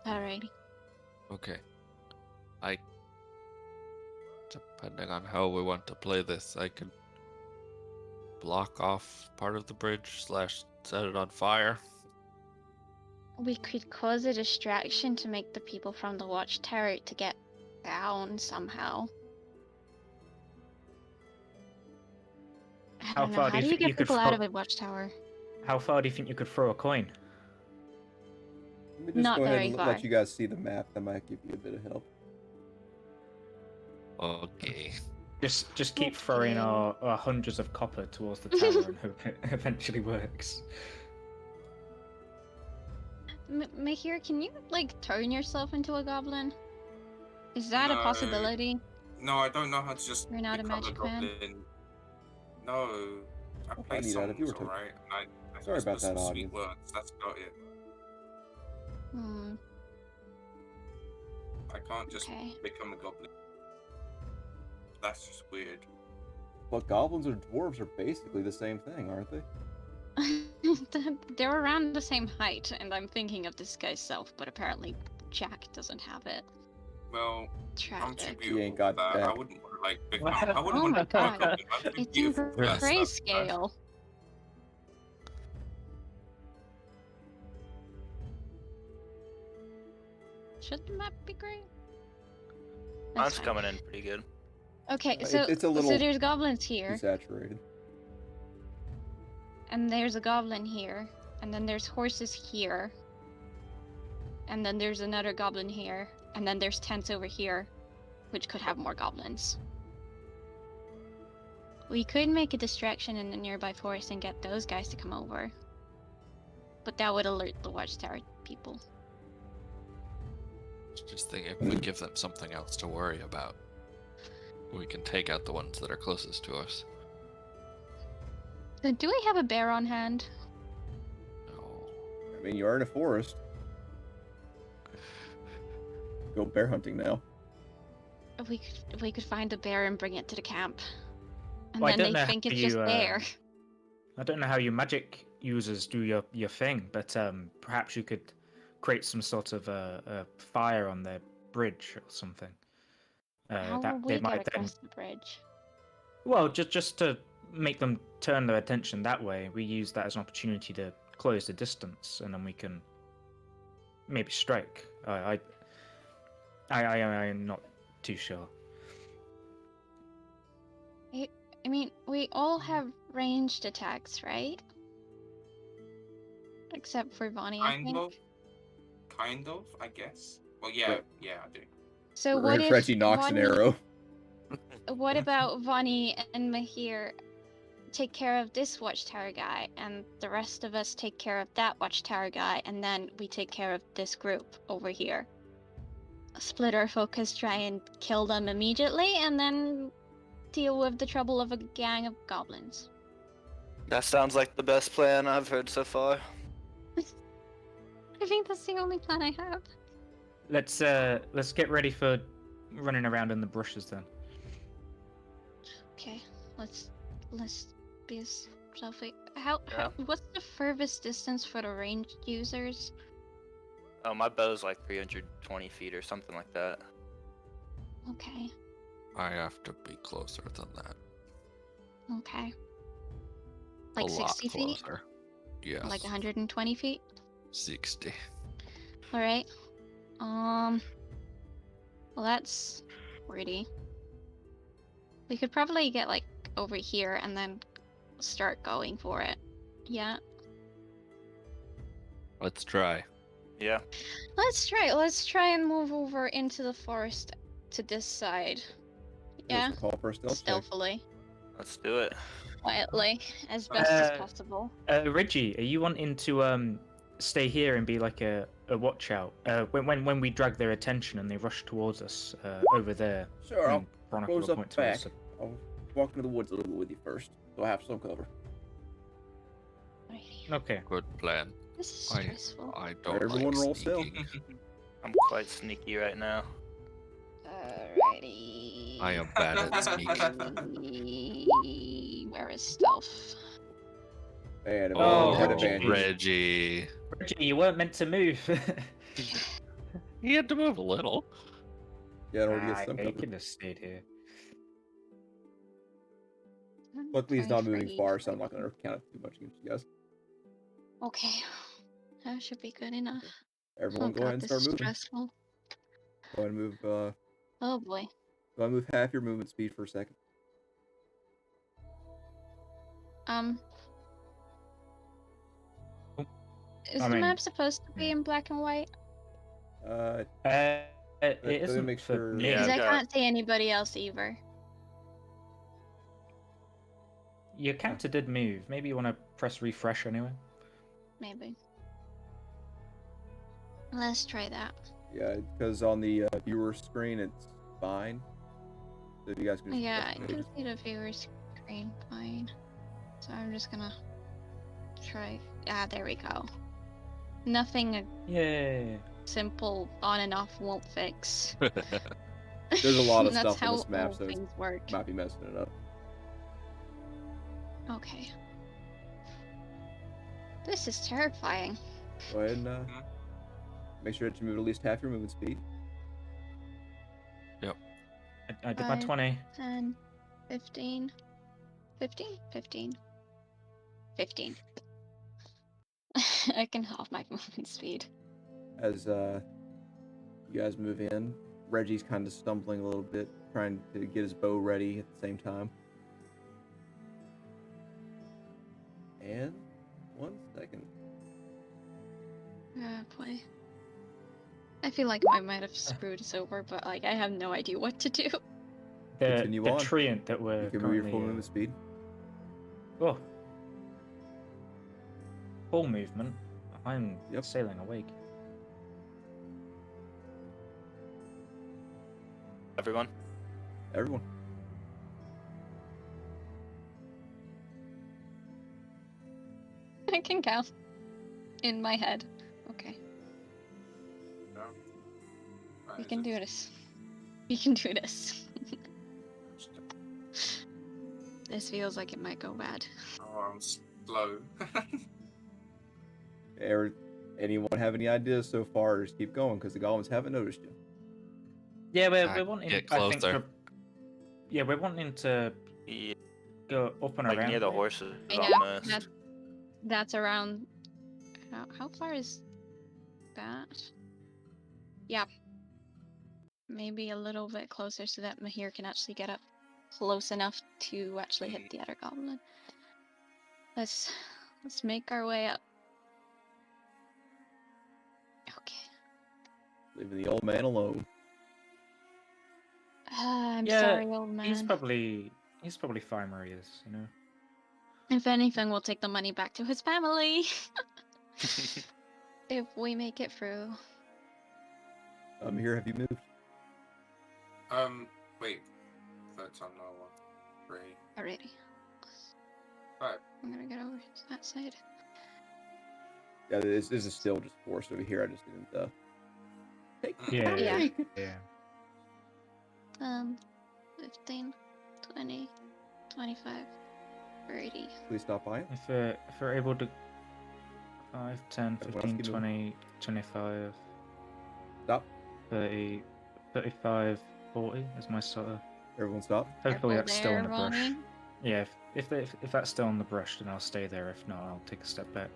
Alrighty. Okay. Depending on how we want to play this, I could block off part of the bridge / set it on fire. We could cause a distraction to make the people from the watchtower to get down somehow. I don't know. far How do do you you think you get could people out of throw- a watchtower? How far do you think you could throw a coin? Let me just Not go ahead very and far. let you guys see the map. That might give you a bit of help. Okay. Just keep throwing Okay. our hundreds of copper towards the tower and hope it eventually works. Mahir, can you like turn yourself into a goblin? Is that a No. possibility? No, I don't know how to just You're not a become magic man? goblin. No, I I'll play find you that if you songs, were to- alright? I Sorry whisper about that, some sweet audience. words. That's about it. Hmm. I can't just Okay. become a goblin. That's just weird. But goblins and dwarves are basically the same thing, aren't they? They're around the same height, and I'm thinking of this guy's self, but apparently Jack doesn't have it. Well, I'm too Tragic. beautiful ain't for got that. I Jack. wouldn't want to like become. Well, I wouldn't Oh want my to become a god. goblin. I'm too It's in beautiful for that stuff. grayscale. Should the map be grey? That's Mine's fine. coming in pretty good. Okay, It's so a so little there's goblins here, desaturated. and there's a goblin here, and then there's horses here, and then there's another goblin here, and then there's tents over here, which could have more goblins. We could make a distraction in the nearby forest and get those guys to come over, but that would alert the watchtower people. Just think if we give them something else to worry about, we can take out the ones that are closest to us. So do we have a bear on hand? No. I mean, you are in a forest. Go bear hunting now. If we could find a bear and bring it to the camp, and Well, I then don't they know think how it's just you, there. I don't know how you magic users do your thing, but perhaps you could create some sort of a fire on their bridge or something. How That will they we might get then. across the bridge? Well, just to make them turn their attention that way, we use that as an opportunity to close the distance, and then we can maybe strike. I'm not too sure. I mean, we all have ranged attacks, right? Except for Vonnie, I think. Kind of, I guess. Well, yeah, Right. yeah, I do. So what if Reggie knocks an Vonnie- arrow. What about Vonnie and Mahir take care of this watchtower guy, and the rest of us take care of that watchtower guy, and then we take care of this group over here? Split our focus, try and kill them immediately, and then deal with the trouble of a gang of goblins. That sounds like the best plan I've heard so far. I think that's the only plan I have. Let's get ready for running around in the bushes then. Okay, let's be selfie. How what's the furthest distance for the ranged users? Oh, my bow's like 320 feet or something like that. Okay, I have to be closer than that. okay. Like a lot 60 feet? closer. Yes. Like 120 feet? 60. Alright. Well, that's pretty. We could probably get like over here and then start going for it. Yeah. Let's try. Yeah. Let's try and move over into the forest to this side. Yeah. Let's call for a stealth check. Stealthily. Let's do it. Quietly. As best as Uh, possible. Reggie, are you wanting to stay here and be like a watch out? When we drag their attention and they rush towards us over there. Sure, I'll and Veronica close will up point back. towards it. I'll walk into the woods a little bit with you first, so I have some cover. Alrighty. Okay. Good plan. This is I- stressful. I don't Everyone like roll stealth. sneaking. I'm quite sneaky right now. Alrighty. I am bad at sneak. Where is stealth? Man, if Oh, only you had Reggie. advantage. Reggie. Reggie, you weren't meant to move. He had to move a little. Yeah, in order to get some You cover. could have stayed here. Luckily, he's not moving 23, far, so I'm not going to count it too much against you guys. Okay. That should be good enough. Everyone, Oh go ahead god, and this start is moving. stressful. Go ahead and move. Go Oh boy. ahead and move half your movement speed for a second. Is I the mean, map supposed to be in black and white? It let me isn't make for sure- me. Yeah, Because I got- can't see anybody else either. Your character did move. Maybe you want to press refresh anyway. Maybe. Let's try that. Yeah, because on the viewer screen it's fine. So if you guys can just Yeah, press I the can pages. see the viewer screen fine. So I'm just gonna try. Ah, there we go. Nothing a Yay. simple on and off won't fix. There's a lot of That's stuff on how this map, all so it's things work. might be messing it up. Okay. This is terrifying. Go ahead and make sure that you move at least half your movement speed. I did my 5, 20. 10, 15, 15, 15, 15. I can halve my movement speed. As you guys move in, Reggie's kind of stumbling a little bit, trying to get his bow ready at the same time. And 1 second. Boy. I feel like I might have screwed us over, but like I have no idea what to do. Continue The on. treant that we're You can move your currently, full movement speed. Oh. Full movement. I'm Yep. sailing awake. Everyone. Everyone. I can count in my head. Okay, No. we can do this. We can do this. This feels like it might go bad. Oh, I'm slow. Anyone have any ideas so far? Just keep going, because the goblins haven't noticed you. Yeah, we're Ah, wanting. get I think. closer. Yeah, we're wanting to Yeah, go up and like around. near the a bit. horses Yeah, almost. That's around. How far is that? Yeah. Maybe a little bit closer so that Mahir can actually get up close enough to actually hit the other goblin. Let's make our way up. Okay. Leaving the old man alone. I'm Yeah, sorry, old He's man. probably fine where he is. You know. If anything, we'll take the money back to his family. If we make it through. Here, have you moved? Wait. That's on no one. 3. Alrighty. 5. I'm gonna get over to that side. Yeah, this is still just forced over here. I just didn't take Yeah. Yeah. Yeah. 15, 20, 25, 30. Please stop by. If we're able to 5, 10, Everyone else 15, keep 20, 25, Stop. 30, 35, 40 is my sort of. Everyone stop. Hopefully Careful that's still in the there, brush. Ronnie. Yeah, if that's still in the brush, then I'll stay there. If not, I'll take a step back.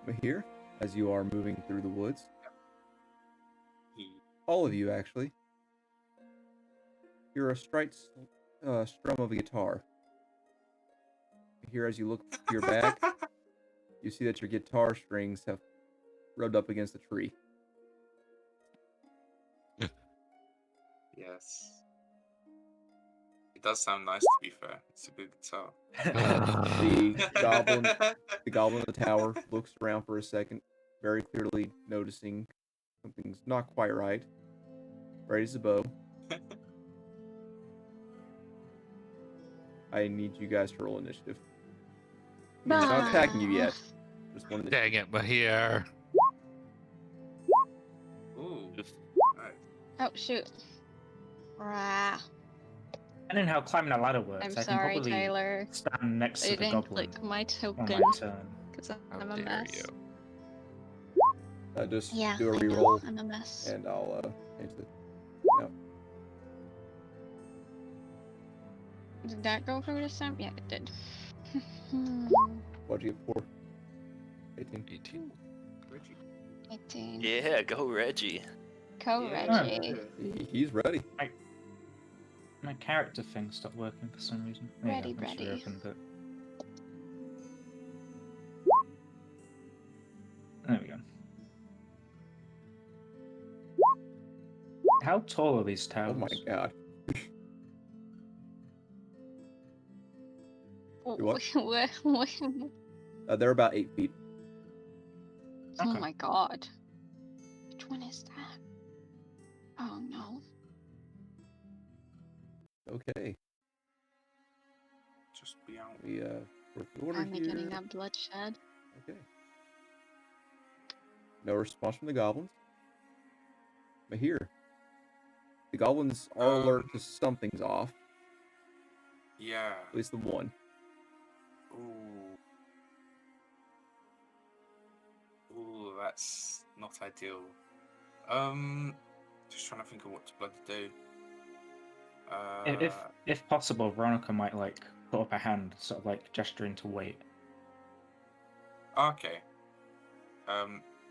But here, as you are moving through the woods, He. all of you actually, hear a strum of a guitar. Here, as you look to your back, you see that your guitar strings have rubbed up against the tree. Yes. It does sound nice, to be fair. It's a good guitar. The goblin in the tower looks around for a second, very clearly noticing something's not quite right. Raises a bow. I need you guys to roll initiative. He's not attacking you yet. Just wanted to. Dang it, but here. Ooh. Oof. Nice. Oh shoot. Rah. And in how climbing a ladder works, I'm I can sorry, probably Tyler. stand next I to the didn't goblin click my on token my turn. because How I'm a dare mess. you? Just Yeah, do a I know. reroll, I'm a mess. and I'll change the. No. Did that go through this time? Yeah, it did. What'd you get for? 18. 18. Reggie. 18. Yeah, go Reggie. Go, Yeah. Reggie. He's ready. My character thing stopped working for some reason. There you Ready, go, I just ready. reopened it. There we go. How tall are these towers? Oh my god. What? They're about 8 feet. Oh Okay. my god. Which one is that? Oh no. Okay. Just be out. We work the order Finally here. getting that bloodshed. Okay. No response from the goblins. But here, the goblins are alert to something's off. Yeah. At least the one. Ooh. Ooh, that's not ideal. Just trying to think of what to bloody do. If possible, Veronica might like put up a hand, sort of like gesturing to wait. Okay.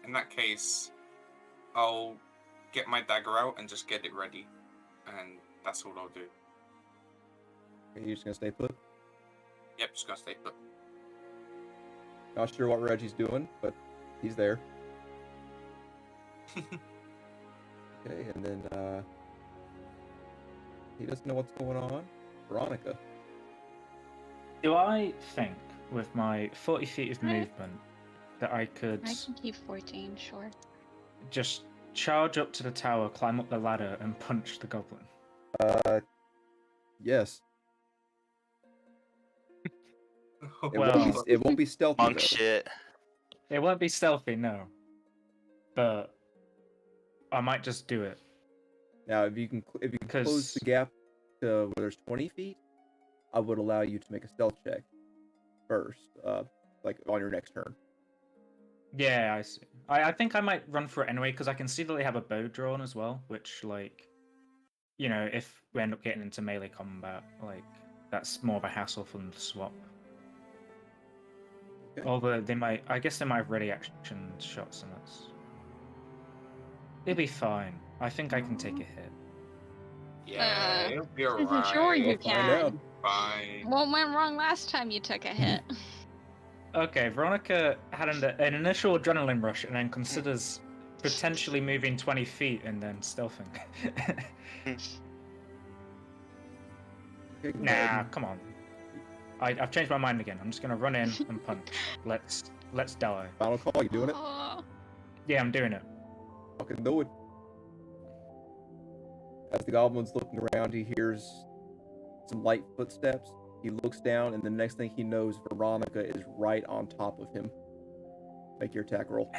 In that case, I'll get my dagger out and just get it ready, and that's all I'll do. Okay, you're just gonna stay put. Yep, just gonna stay put. Not sure what Reggie's doing, but he's there. Okay, and then he doesn't know what's going on. Veronica. Do I think, with my 40 feet of movement, that I could I can keep 14, sure. just charge up to the tower, climb up the ladder, and punch the goblin? Yes. Well, It won't be stealthy Monk though. shit. it won't be stealthy, no. But I might just do it. Now, if you can close the gap to where there's 20 feet, I would allow you to make a stealth check first, like on your next turn. Yeah, I see. I think I might run for it anyway, because I can see that they have a bow drawn as well, which, like, you know, if we end up getting into melee combat, like, that's more of a hassle for them to swap. Okay. Although I guess they might have ready action shots, and that's... It'll be fine. I think I can take a hit. Yeah, it'll be alright. Sure you We'll find out. can. Fine. What went wrong last time you took a hit? Okay, Veronica had an initial adrenaline rush and then considers potentially moving 20 feet and then stealthing. Okay, go Nah, ahead. come on. I've changed my mind again. I'm just gonna run in and punch. Let's die. Final call, you doing it? Oh, Yeah, I'm doing it. Fucking do it. As the goblin's looking around, he hears some light footsteps. He looks down, and the next thing he knows, Veronica is right on top of him. Make your attack roll.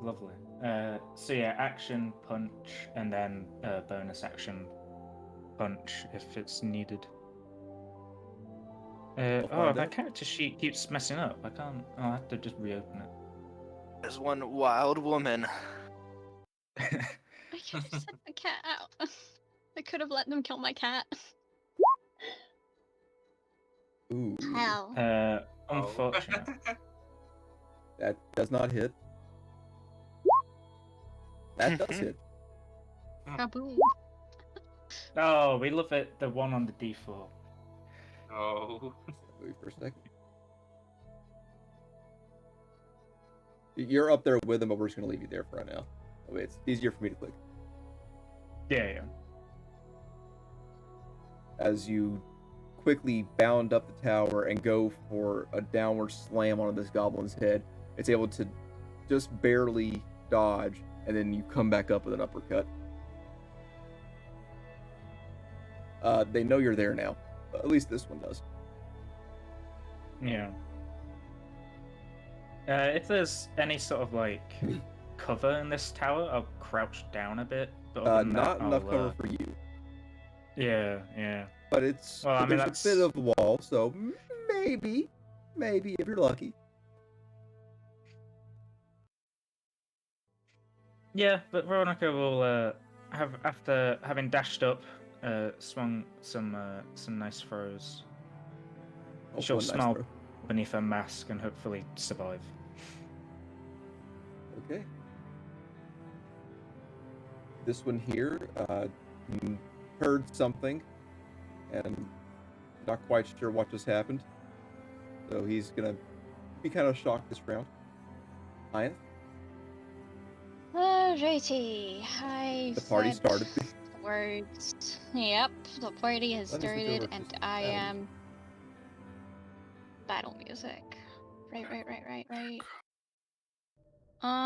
Lovely. So yeah, action punch and then bonus action punch if it's needed. We'll Oh, find my out. character sheet keeps messing up. I can't. I'll have to just reopen it. There's one wild woman. I could have set the cat out. I could have let them kill my cat. Ooh, Hell. Unfortunate. that does not hit. That does hit. Kaboom. Oh, we love it. The one on the D4. Oh. Wait for a second. You're up there with him, but we're just gonna leave you there for right now. Oh, wait, it's easier for me to click. Yeah. As you quickly bound up the tower and go for a downward slam onto this goblin's head, it's able to just barely dodge, and then you come back up with an uppercut. They know you're there now. At least this one does. Yeah. If there's any sort of like cover in this tower, I'll crouch down a bit. But other than Not that, enough I'll, cover for you, yeah. but it's Well, I mean, there's a that's bit of wall, so maybe if you're lucky. yeah. But Veronica will have after having dashed up, swung some nice throws. Oh, She'll one nice smile throw. beneath her mask and hopefully survive. Okay. This one here heard something and not quite sure what just happened. So he's gonna be kind of shocked this round. Ian? Alrighty, I The party said started. words. Yep, the party has Let me switch started, over to and some I battle am battle music. Right.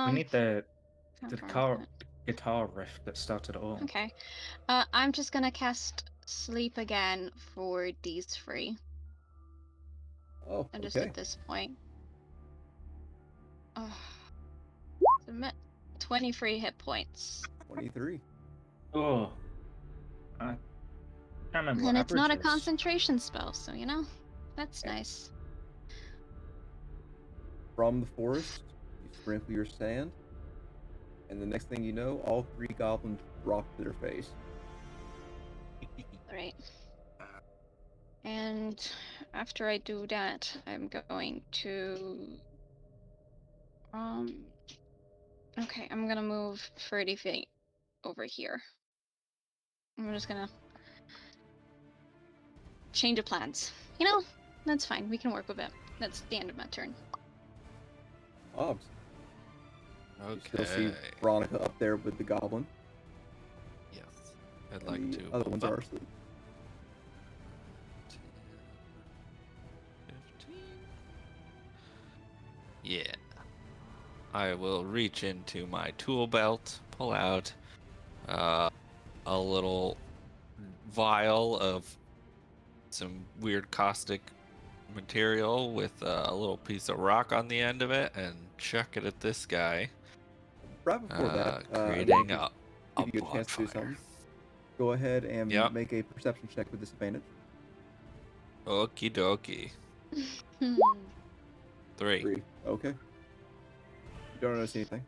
We need the confirm guitar riff that started it all. Okay. I'm just gonna cast sleep again for these three. Oh, And just okay. at this point. Submit 23 hit points. 23. Oh, I can't remember what And it's not a average is. concentration spell, so you know, that's Yeah. nice. From the forest, you sprinkle your sand, and the next thing you know, all three goblins drop to their face. Right. And after I do that, I'm going to okay, I'm gonna move 30 feet over here. I'm just gonna change of plans. You know, that's fine. We can work with it. That's the end of my turn. Hobbs. You Okay. still see Veronica up there with the goblin. Yes. I'd And like the to other move ones up. are asleep. 10, 15. Yeah. I will reach into my tool belt, pull out a little vial of some weird caustic material with a little piece of rock on the end of it and chuck it at this guy, Right before that, creating I'm a gonna give you a chance to do bonfire. something. Go ahead and Yep. make a perception check with disadvantage. Okie dokie. 3. 3. Okay. You don't notice anything.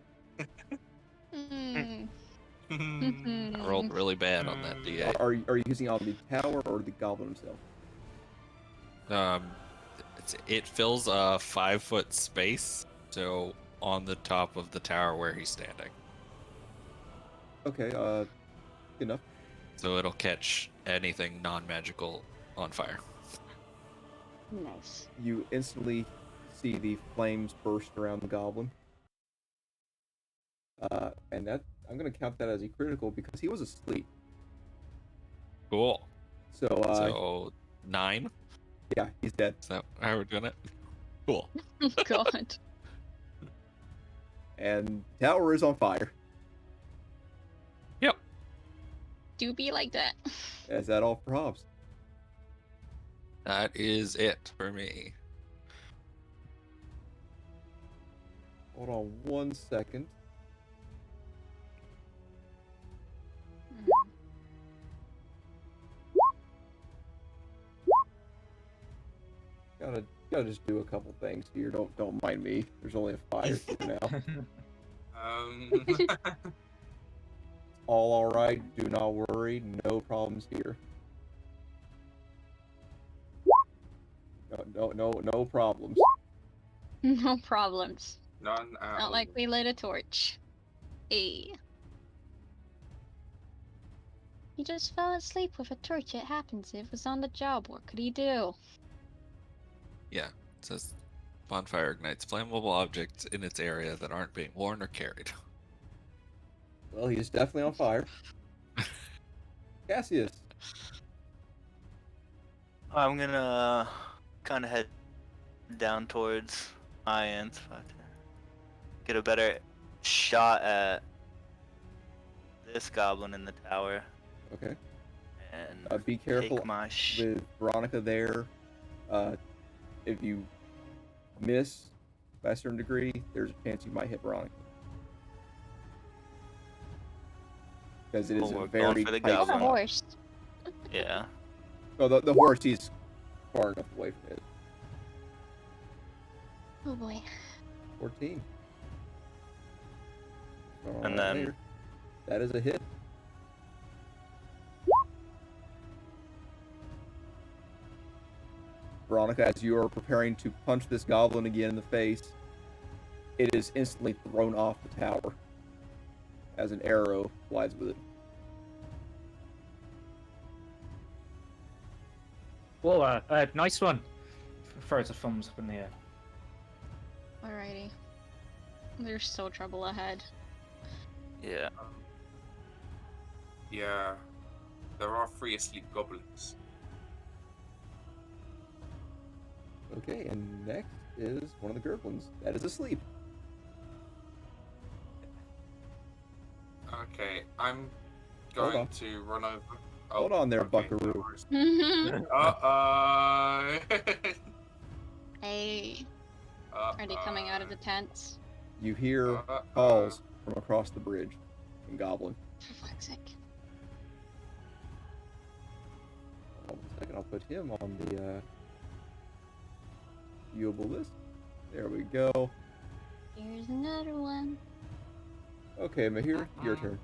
I rolled really bad on that D8. Are you using on the tower or the goblin himself? It fills a 5-foot space, so on the top of the tower where he's standing. Okay, good enough. So it'll catch anything non-magical on fire. Nice. You instantly see the flames burst around the goblin. And that I'm gonna count that as a critical because he was asleep. Cool. So 9? yeah, he's dead. Is that how we're doing it? Cool. God. And tower is on fire. Yep. Do be like that. Is that all for Hobbs? That is it for me. Hold on 1 second. Gotta just do a couple things here. Don't mind me. There's only a fire here now. All right. Do not worry. No problems here. No problems. No problems. None at Not all. like we lit a torch. Hey. He just fell asleep with a torch. It happens. It was on the job. What could he do? Yeah. It says bonfire ignites flammable objects in its area that aren't being worn or carried. Well, he's definitely on fire. Cassius. I'm gonna kind of head down towards Ian so I can get a better shot at this goblin in the tower. Okay. And Be careful take my with Veronica there. If you miss by a certain degree, there's a chance you might hit Veronica. because it is Well, a we're going very for the tight On a goblin. shot. horse. Yeah. Oh, the horse, he's far enough away from it. Oh boy. 14. And then- there. That is a hit. Veronica, as you are preparing to punch this goblin again in the face, it is instantly thrown off the tower as an arrow flies with it. Whoa, nice one. Throws a thumbs up in the air. Alrighty. There's still trouble ahead. Yeah. Yeah. There are 3 asleep goblins. Okay, and next is one of the Gurglins. That is asleep. Okay, I'm Hold going on. to run over. Hold on there, okay, buckaroo. no worries. Uh-oh. Hey, are they coming out of the tents? You hear calls from across the bridge in Goblin. For fuck's sake. Hold on a second, I'll put him on the viewable list. There we go. Here's another one. Okay, Mahir, your turn.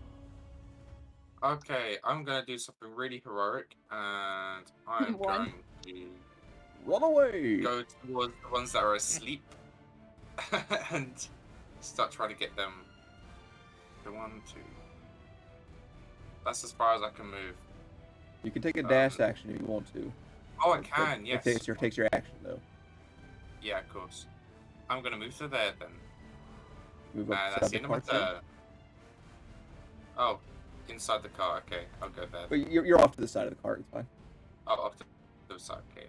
Okay, I'm gonna do something really heroic, and I'm One. going to Run away! go towards the ones that are asleep and start trying to get them. The 1, 2. That's as far as I can move. You can take a dash action if you want to. Oh, I can, yes. It takes your action, though. Yeah, of course. I'm gonna move to there then. Move up That's beside the the end of my cart, turn. Oh, inside the car. Okay, I'll go there. but you're off to the side of the cart, it's fine. Oh, up to the side. Okay.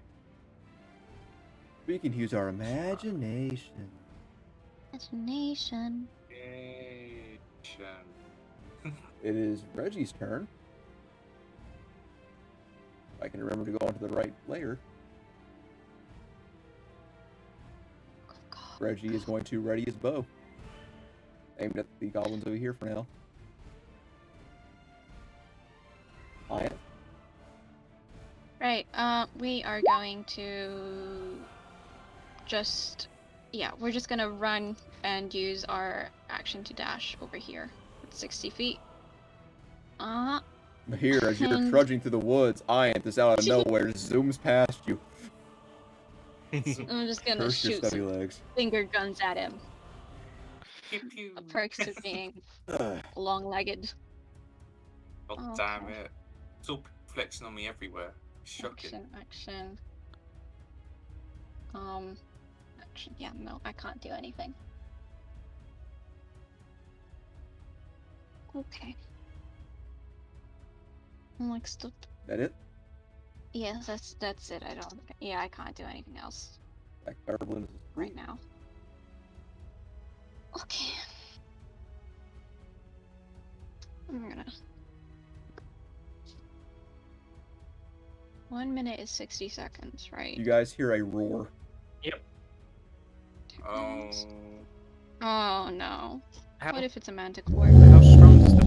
We can use our imagination. Imagination. It is Reggie's turn. If I can remember to go onto the right layer. Reggie is going to ready his bow. Aimed at the goblins over here for now. Right, we are going to just, yeah, we're just gonna run and use our action to dash over here at 60 feet. Here, as you're And- trudging through the woods, Iant is out of nowhere, zooms past you. I'm just gonna Curse your shoot stubby some legs. finger guns at him. Pew pew. Perks of being long-legged. Oh, damn it. It's all flexing on me everywhere. Shocking. Action. Action. Yeah, no, I can't do anything. Okay. I'm like still. That it? Yes, that's it. I don't. Yeah, I can't do anything else That goblin is free. right now. Okay. I'm gonna. 1 minute is 60 seconds, right? You guys hear a roar. Oh. Oh no. How, What if it's a manticore? how strong is the...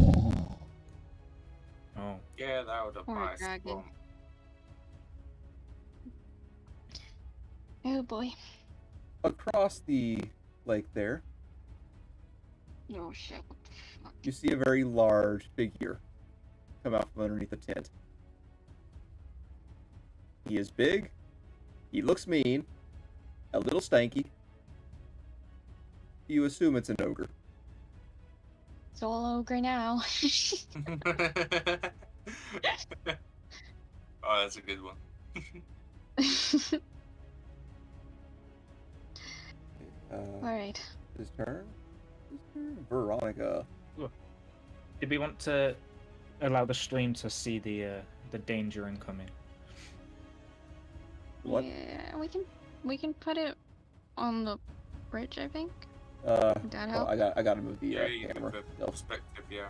Oh. Yeah, that would Or a apply. dragon. Oh boy. Across the lake there, Oh shit. you see a very large figure come out from underneath the tent. He is big, he looks mean, a little stanky. You assume it's an ogre. It's all ogre now. Oh, that's a good one. Alright. His turn? Veronica. Did we want to allow the stream to see the danger incoming? What? Yeah, we can put it on the bridge, I think. Would that Well, help? I gotta move the Yeah, you camera. move the perspective, yeah.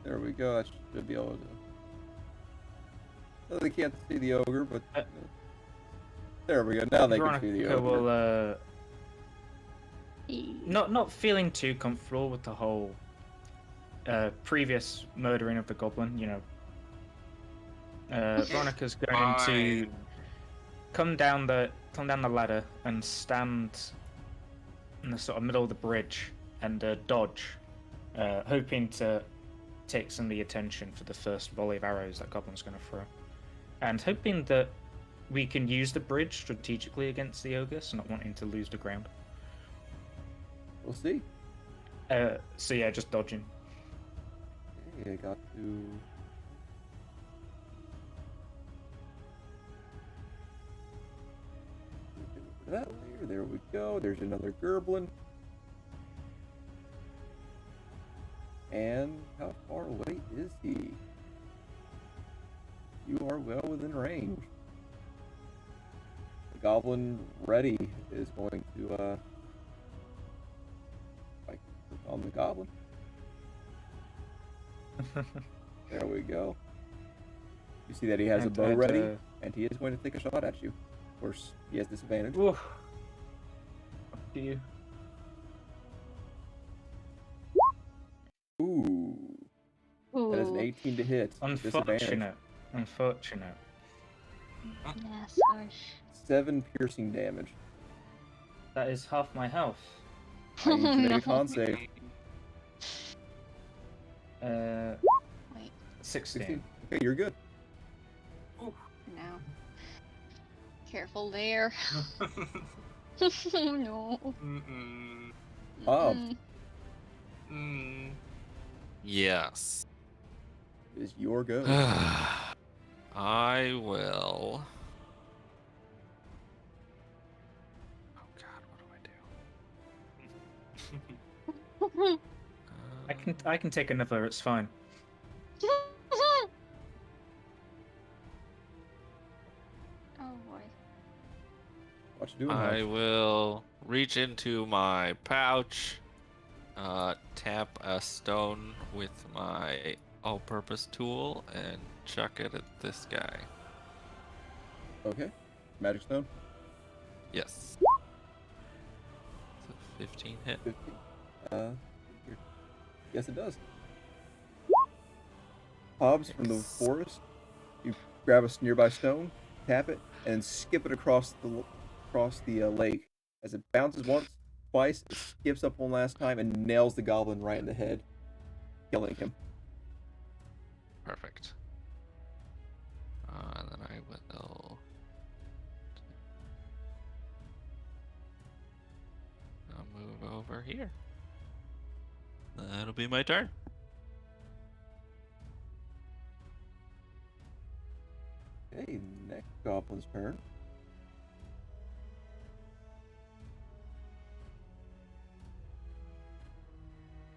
There we go. That should be able to. Well, they can't see the ogre, but there we go. Now they can see the Veronica ogre. will not feeling too comfortable with the whole previous murdering of the goblin, Veronica's going to Fine. come down the ladder and stand in the sort of middle of the bridge and dodge, hoping to take some of the attention for the first volley of arrows that Goblin's going to throw, and hoping that we can use the bridge strategically against the ogre, so not wanting to lose the ground. We'll see. So yeah, just dodging. Okay, I got to. That layer. There we go. There's another Gerblin. And how far away is he? You are well within range. The Goblin ready is going to like on the Goblin. There we go. You see that he has a bow ready, and he is going to take a shot at you. Of course, he has disadvantage. Oof. Up to you. Ooh. That is an 18 to hit. Disadvantage. Unfortunate. Yes, gosh. 7 piercing damage. That is half my health. I need you to make no. a con save. Wait, 16. Okay, you're good. no. Careful there. No. Mm-mm. Bob, Mm. Yes. it is your go. I will. Oh God, what do I do? I can take another. It's fine. Oh boy. What you doing? I Hobbs? will reach into my pouch, tap a stone with my all-purpose tool, and chuck it at this guy. Okay. Magic stone. Yes. It's a 15 hit. 15. Yes, it does. Hobbs from the forest. You grab a nearby stone, tap it, and skip it across the lake. As it bounces once, twice, it skips up one last time and nails the goblin right in the head, killing him. Perfect. And then I will. I'll move over here. That'll be my turn. Okay, next goblin's turn.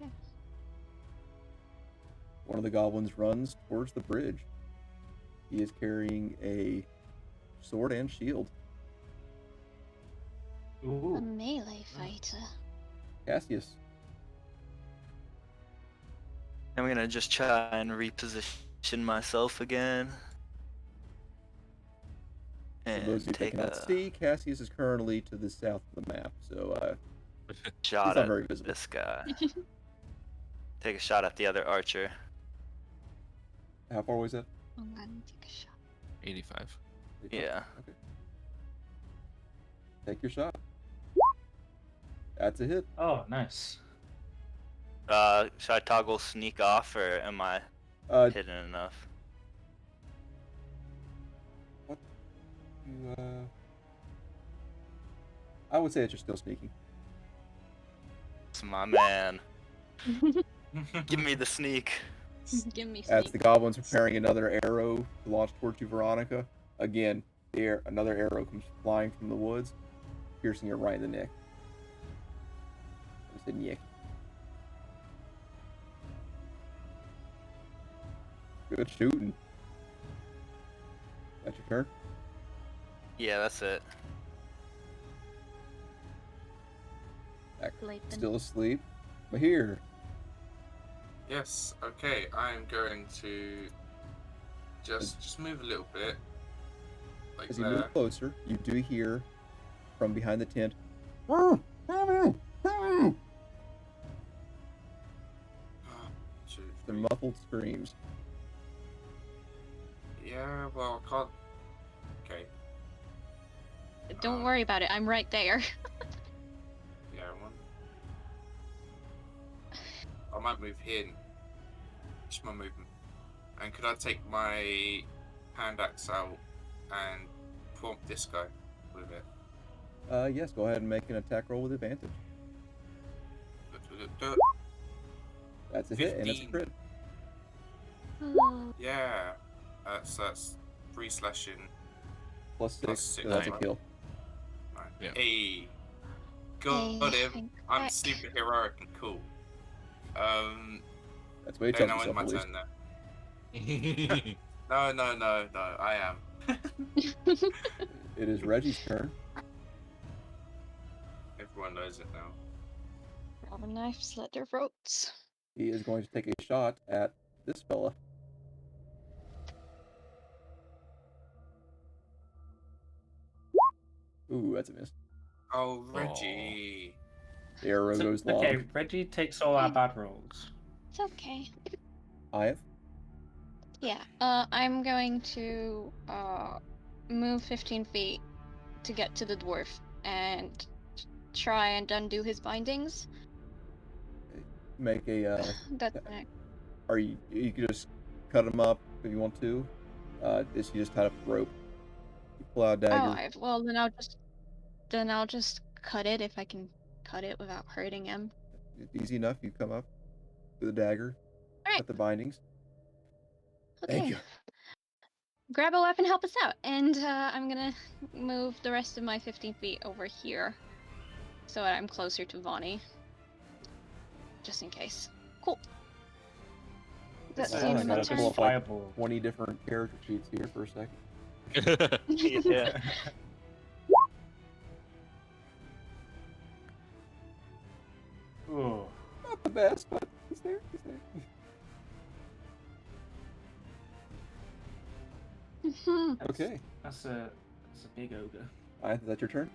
Yes. One of the goblins runs towards the bridge. He is carrying a sword and shield. A Ooh. melee fighter. Cassius. I'm gonna just try and reposition myself again. For And those of you that take cannot a see, Cassius is currently to the south of the map, so shot he's not at very visible. this guy. Take a shot at the other archer. How far was that? I'm gonna take a shot. 85. Yeah. Okay. Take your shot. That's a hit. Oh, nice. Should I toggle sneak off, or am I Uh, hidden enough? you, I would say that you're still sneaking. It's my man. Give me the sneak. Give me As sneak. the goblin's preparing another arrow to launch towards you, Veronica, again, another arrow comes flying from the woods, piercing you right in the neck. I said neck. Good shooting. That's your turn. Yeah, that's it. Back. Sleeping. Still asleep. But here, Yes. Okay. I'm going to just move a little bit, like as you there. move closer, you do hear from behind the tent. Jeez. Some muffled screams. Yeah, well, I can't. Okay. Don't worry about it. I'm right there. Yeah, one. I might move here. Just my movement. And could I take my hand axe out and prompt this guy with it? Yes, go ahead and make an attack roll with advantage. That's a hit, and it's a 15. crit. Yeah. That's 3 slashing. Plus Plus 6, 6. so that's a Nine. kill. Yeah. Hey. Got Hey, him. I'm heck. super heroic and cool. That's what you Then tell I win yourself, my at least. turn now. No, I am. It is Reggie's turn. Everyone knows it now. Grab a knife, slit their throats. He is going to take a shot at this fella. Ooh, that's a miss. Oh, Reggie. The arrow goes long. Okay, Reggie takes all our bad rolls. It's okay. I have. Yeah. I'm going to move 15 feet to get to the dwarf and try and undo his bindings. Make a. That's my... Are you? You could just cut him up if you want to. This you just tie up a rope. You pull out a dagger. Well, then I'll just cut it if I can cut it without hurting him. It's easy enough. You come up with a dagger. Alright. Cut the bindings. Okay. Thank you. Grab a weapon, help us out, and I'm gonna move the rest of my 15 feet over here, so that I'm closer to Vonnie, just in case. Cool. That's It's the end of my gotta turn. pull up like Fireball. 20 different character sheets here for a second. Yeah. Ooh. Not the best, but he's there. He's there. Okay. That's a big ogre. Is that your turn?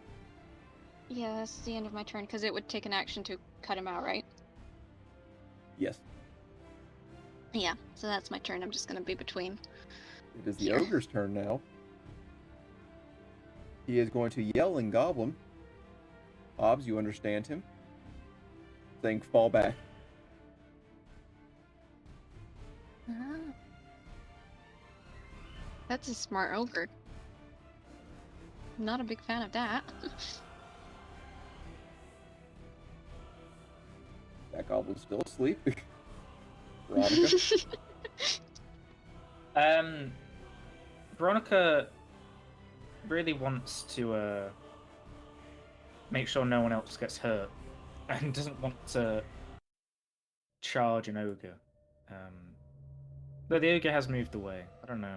Yeah, that's the end of my turn, because it would take an action to cut him out, right? Yes. Yeah, so that's my turn. I'm just gonna be between. It is the Here. ogre's turn now. He is going to yell in Goblin. Hobbs, you understand him. Saying, fall back. Ah. That's a smart ogre. Not a big fan of that. That goblin's still asleep. Veronica. Veronica really wants to make sure no one else gets hurt, and doesn't want to charge an ogre. But the ogre has moved away. I don't know.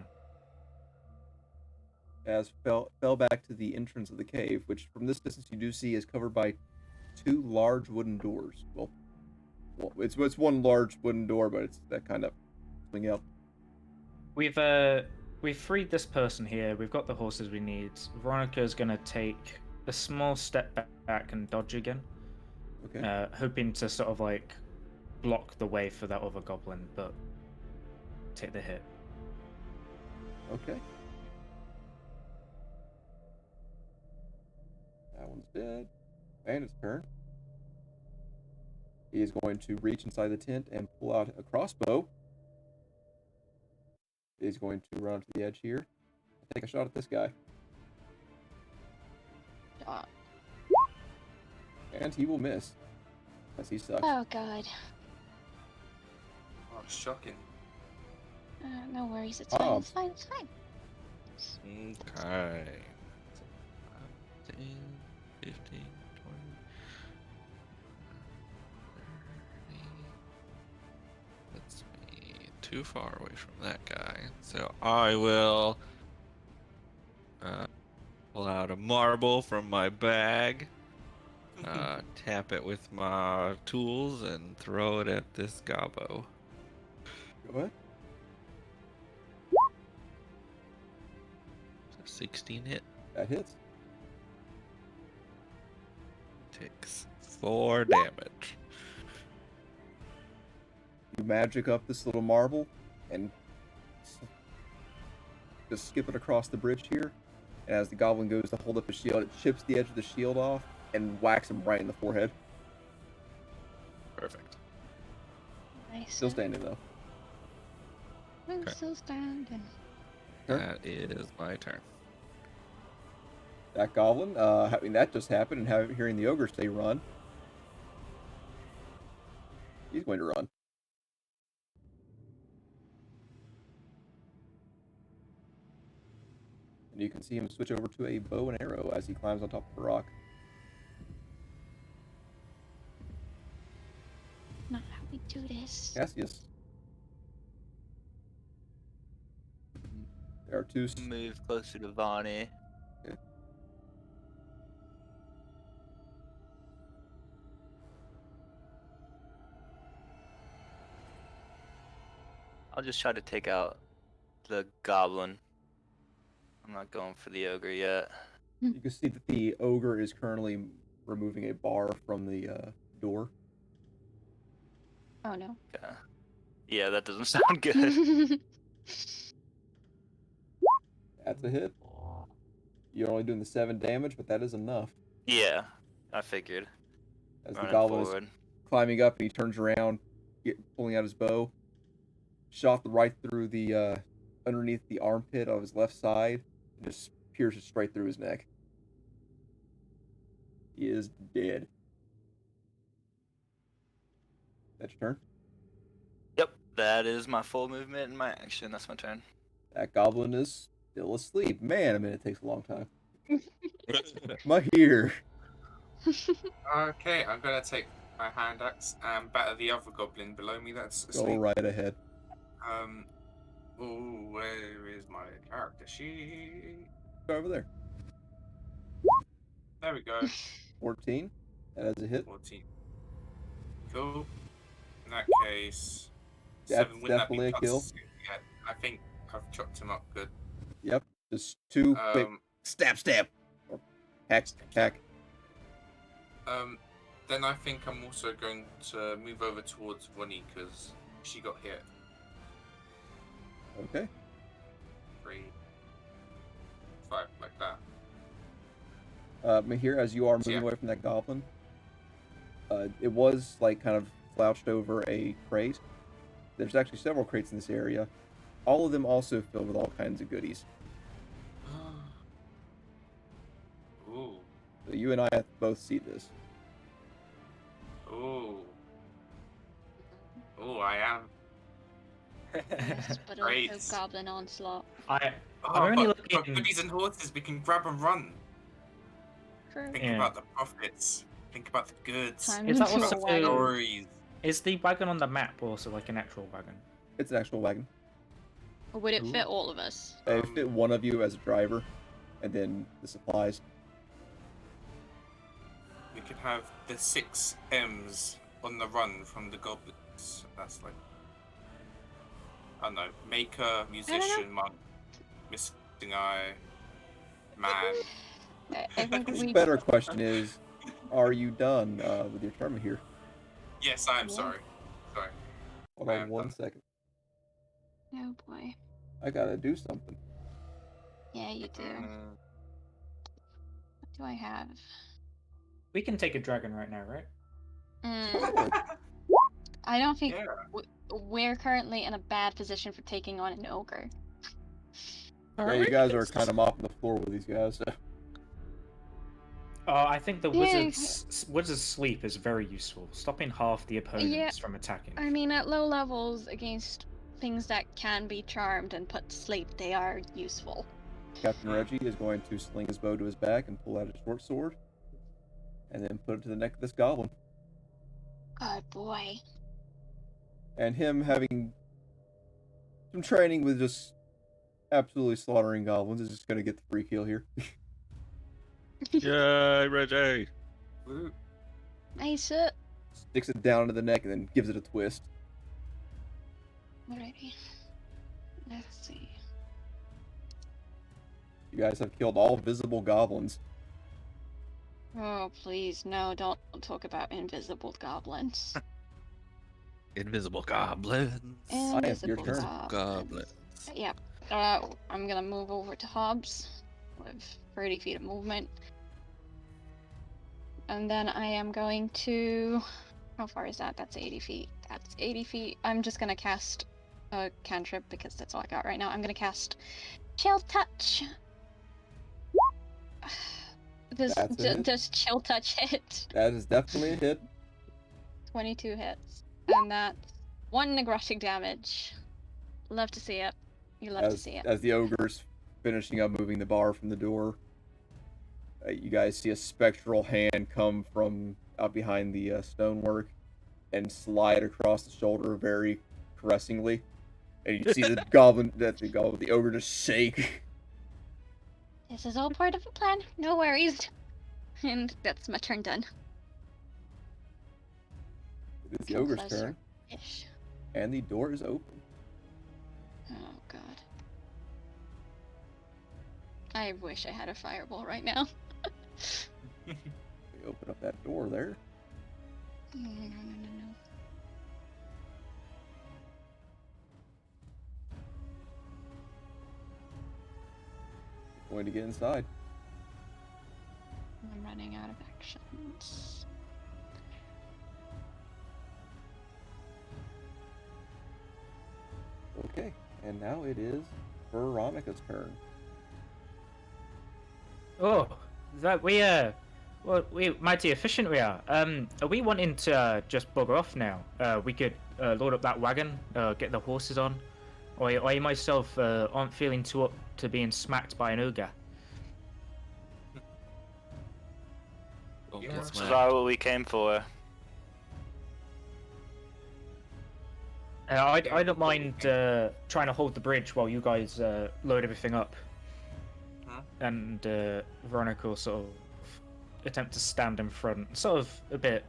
As fell back to the entrance of the cave, which from this distance you do see is covered by 2 large wooden doors. Well, it's one large wooden door, but it's that kind of swing up. We've freed this person here. We've got the horses we need. Veronica's gonna take a small step back and dodge again, Okay. hoping to sort of like block the way for that other goblin, but take the hit. Okay. That one's dead. Bandit's turn. He is going to reach inside the tent and pull out a crossbow. He's going to run to the edge here. Take a shot at this guy. And he will miss. As he sucks. Oh god. Oh, shocking. No worries, it's fine, it's fine, it's fine. Okay. 10, 15, 20, 30. That's me too far away from that guy. So I will pull out a marble from my bag, tap it with my tools, and throw it at this gobbo. Go ahead. 16 hit. That hits. Takes 4 damage. You magic up this little marble and just skip it across the bridge here. And as the goblin goes to hold up his shield, it chips the edge of the shield off and whacks him right in the forehead. Perfect. Nice. Still standing though. I'm Okay. still standing. Turn. That is my turn. That goblin, having that just happened and hearing the ogre say run, he's going to run. And you can see him switch over to a bow and arrow as he climbs on top of a rock. Not how we do this. Cassius. There are two. Move closer to Vonnie. Okay. I'll just try to take out the goblin. I'm not going for the ogre yet. You can see that the ogre is currently removing a bar from the door. Oh no. Okay. Yeah, that doesn't sound good. That's a hit. You're only doing the 7 damage, but that is enough. Yeah, I figured. As the Running goblin is forward. climbing up and he turns around, pulling out his bow, shot right through the underneath the armpit of his left side, and just pierces straight through his neck. He is dead. That's your turn. Yep, that is my full movement and my action. That's my turn. That goblin is still asleep. Man, I mean, it takes a long time. My ear. Okay, I'm gonna take my hand axe and batter the other goblin below me that's Go asleep. right ahead. Oh, where is my character sheet? Go over there. There we go. 14. That has a hit. 14. Cool. In that case, That's 7. Wouldn't that be definitely a plus kill. 6? Yeah, I think I've chopped him up good. Yep. Just 2 quick stab. Or hack. Then I think I'm also going to move over towards Ronnie because she got hit. Okay. 3, 5, like that. Mahir, as you are moving Yeah. away from that goblin, it was like kind of slouched over a crate. There's actually several crates in this area. All of them also filled with all kinds of goodies. Ooh. So you and I have to both see this. Ooh. Ooh, I am. Yes, but also Great. goblin onslaught. I'm Oh, only but looking. goodies and horses, we can grab and run. True. Think Yeah. about the profits. Think about the goods. Time Is that to also a wagon. Stories. Is the wagon on the map also like an actual wagon? It's an actual wagon. Or would it Ooh. fit all of us? It fit one of you as a driver, and then the supplies. We could have the 6 M's on the run from the goblins. That's like, I don't know, maker, musician, monk, missing eye, man. I think The we. better question is, are you done with your turn here? Yes, I am Yeah. sorry. Sorry. Hold I on am 1 done. second. Oh boy. I gotta do something. Yeah, you do. Mm, What do I have? We can take a dragon right now, right? Mm, I don't think yeah. we're currently in a bad position for taking on an ogre. Yeah, you guys are kind of mopping the floor with these guys. So. I think the Yeah. wizard's sleep is very useful, stopping half the opponents from attacking. I mean, at low levels against things that can be charmed and put to sleep, they are useful. Captain Reggie is going to sling his bow to his back and pull out his short sword, and then put it to the neck of this goblin. Good boy. And him having some training with just absolutely slaughtering goblins is just going to get the free kill here. Yay, Reggie! Woo. Nice. Sticks it down to the neck and then gives it a twist. Alrighty. Let's see. You guys have killed all visible goblins. Oh, please, no, don't talk about invisible goblins. Invisible goblins. Your Invisible turn. Goblins. Yep. I'm gonna move over to Hobbs with 30 feet of movement. And then I am going to... How far is that? That's 80 feet. That's 80 feet. I'm just gonna cast a cantrip because that's all I got right now. I'm gonna cast Chill Touch. That's a hit. Does Chill Touch hit? That is definitely a hit. 22 hits. And that's 1 necrotic damage. Love to see it. You love to see it. As the ogre's finishing up moving the bar from the door, you guys see a spectral hand come from out behind the stonework and slide across the shoulder very caressingly. And you see the ogre just shake. This is all part of the plan. No worries. And that's my turn done. It is the Come ogre's closer. turn, Ish. and the door is open. Oh god. I wish I had a fireball right now. We open up that door there. No. Going to get inside. I'm running out of actions. Okay, and now it is Veronica's turn. Oh, is that well, we mighty efficient we are. Are we wanting to just bugger off now? We could load up that wagon, get the horses on, or I myself aren't feeling too up to being smacked by an ogre. Don't Yeah. get This is smacked. all what we came for. I don't mind trying to hold the bridge while you guys load everything up. Huh? And Veronica will sort of attempt to stand in front, sort of a bit,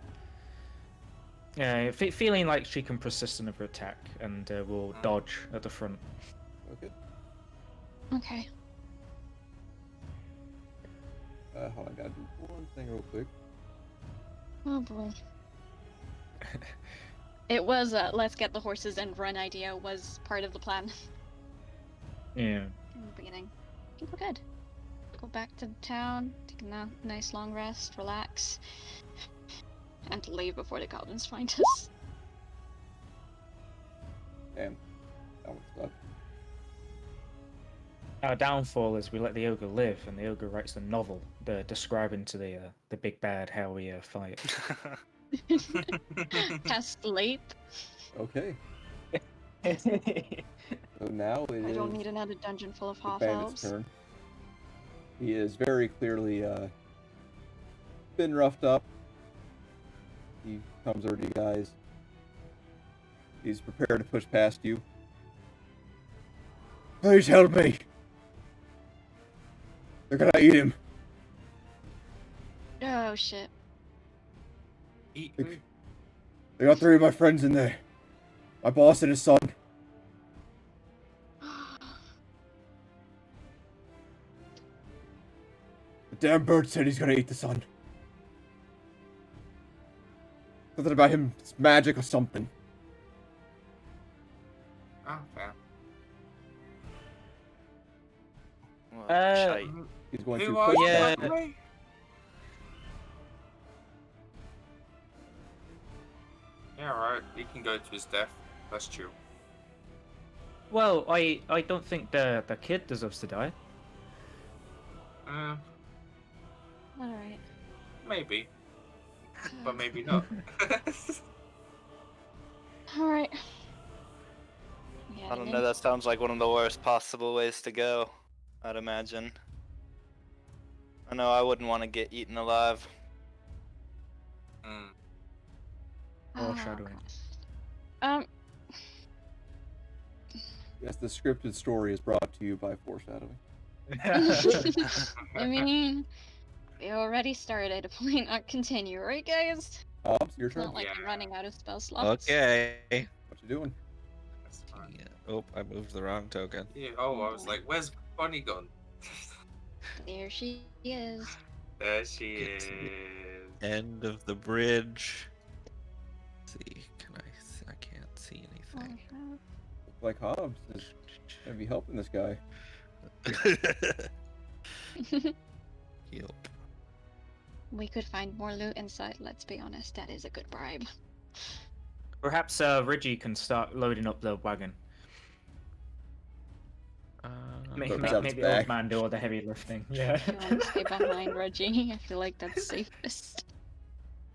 feeling like she can persist in her attack, and will dodge at the front. Okay. Okay. Hold on, I gotta do one thing real quick. Oh boy. It was let's get the horses and run idea was part of the plan Yeah. in the beginning. I think we're good. Go back to town, take a nice long rest, relax, and to leave before the goblins find us. Damn. That one sucked. Our downfall is we let the ogre live, and the ogre writes a novel describing to the big bad how we fight. Cast sleep. Okay. So now it I is don't need another dungeon full of the half bandit's elves. turn. He is very clearly been roughed up. He comes over to you guys. He's prepared to push past you. Please help me! They're gonna eat him. Oh shit. Eat They- me. They got 3 of my friends in there. My boss and his son. The damn bird said he's gonna eat the son. Something about him, it's magic or something. Ah, fair. Well, Uh, shite. He's going Who to are push you, Yeah. past by you. the way? Yeah, right. He can go to his death. That's true. Well, I don't think the kid deserves to die. Alright. Maybe. But maybe not. Alright. Yeah, I don't know, that sounds like one of the worst possible ways to go, I'd imagine. I know I wouldn't want to get eaten alive. Mm. Foreshadowing. Yes, the scripted story is brought to you by foreshadowing. I mean, we already started. Why not continue, right, guys? Hobbs, your It's turn. not like I'm Yeah. running out of spell slots. Okay. What you doing? That's fine. Yeah. Oh, I moved the wrong token. Yeah. Oh, I was like, where's Bonnie gone? There she is. There she Get is. to the End of the bridge. Let's see, can I? I can't thing. Looks like Hobbs is gonna be helping this guy. Yep. We could find more loot inside, let's be honest. That is a good bribe. Perhaps Reggie can start loading up the wagon. Make Put him the back. old man do all the heavy lifting. Yeah. You want to stay behind, Reggie? I feel like that's safest.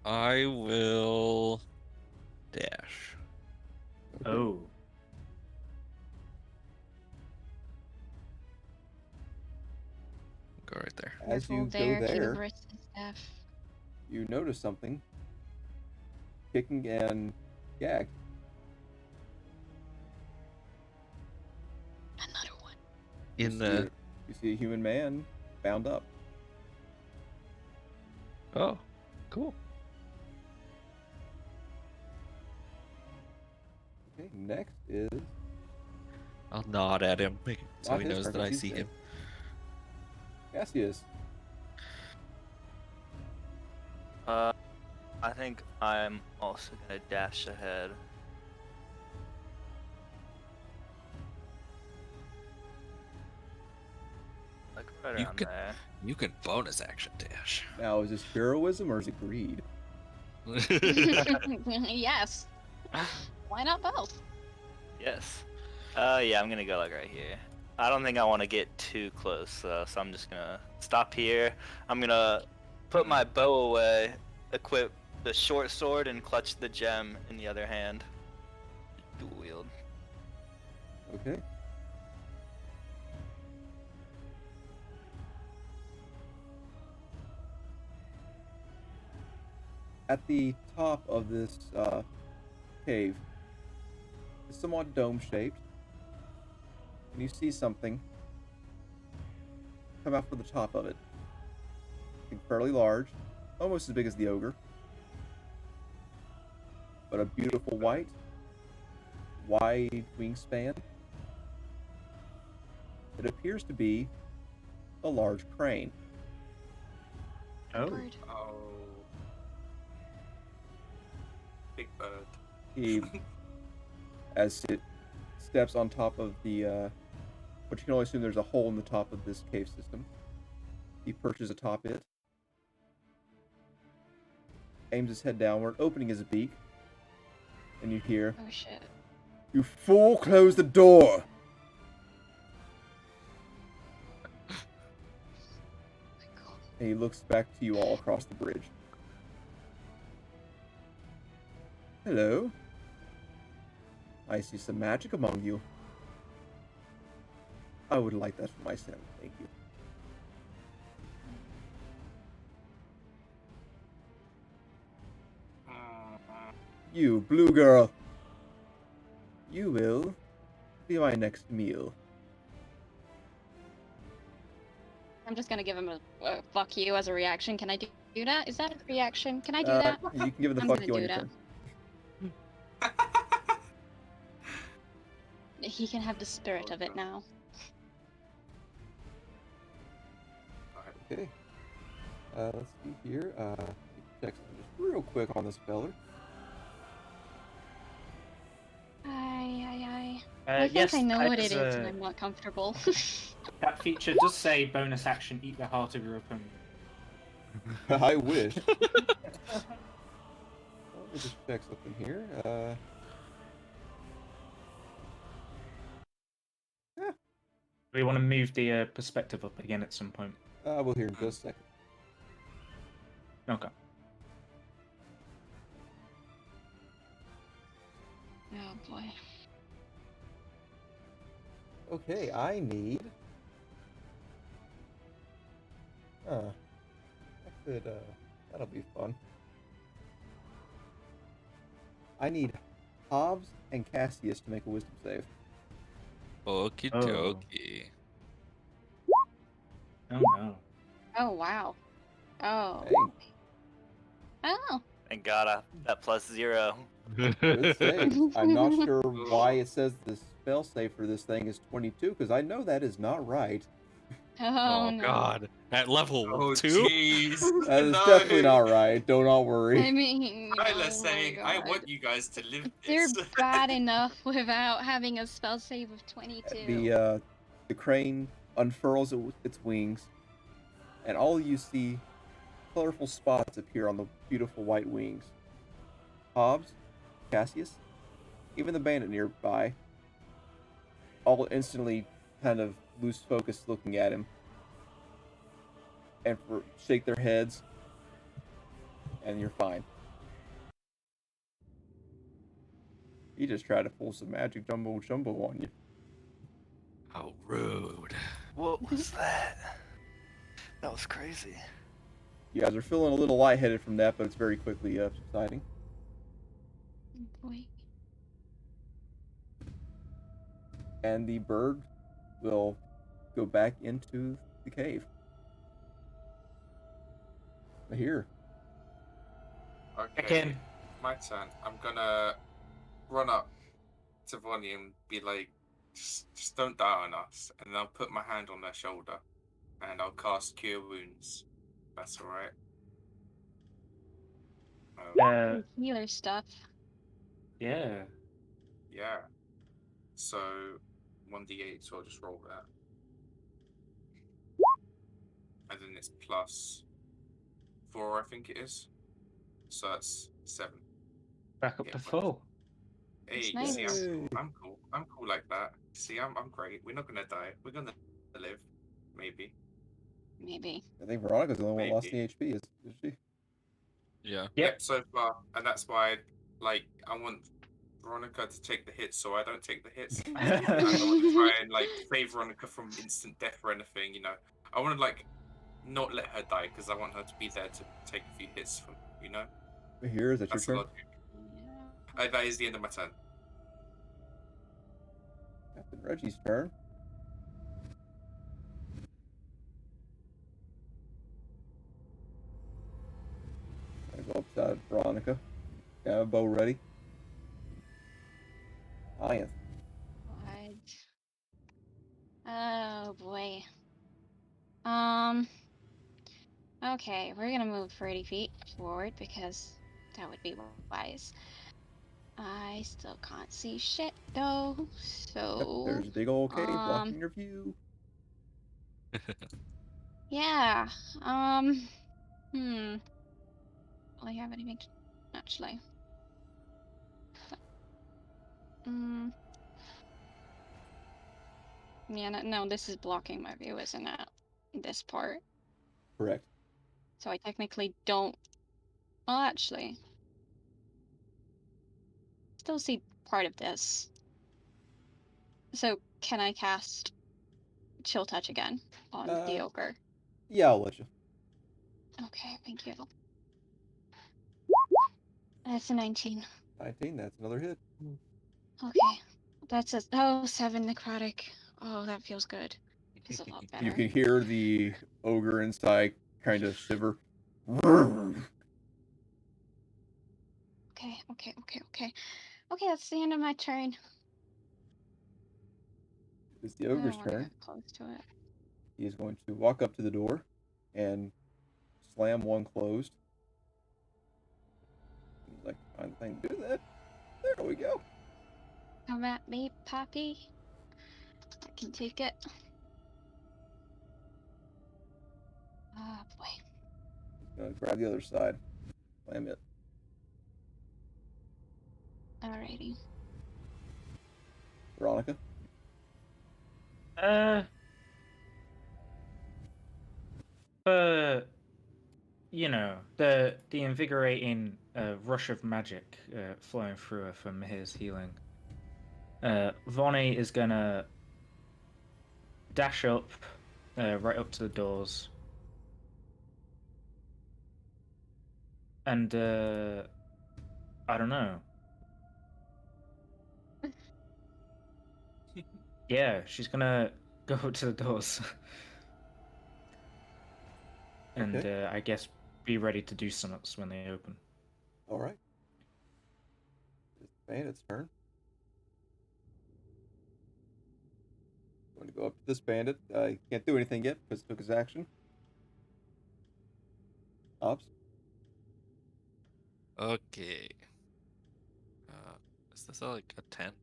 I will dash. Oh. Go right there. As Careful you go there, there, wrists and stuff. you notice something. Kicking and gagged. Another one. In the You see a human man bound up. oh, cool. Okay, next is I'll nod at him so Not he his knows turn, that I he's see dead. him. Cassius. I think I'm also gonna dash ahead. Like right You around can- there. You can bonus action dash. Now, is this heroism or is it greed? Yes. Why not both? Yes. Yeah, I'm gonna go like right here. I don't think I want to get too close, so I'm just gonna stop here. I'm gonna put my bow away, equip the short sword, and clutch the gem in the other hand. Dual wield. Okay. At the top of this cave, it's somewhat dome-shaped, and you see something come out from the top of it. Something fairly large, almost as big as the ogre, but a beautiful white, wide wingspan. It appears to be a large crane. Oh. Bird. Oh. Big bird. He, as it steps on top of the, but you can only assume there's a hole in the top of this cave system. He perches atop it, aims his head downward, opening his beak, and you hear, Oh shit. "You fool, close the door!" And he looks back to you all across the bridge. Hello. I see some magic among you. I would like that for myself, thank you. You, blue girl. You will be my next meal. I'm just gonna give him a fuck you as a reaction. Can I do that? Is that a reaction? Can I do Uh, that? You can give it the I'm fuck gonna you on do your that. turn. He can have the spirit of it now. Okay. Let's see here. Check something just real quick on this feller. Aye. I think Yes, I know that what it is, is, and I'm not comfortable. that feature does say bonus action, eat the heart of your opponent. I wish. Let me just check something here. We want to move the perspective up again at some point. We'll hear in just a second. Okay. Oh boy. Okay, I need. I could. That'll be fun. I need Hobbs and Cassius to make a wisdom save. Okie Oh. dokie. Oh no. Oh wow. Oh. Hey, Oh. Thank God that +0. good save. I'm not sure why it says the spell save for this thing is 22, because I know that is not right. Oh, no. God. At level Oh 2? jeez. That is No. definitely not right. Do not I worry. mean, Tyler's oh my saying, I god. want you guys to live They're this. bad enough without having a spell save of 22. The crane unfurls its wings, and all you see colorful spots appear on the beautiful white wings. Hobbs, Cassius, even the bandit nearby, all instantly kind of lose focus looking at him, and shake their heads, and you're fine. He just tried to pull some magic jumbo on you. How rude. What was that? That was crazy. You guys are feeling a little lightheaded from that, but it's very quickly subsiding. Oh boy. And the bird will go back into the cave. Here. Back Okay, in. my turn. I'm gonna run up to Vonnie and be like, just don't die on us. And then I'll put my hand on their shoulder and I'll cast Cure Wounds. That's alright. Healer stuff. Yeah. Yeah. So 1d8, so I'll just roll that. And then it's plus 4, I think it is. So that's 7. Back up Yeah, to points. full. Hey, That's see, nice. I'm cool. I'm cool like that. See, I'm great. We're not gonna die. We're gonna live. Maybe. Maybe. I think Veronica's the only one lost Maybe. any HP, is she? Yeah. Yep, so far. And that's why, like, I want Veronica to take the hits so I don't take the hits. I don't want to try and, like, save Veronica from instant death or anything, you know. I want to, like, not let her die because I want her to be there to take a few hits from, you know? Here, is that That's your the turn? logic. That is the end of my turn. Captain Reggie's turn. I go upside Veronica. Got a bow ready. Ian. Oh boy. Okay, we're gonna move 30 feet forward because that would be wise. I still can't see shit though, Yep, so there's a big old cave blocking your view. yeah. Will I have anything to actually? Yeah, no, this is blocking my view, isn't it? This part. Correct. So I technically don't. Well, actually, still see part of this. So can I cast Chill Touch again on the ogre? Yeah, I'll let you. Okay, thank you. That's a 19. 19, that's another hit. Okay, that's a 7 necrotic. Oh, that feels good. It's a lot better. You can hear the ogre inside kind of shiver. Okay. Okay. Okay, that's the end of my turn. It's the I don't ogre's want to turn. get close to it. He is going to walk up to the door and slam one closed. He's like, find the thing to do that. There we go. Come at me, Poppy. I can take it. Oh boy. He's going to grab the other side. Slam it. Alrighty. Veronica? The invigorating rush of magic flowing through her from his healing. Vonnie is gonna dash up, right up to the doors, and I don't know. Yeah, she's gonna go up to the doors, and Okay. I guess be ready to do something when they open. All right. It's the bandit's turn. Going to go up to this bandit. I can't do anything yet because it took his action. Ops. Okay. Is this like a tent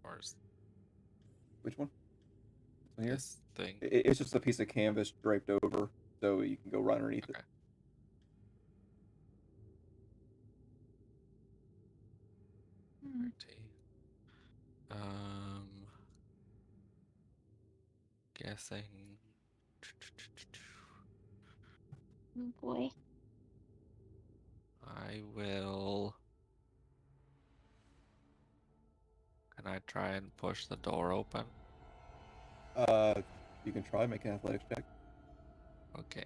or is Which one? This one here? this thing? It's just a piece of canvas draped over, so you can go right underneath it. Okay. Pretty. Guessing. Oh boy. I will. Can I try and push the door open? You can try make an athletics check. Okay.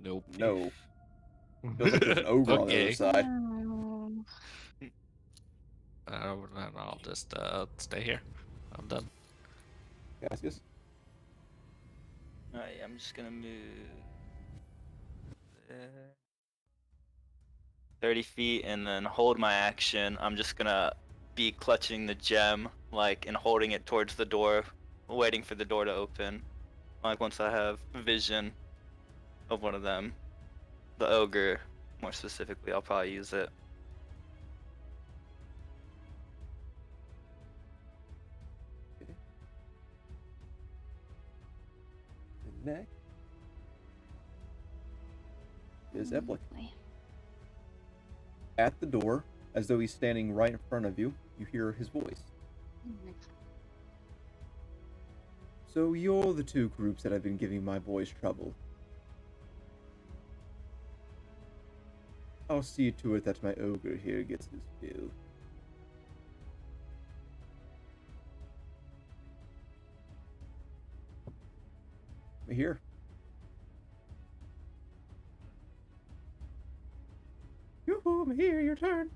Nope. No. Feels like there's an ogre on the other Okay. side. No. Then I'll just stay here. I'm done. Cassius. Alright, I'm just gonna move there. 30 feet and then hold my action. I'm just gonna be clutching the gem, like, and holding it towards the door, waiting for the door to open. Like, once I have vision of one of them, the ogre, more specifically, I'll probably use it. And next is Eplic. Boy. At the door, as though he's standing right in front of you, you hear his voice. So you're the two groups that have been giving my boys trouble. I'll see to it that my ogre here gets his fill. We're here. Yoo-hoo, I'm here, your turn.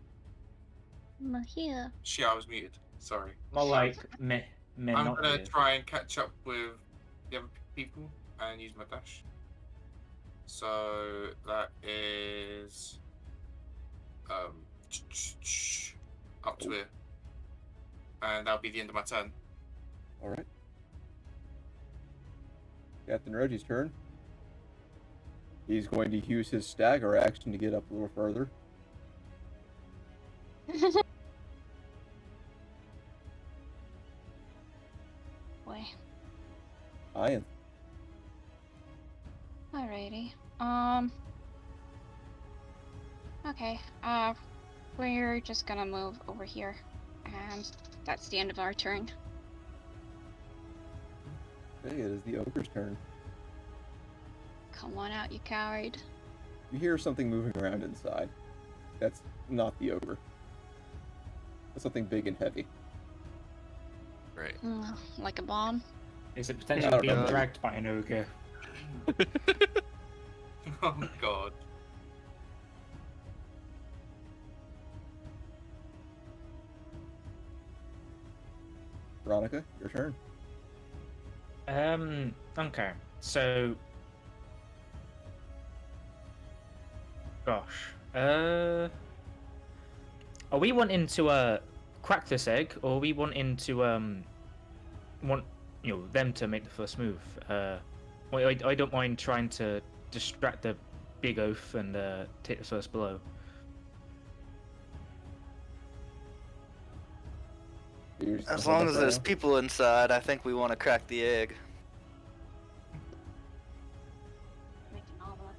I'm here. Shit, I was muted. Sorry. More like me I'm not gonna here. try and catch up with the other people and use my dash. So that is up to here, and that'll be the end of my turn. Alright. Captain Reggie's turn. He's going to use his stagger action to get up a little further. Boy. Ian. Alrighty. Okay. We're just gonna move over here, and that's the end of our turn. Okay, it is the ogre's turn. Come on out, you coward. You hear something moving around inside. That's not the ogre. That's something big and heavy. Right. Like a bomb. Is it I potentially don't being know. dragged by an ogre? Oh god. Veronica, your turn. Okay. So. Gosh. Are we wanting to crack this egg, or are we wanting to want them to make the first move? I don't mind trying to distract the big oaf and take the first blow. You're just As gonna hold long that as for there's now? people inside, I think we want to crack the egg. Make an omelet.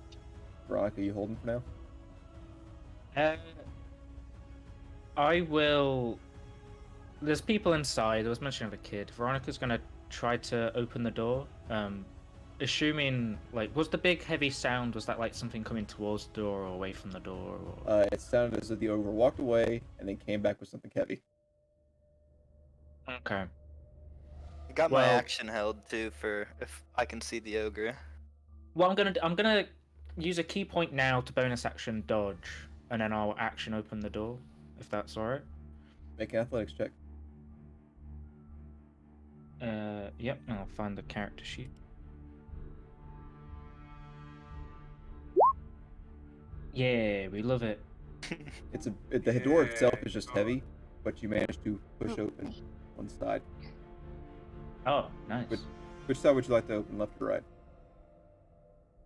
Veronica, you holding for now? I will. There's people inside. I was mentioning the kid. Veronica's gonna try to open the door. Assuming, like, was the big heavy sound? Was that like something coming towards the door or away from the door? Or... It sounded as if the ogre walked away and then came back with something heavy. Okay. I got my Well- action held too for if I can see the ogre. Well, I'm gonna use a key point now to bonus action dodge, and then I'll action open the door, if that's alright. Make an athletics check. Yep. I'll find the character sheet. Yeah, we love it. The door itself Yeah, is just God. heavy, but you managed to push open one side. Oh, nice. Which side would you like to open, left or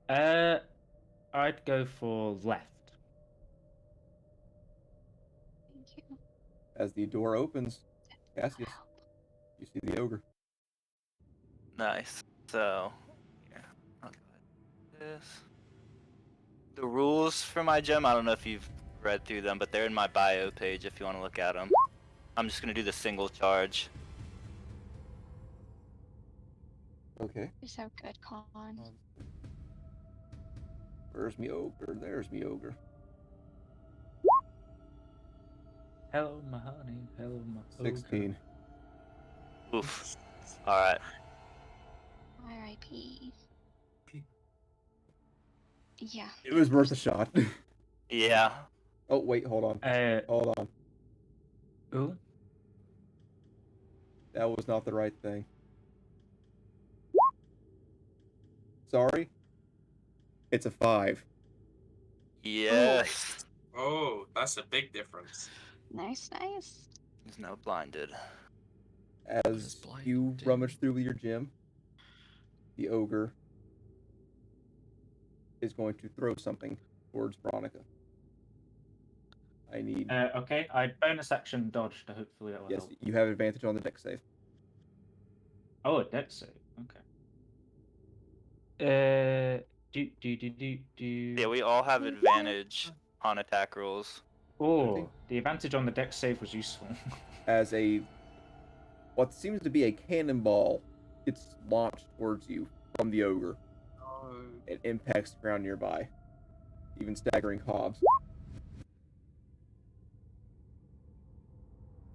right? I'd go for left. Thank you. As the door opens, Cassius, you see the ogre. Nice. So, yeah, I'll go ahead and do this. The rules for my gem, I don't know if you've read through them, but they're in my bio page if you want to look at them. I'm just gonna do the single charge. Okay. You're so good, Con. Where's me ogre? There's me ogre. Hello, my honey. Hello, my ogre. 16. Oof. All right. R.I.P. Yeah. It was worth a shot. Yeah. Oh, wait, hold on. Hold on. Ooh. That was not the right thing. Sorry. It's a 5. Yes. Oh, that's a big difference. Nice, nice. He's now blinded. As you rummage through your gem, the ogre is going to throw something towards Veronica. I need... Okay, I bonus action dodge to hopefully that will Yes, help. you have advantage on the dex save. Oh, a dex save. Okay. Yeah, we all have advantage on attack rolls. Oh, the advantage on the dex save was useful. As what seems to be a cannonball gets launched towards you from the ogre. Oh. It impacts the ground nearby, even staggering Hobbs.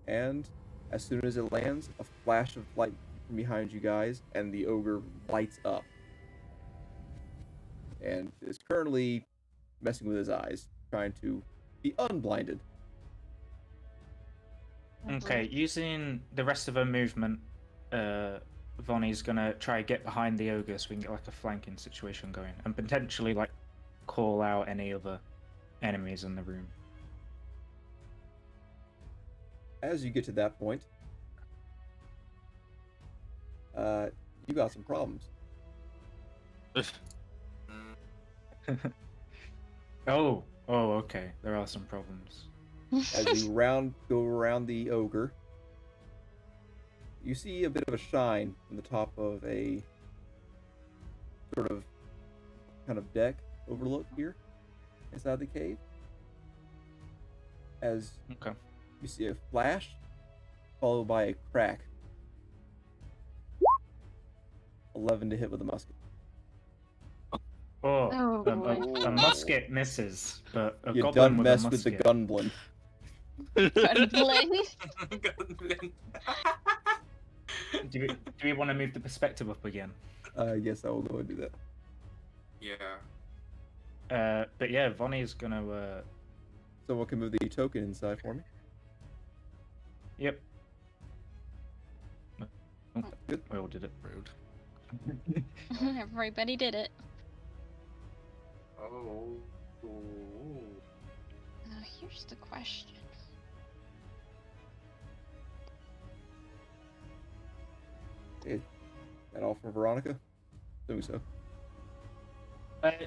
And as soon as it lands, a flash of light from behind you guys, and the ogre lights up. And is currently messing with his eyes, trying to be unblinded. Okay, using the rest of her movement, Vonnie's gonna try to get behind the ogre so we can get like a flanking situation going, and potentially like call out any other enemies in the room. As you get to that point, you got some problems. Oh, okay. There are some problems. As you go around the ogre, you see a bit of a shine from the top of a sort of kind of deck overlook here inside the cave. As you see a flash followed by a crack. 11 to hit with a musket. Oh, boy. a musket misses, but a You goblin done with mess a with the musket. gunblin. Do we want to move the perspective up again? Yes, I will go and do that. Yeah. But yeah, Vonnie's gonna. Someone can move the token inside for me. Yep. Oh, good. We all did it. Rude. Everybody did it. Oh. Here's the question. Is that all for Veronica? Assuming so.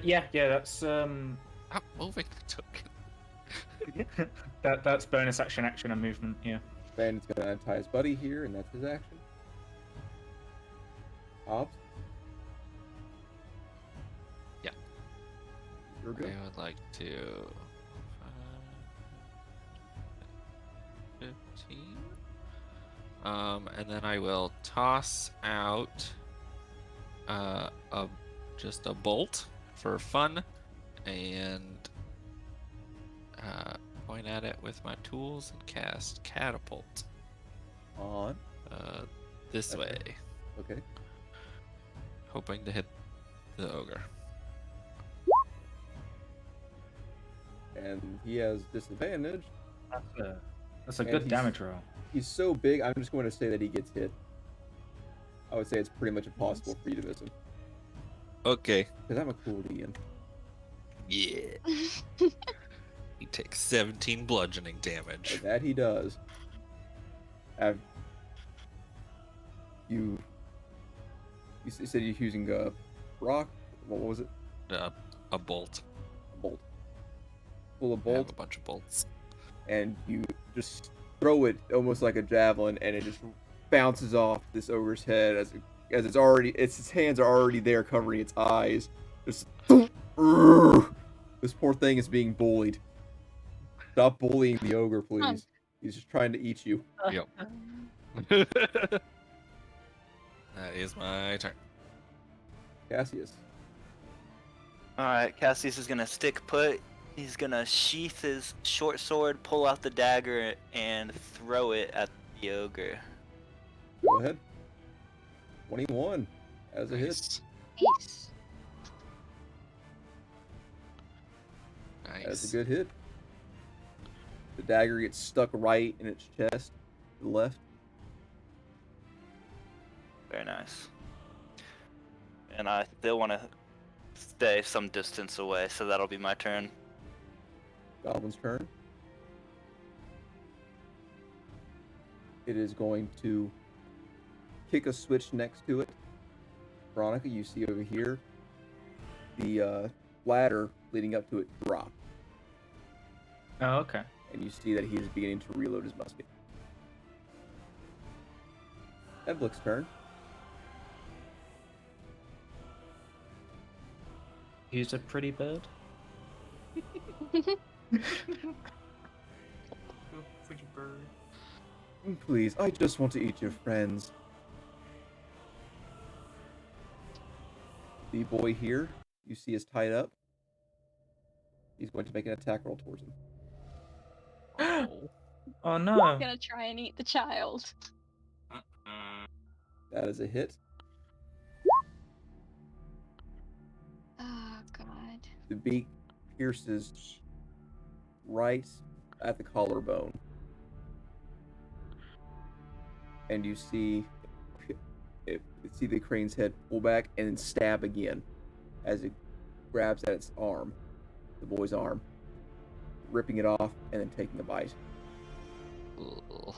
Yeah, that's Stop moving the token. that's bonus action, and movement. Yeah. Bandit's gonna untie his buddy here, and that's his action. Hobbs? Yeah. You're good. I would like to 15. And then I will toss out just a bolt for fun, and point at it with my tools and cast catapult. On. This Okay. way, Okay. hoping to hit the ogre. And he has disadvantage. That's a And good he's- damage roll. He's so big, I'm just going to say that he gets hit. I would say it's pretty much impossible for you to miss him. Okay. Because I'm a cool DM. Yeah. He takes 17 bludgeoning damage. And that he does. Have you? You said you're using a rock. What was it? A bolt. A bolt. Pull a I have bolt, a bunch of bolts. and you just throw it almost like a javelin, and it just bounces off this ogre's head as its hands are already there covering its eyes. Just this poor thing is being bullied. Stop bullying the ogre, please. He's just trying to eat you. Yep. That is my turn. Cassius. Alright, Cassius is gonna stick put. He's gonna sheath his short sword, pull out the dagger, and throw it at the ogre. Go ahead. 21 as a hit. Nice. Nice. That's a Nice. good hit. The dagger gets stuck right in its chest, to the left. Very nice. And I still want to stay some distance away, so that'll be my turn. Goblin's turn. It is going to kick a switch next to it. Veronica, you see over here the ladder leading up to it drop, Oh, okay. and you see that he is beginning to reload his musket. Edblick's turn. He's a pretty bird. Oh, pretty bird. Please, I just want to eat your friends. The boy here, you see, is tied up. He's going to make an attack roll towards him. Oh I'm no. gonna try and eat the child. That is a hit. Oh god. The beak pierces right at the collarbone. And you see the crane's head pull back and then stab again as it grabs at its arm, the boy's arm, ripping it off and then taking a bite. Ugh.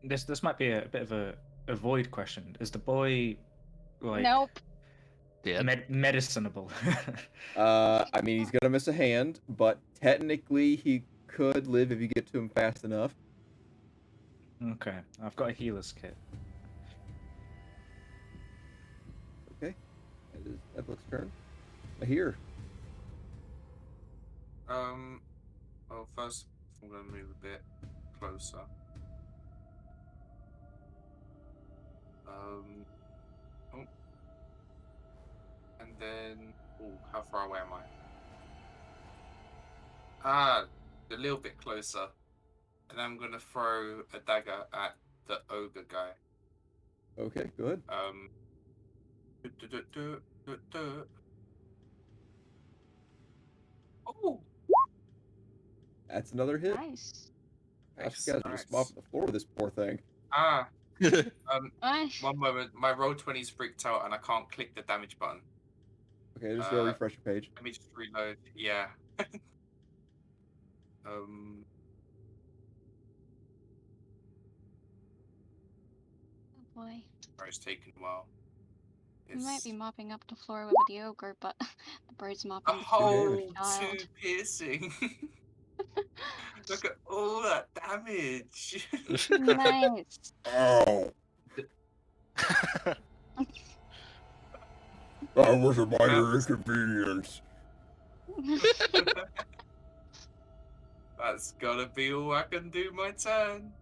This might be a bit of a void question. Is the boy like Nope. Dead. medicinable? I mean, he's gonna miss a hand, but technically he could live if you get to him fast enough. Okay, I've got a healer's kit. Okay, that is Edblick's turn. Here. Well, first I'm gonna move a bit closer. Oh. And then, how far away am I? A little bit closer. And I'm gonna throw a dagger at the ogre guy. Okay, good. Oh, That's another hit. Nice. I guys are just mopping the floor with this poor thing. I... 1 moment. My roll 20's freaked out and I can't click the damage button. Okay, just refresh your page. Let me just reload. Yeah. Oh boy. It's taken a while. We might It's be mopping up the floor with the ogre, but the bird's mopping a the floor with whole the child. 2 piercing. Look at all that damage. Nice. Ow! That was a minor inconvenience. That's gotta be all I can do my turn.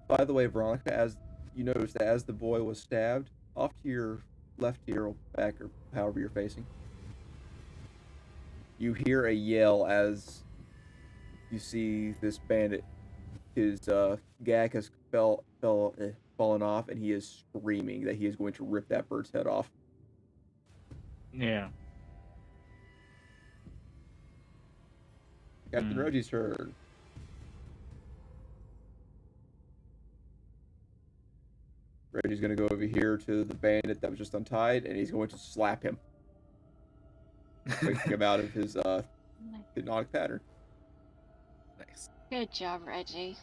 By the way, Veronica, as you noticed that as the boy was stabbed, off to your left ear or back or however you're facing, you hear a yell as you see this bandit. His gag has fallen off, and he is screaming that he is going to rip that bird's head off. Yeah. Captain Reggie's turn. Reggie's going to go over here to the bandit that was just untied, and he's going to slap him, waking him out of his hypnotic pattern. Nice. Good job, Reggie.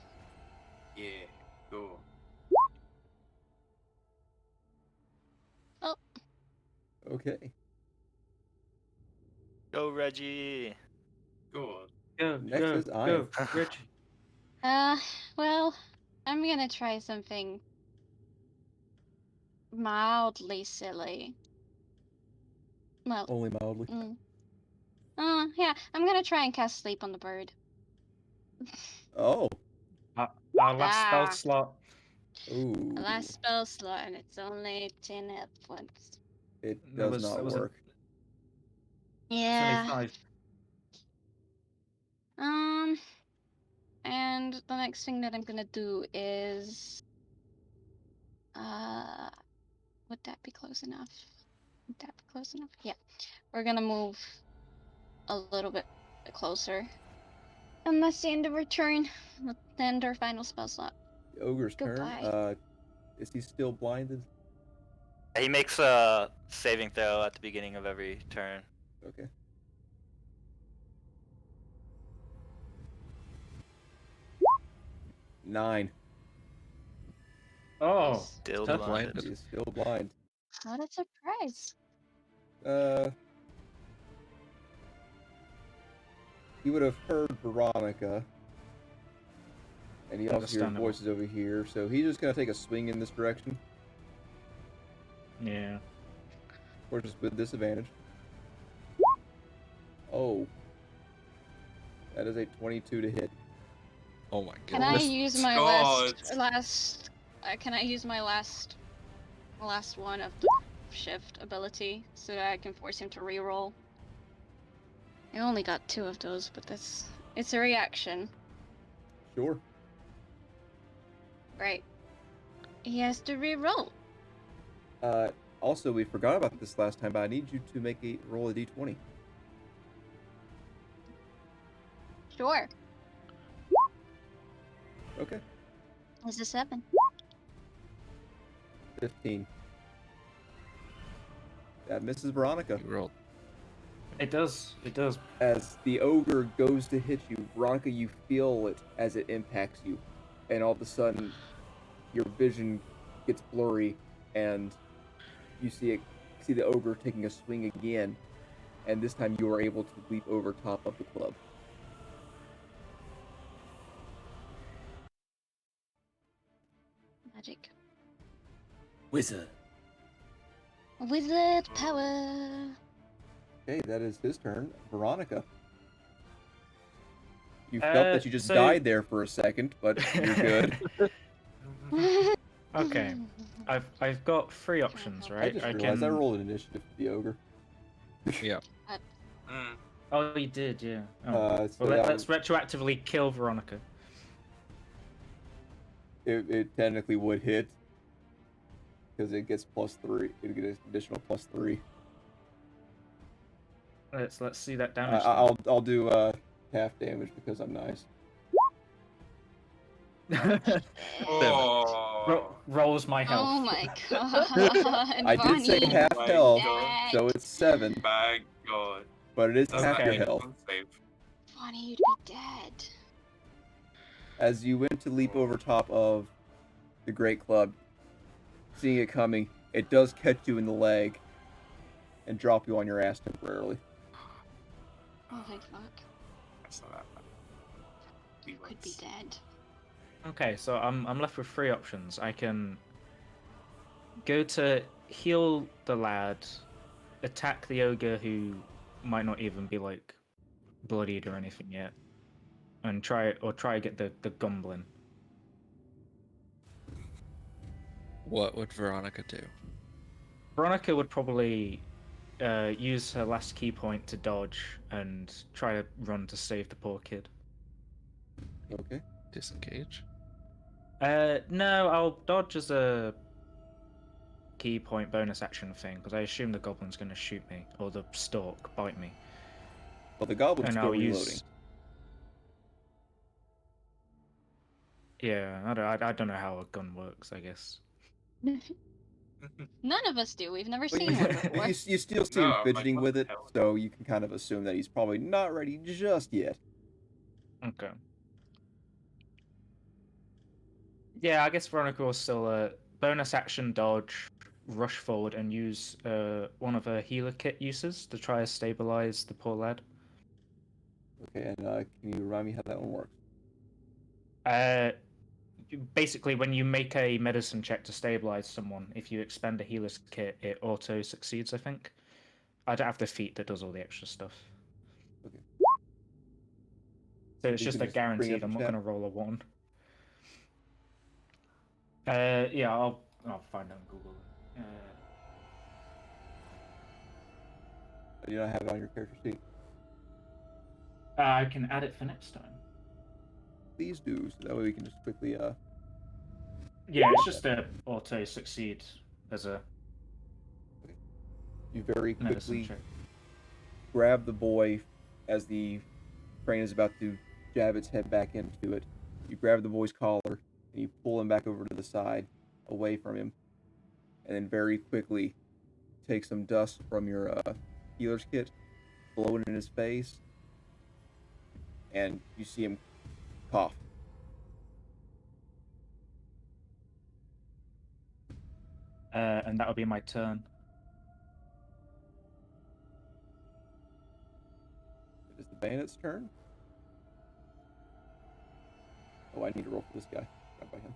Yeah, cool. Okay. Go, Reggie. Good. Go, Next go, is go, Ian. Reggie. Well, I'm gonna try something mildly silly. Well, Only mildly. yeah, I'm gonna try and cast sleep on the bird. Oh. Our last spell Ah. slot. Ooh. Last spell slot, and it's only 10 hit points. It There does not there was work. It's only Yeah. 5. And the next thing that I'm gonna do is, would that be close enough? Would that be close enough? Yeah. We're gonna move a little bit closer. And that's the end of our turn. Let's end our final spell slot. The ogre's Goodbye. turn. Is he still blinded? He makes a saving throw at the beginning of every turn. Okay. Nine. Oh, Still tough. blinded. He is still blind. What a surprise. He would have heard Veronica. And he also hears Understandable. voices over here, so he's just gonna take a swing in this direction. Yeah. Of course, with disadvantage. Oh. That is a 22 to hit. Oh my Can I goodness. use my God. last can I use my last one of the shift ability so that I can force him to reroll? I only got 2 of those, but it's a reaction. Sure. Right. He has to reroll. Also, we forgot about this last time, but I need you to roll a d20. Sure. Okay. It's a 7. 15. That misses Veronica. You rolled. It does. It does. As the ogre goes to hit you, Veronica, you feel it as it impacts you. And all of a sudden, your vision gets blurry, and you see the ogre taking a swing again. And this time you are able to leap over top of the club. Magic. Wizard. Wizard power. Okay, that is his turn. Veronica. You felt that you just so- died there for a second, but you're good. Okay. I've got 3 options, I right? just realized I rolled an initiative for the ogre. Yeah. Mm. Oh, you did, yeah. Oh. So well, that let's retroactively kill Veronica. it technically would hit because it gets +3. It gets an additional +3. Let's see that damage. I'll do half damage because I'm nice. Oh. Rolls my health. Oh my god. I did say Bonnie, half my health, God. so it's 7, My God. but it is Does half that your make health. one save? Bonnie, you'd be dead. As you went to leap over top of the Great Club, seeing it coming, it does catch you in the leg and drop you on your ass temporarily. Oh thank fuck. That's not that bad. You could be dead. Okay, so I'm left with 3 options. I can go to heal the lad, attack the ogre who might not even be like bloodied or anything yet, and try to get the goblin. What would Veronica do? Veronica would probably use her last key point to dodge and try to run to save the poor kid. Okay. Disengage? No, I'll dodge as a key point bonus action thing because I assume the goblin's going to shoot me or the stork bite me. Well, the goblin's And still I'll reloading. use. Yeah, I don't know how a gun works. I guess. None of us do. We've never But seen one before. you still see him No, like, fidgeting what with the it, hell? so you can kind of assume that he's probably not ready just yet. Okay. Yeah, I guess Veronica will still bonus action dodge, rush forward, and use one of her healer kit uses to try to stabilize the poor lad. Okay, and can you remind me how that one works? Basically, when you make a medicine check to stabilize someone, if you expend a healer's kit, it auto succeeds, I think. I don't have the feat that does all the extra stuff. Okay. So it's You just can a just bring guaranteed. up the I'm not chat. going to roll a 1. Yeah, I'll find it on Google. You don't have it on your character sheet. I can add it for next time. Please do, so that way we can just quickly Yeah, it's just a auto succeed as a you very medicine quickly check. grab the boy as the crane is about to jab its head back into it. You grab the boy's collar and you pull him back over to the side, away from him, and then very quickly take some dust from your healer's kit, blow it in his face, and you see him cough. And that'll be my turn. It is the bandit's turn. Oh, I need to roll for this guy. Got by him.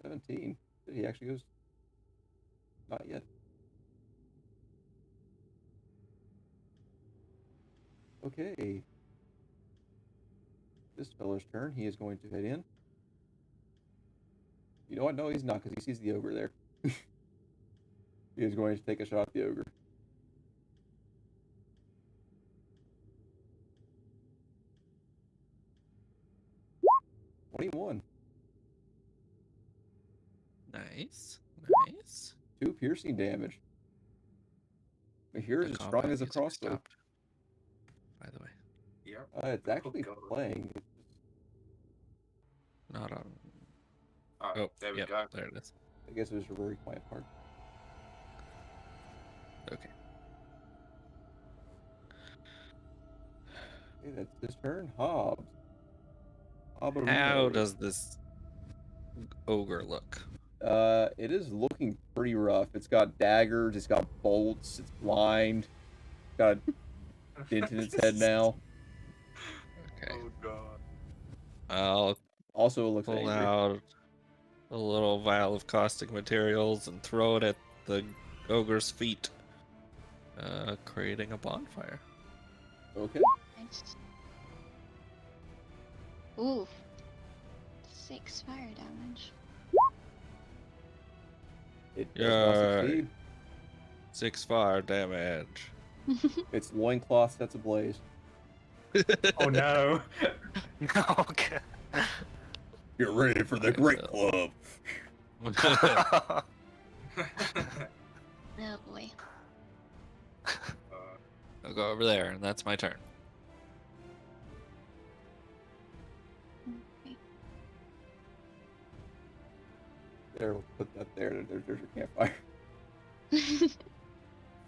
17. He actually goes. Not yet. Okay. This fellow's turn. He is going to head in. You know what? No, he's not, because he sees the ogre there. He is going to take a shot at the ogre. "21. Nice. Nice. 2 piercing damage. Here's The as strong combat as a music crossbow. stopped, by the way. Yep. It's actually God. playing. Not on. Oh, there we yep, go. there it is. I guess it was a very quiet part. Okay. Okay, that's his turn. Hobbs. How Hobbarino. does this ogre look? It is looking pretty rough. It's got daggers, it's got bolts, it's blind, it's got a dent in its head now. Okay. Oh god. I'll Also, it looks pull angry. out a little vial of caustic materials and throw it at the ogre's feet, creating a bonfire. Okay. Nice. Ooh. 6 fire damage. It does not Yay. succeed. 6 fire damage. Its loincloth sets ablaze. Oh no! Okay. Get ready for the Great Club. Oh boy. I'll go over there, and that's my turn. Okay. There, we'll put that there. There's your campfire.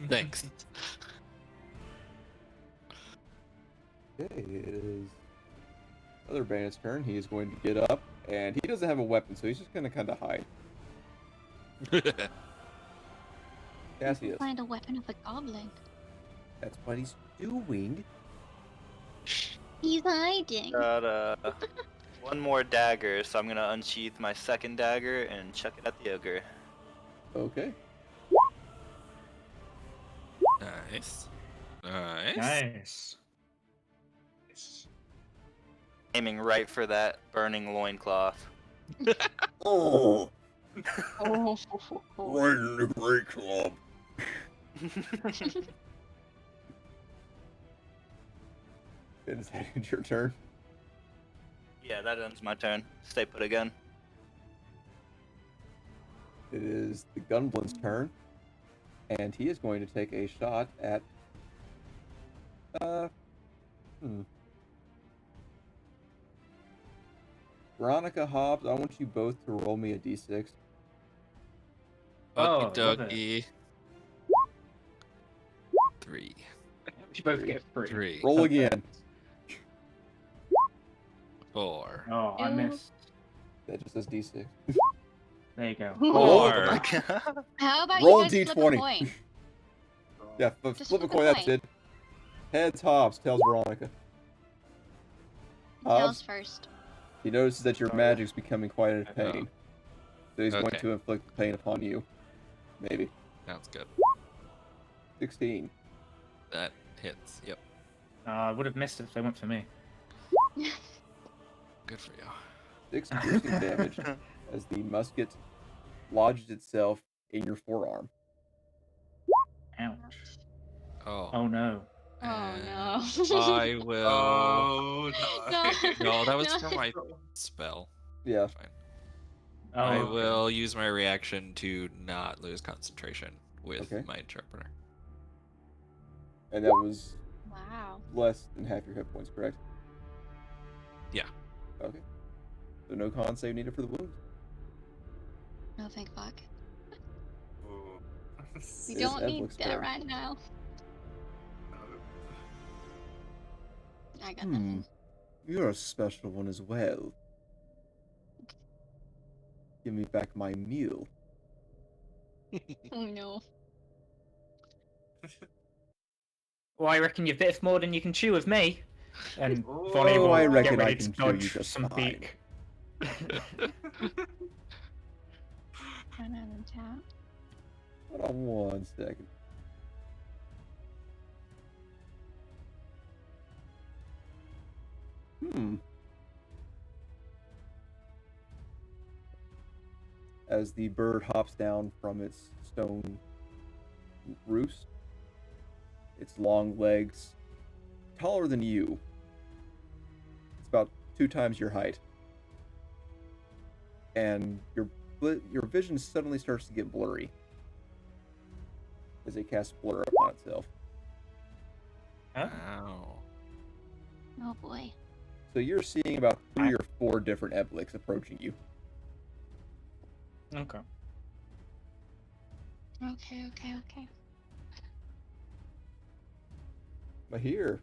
Thanks. Okay, it is other bandit's turn. He is going to get up, and he doesn't have a weapon, so he's just going to kind of hide. Cassius. Find a weapon of a goblin. That's what he's doing. He's hiding. Got one more dagger, so I'm gonna unsheath my second dagger and chuck it at the ogre. Okay. Nice. Nice. Nice. Aiming right for that burning loincloth. Oh, Oh. right in the Great Club. Is that your turn? Yeah, that ends my turn. Stay put again. It is the Gunblin's turn, and he is going to take a shot at. Veronica, Hobbs, I want you both to roll me a d6. Oh, Okie love it. dokie. 3. We both Three. get 3. 3. Roll again. 4. Oh, I Ew. missed. That just says D6. There you go. Oh, 4. How about Roll you a guys flip a D20. coin? Yeah, Just flip a flip a coin. That's coin. it. Heads, Hobbs. Tails, Veronica. Tails Hobbs, first. he notices that your Oh, yeah. magic's becoming quite a pain. So he's going Okay. to inflict the pain upon you. Maybe. Sounds good. 16. That hits. Yep. I would have missed it if they went for me. Good for you. 6 piercing damage as the musket lodges itself in your forearm. Ouch. Oh. Oh no. Oh and no. I will. Oh no. No, that was No. for my spell. Yeah. Fine. Oh, I okay. will use my reaction to not lose concentration with Okay. my interpreter. And that was Wow. less than half your hit points, correct? Yeah. Okay. So no con save needed for the wound. No, thank fuck. Ooh. We It is don't need Evlick's that turn. right now. I got Hmm. nothing. You're a special one as well. Give me back my meal. Oh no. Well, I reckon you bit more than you can chew with me. And Oh, Vonnie will I get reckon I ready can to chew you dodge just some fine. beak. Run out of tap. Hold on one second. As the bird hops down from its stone roost, its long legs, taller than you. It's about 2 times your height. And your vision suddenly starts to get blurry as it casts blur upon itself. Huh? Ow. Oh boy. So you're seeing about 3 or 4 different Eblicks approaching you. Okay. Okay. Mahir,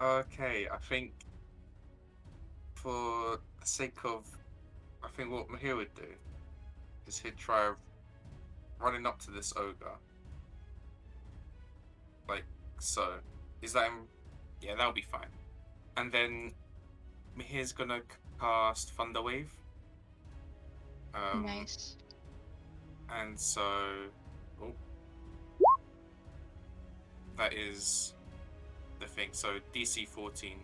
Okay, I think for the sake of, I think what Mahir would do is he'd try running up to this ogre. Like so. Is that him? Yeah, that'll be fine. And then Mahir's gonna cast Thunder Wave. Nice. And so, oh, that is the thing. So DC 14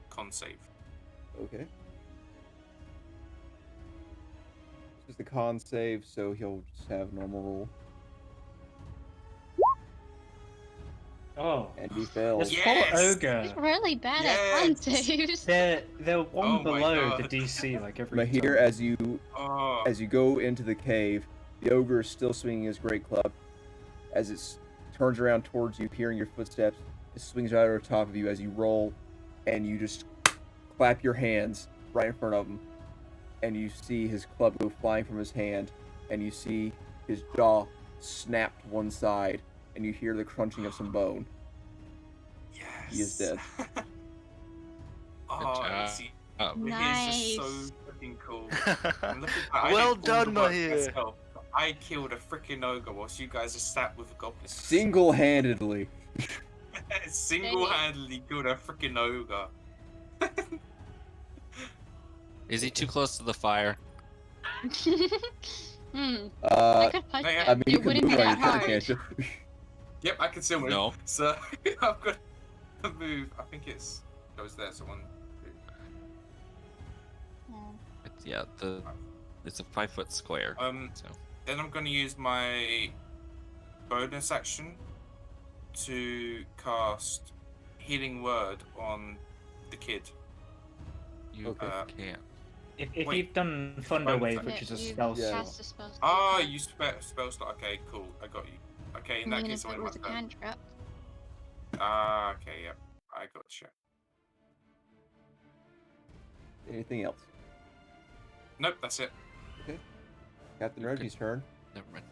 con save. okay. It's just a con save, so he'll just have normal roll. Oh. And he fails. This Yes! poor ogre. He's really bad at con Yes! saves. They're one Oh my below the God. DC like every Mahir, time. as you go into the cave, the ogre is still swinging his great club. As it turns around towards you, hearing your footsteps, it swings right over top of you as you roll, and you just clap your hands right in front of him, and you see his club go flying from his hand, and you see his jaw snap to one side, and you hear the crunching of some bone. Yes. He is dead. Oh, job. see, Nice. Mahir's just so freaking cool. And look at that. I Well did all done, the work Mahir. myself. I killed a freaking ogre whilst you guys are sat with a goblin. Single-handedly. Single-handedly killed a freaking ogre. Is he too close to the fire? I Uh, could punch yeah. him. I mean, you It can wouldn't move be on that your turn, hard. can't you? Yep, I can still move. No. So I've got to move. I think it's goes there. So 1, 2. It's a 5-foot square. So Then I'm going to use my bonus action to cast Healing Word on the kid. you Okay. can't. If Wait, you've done Thunder bonus Wave, action. which is a you spell Yeah. slot. cast a spell slot. Ah, you spell slot. Okay, cool. I got you. Okay, in I that mean, case, if I'm it in my was a turn. cantrip. Ah, okay, yep. I gotcha. Anything else? Nope, that's it. Captain You Reggie's turn. Never mind.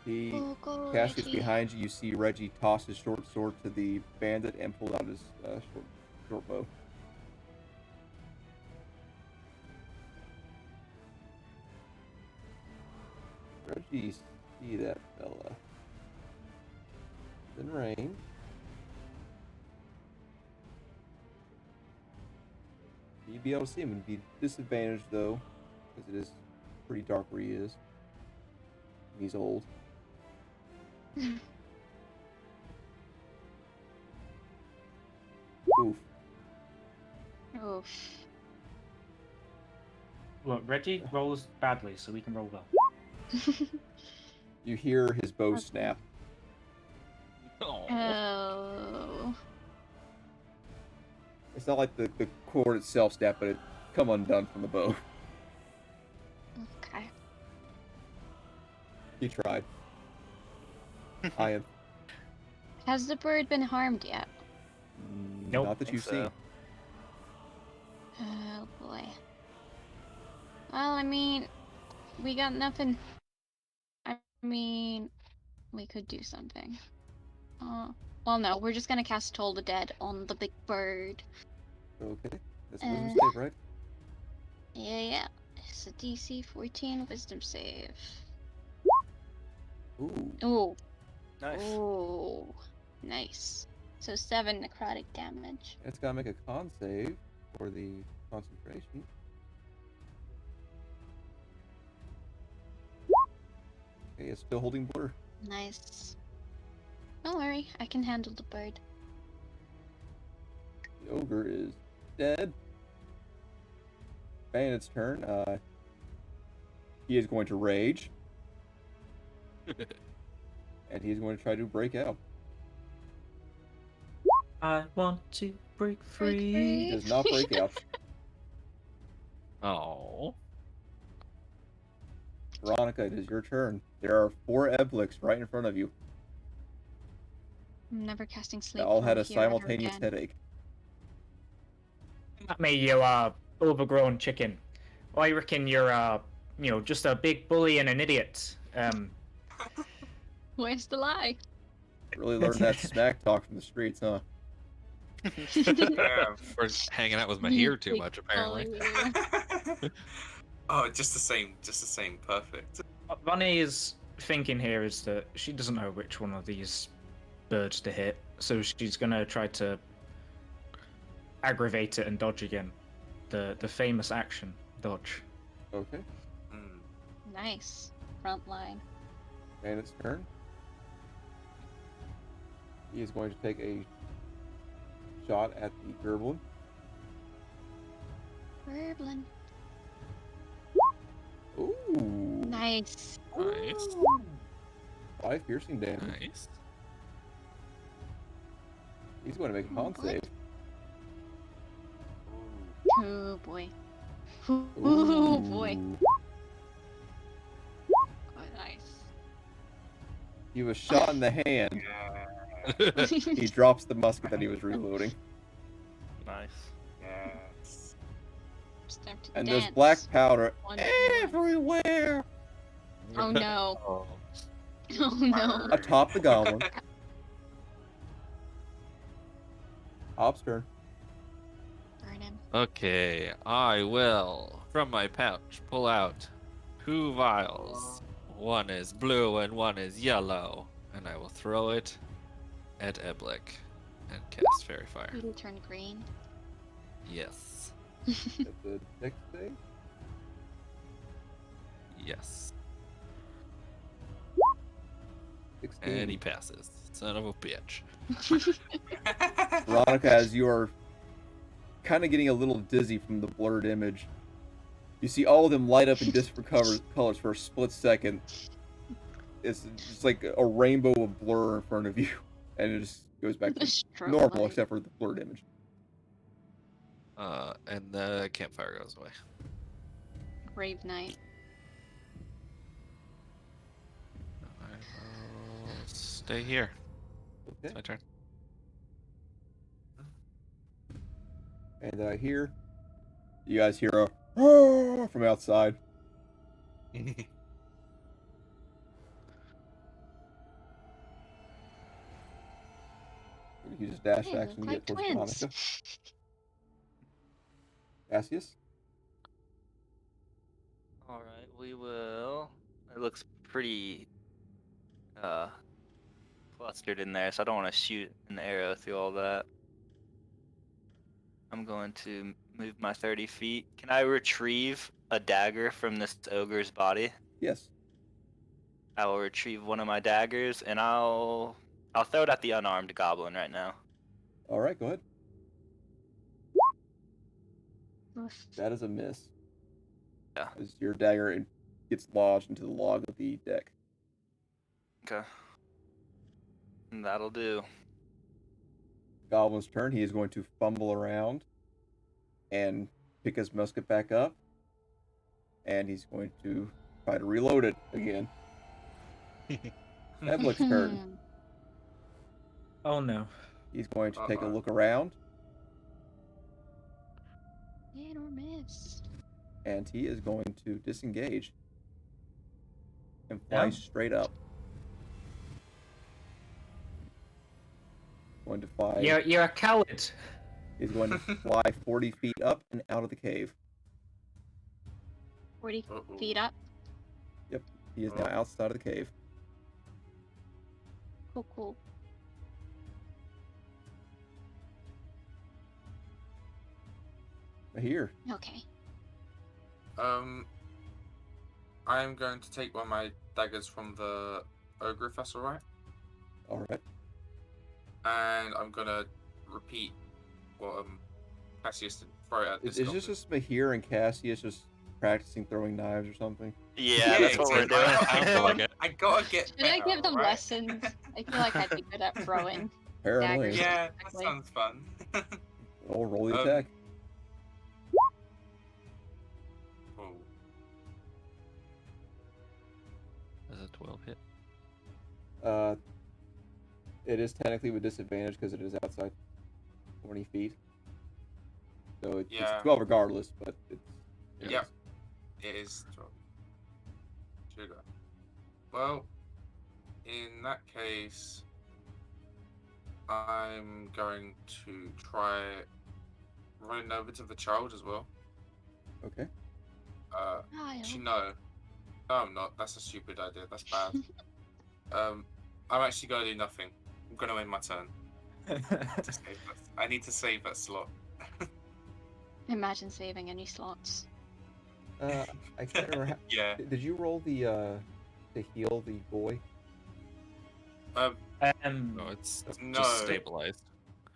He Go, casts gets Reggie. behind you. You see Reggie toss his short sword to the bandit and pull out his short bow. Reggie, see that fella. In range. You'd be able to see him. It'd be disadvantaged though, because it is pretty dark where he is. He's old. Oof. Oof. Look, Reggie rolls badly, so we can roll well. You hear his bow snap. Oh. It's not like the cord itself snapped, but it come undone from the bow. Okay. He tried. I am. Has the bird been harmed yet? Nope. Not that Think you've so. seen. Oh boy. Well, I mean, we got nothing. I mean, we could do something. Well, no, we're just gonna cast Toll the Dead on the big bird. Okay. That's wisdom Uh, save, right? Yeah. It's a DC 14 wisdom save. Ooh. Ooh. Nice. Ooh. Nice. So 7 necrotic damage. It's gotta make a con save for the concentration. Okay, it's still holding blur. Nice. Don't worry, I can handle the bird. The ogre is dead. Bandit's turn. He is going to rage. And he's going to try to break out. I want to break free. He does not break out. Oh. Veronica, it is your turn. There are 4 Ebliks right in front of you. I'm never casting They sleep. all had a from here ever simultaneous again. headache. At me, you overgrown chicken. I reckon you're just a big bully and an idiot. Where's the lie? Really learned that smack talk from the streets, huh? Yeah. Or hanging out with Mahir too much, apparently. Oh, just the same. Perfect. What Bonnie's thinking here is that she doesn't know which one of these birds to hit, so she's gonna try to aggravate it and dodge again. The famous action, dodge. Okay. Mm. Nice. Front line. Bandit's turn. He is going to take a shot at the Gerblin. Verblin. Ooh. Nice. Nice. 5 piercing damage. Nice. He's going to make a con Good. save. Oh boy. Oh boy. Ooh. Oh, nice. He was shot in the hand. Yeah. He drops the musket that he was reloading. Nice. Yes. It's time to And dance. there's black powder One- everywhere. Oh no. Oh. Oh no. Atop the goblin. Hop's turn. Burn him. Okay, I will, from my pouch, pull out 2 vials. One is blue and one is yellow. And I will throw it at Eblik and cast Fairy Fire. It'll turn green. Yes. That's a dex save. Yes. 16. And he passes. Son of a bitch. Veronica, as you are kind of getting a little dizzy from the blurred image, you see all of them light up in different colors for a split second. It's just like a rainbow of blur in front of you, and it just goes back The to strobe normal light. except for the blurred image. And the campfire goes away. Brave Knight. I will stay here. It's Okay. my turn. And you guys hear a "Ah" from outside. You just dash Hey, action look to like get towards twins. Veronica. Cassius? Alright, we will. It looks pretty clustered in there, so I don't want to shoot an arrow through all that. I'm going to move my 30 feet. Can I retrieve a dagger from this ogre's body? Yes. I will retrieve one of my daggers, and I'll throw it at the unarmed goblin right now. Alright, go ahead. Oof. That is a miss. Yeah. As your dagger gets lodged into the log of the deck. Okay. And that'll do. Goblin's turn. He is going to fumble around and pick his musket back up. And he's going to try to reload it again. Edlic's turn. Oh no. He's going to take a Uh-oh. look around. Hit or miss. And he is going to disengage. And fly Yeah. straight up. Going to fly. You're a coward. He's going to fly 40 feet up and out of the cave. 40 Uh-oh. feet up. He is now outside of the cave. Cool, cool. Here. Okay. I'm going to take one of my daggers from the ogre, if that's alright. Alright. And I'm gonna repeat what Cassius did, throw it at this Is goblin. this just Mahir and Cassius just practicing throwing knives or something? Yeah, that's what we're doing. Sounds like it. I gotta get Should I better, give them right? lessons? I feel like I'd be good at throwing. Apparently. Daggers. Yeah, that Exactly. sounds fun. Oh, roll the Um, attack. Oh. Does a 12 hit? It is technically with disadvantage because it is outside 20 feet. So it's Yeah. 12 regardless, but it's... Yeah. It is 12. Sugar. Well, in that case, I'm going to try running over to the child as well. Okay. Actually, no. No, I'm not. That's a stupid idea. That's bad. I'm actually going to do nothing. I'm going to end my turn. To save that. I need to save that slot. Imagine saving any slots. I can't remember. Yeah. Did you roll the to heal the boy? No, it's No. just stabilized.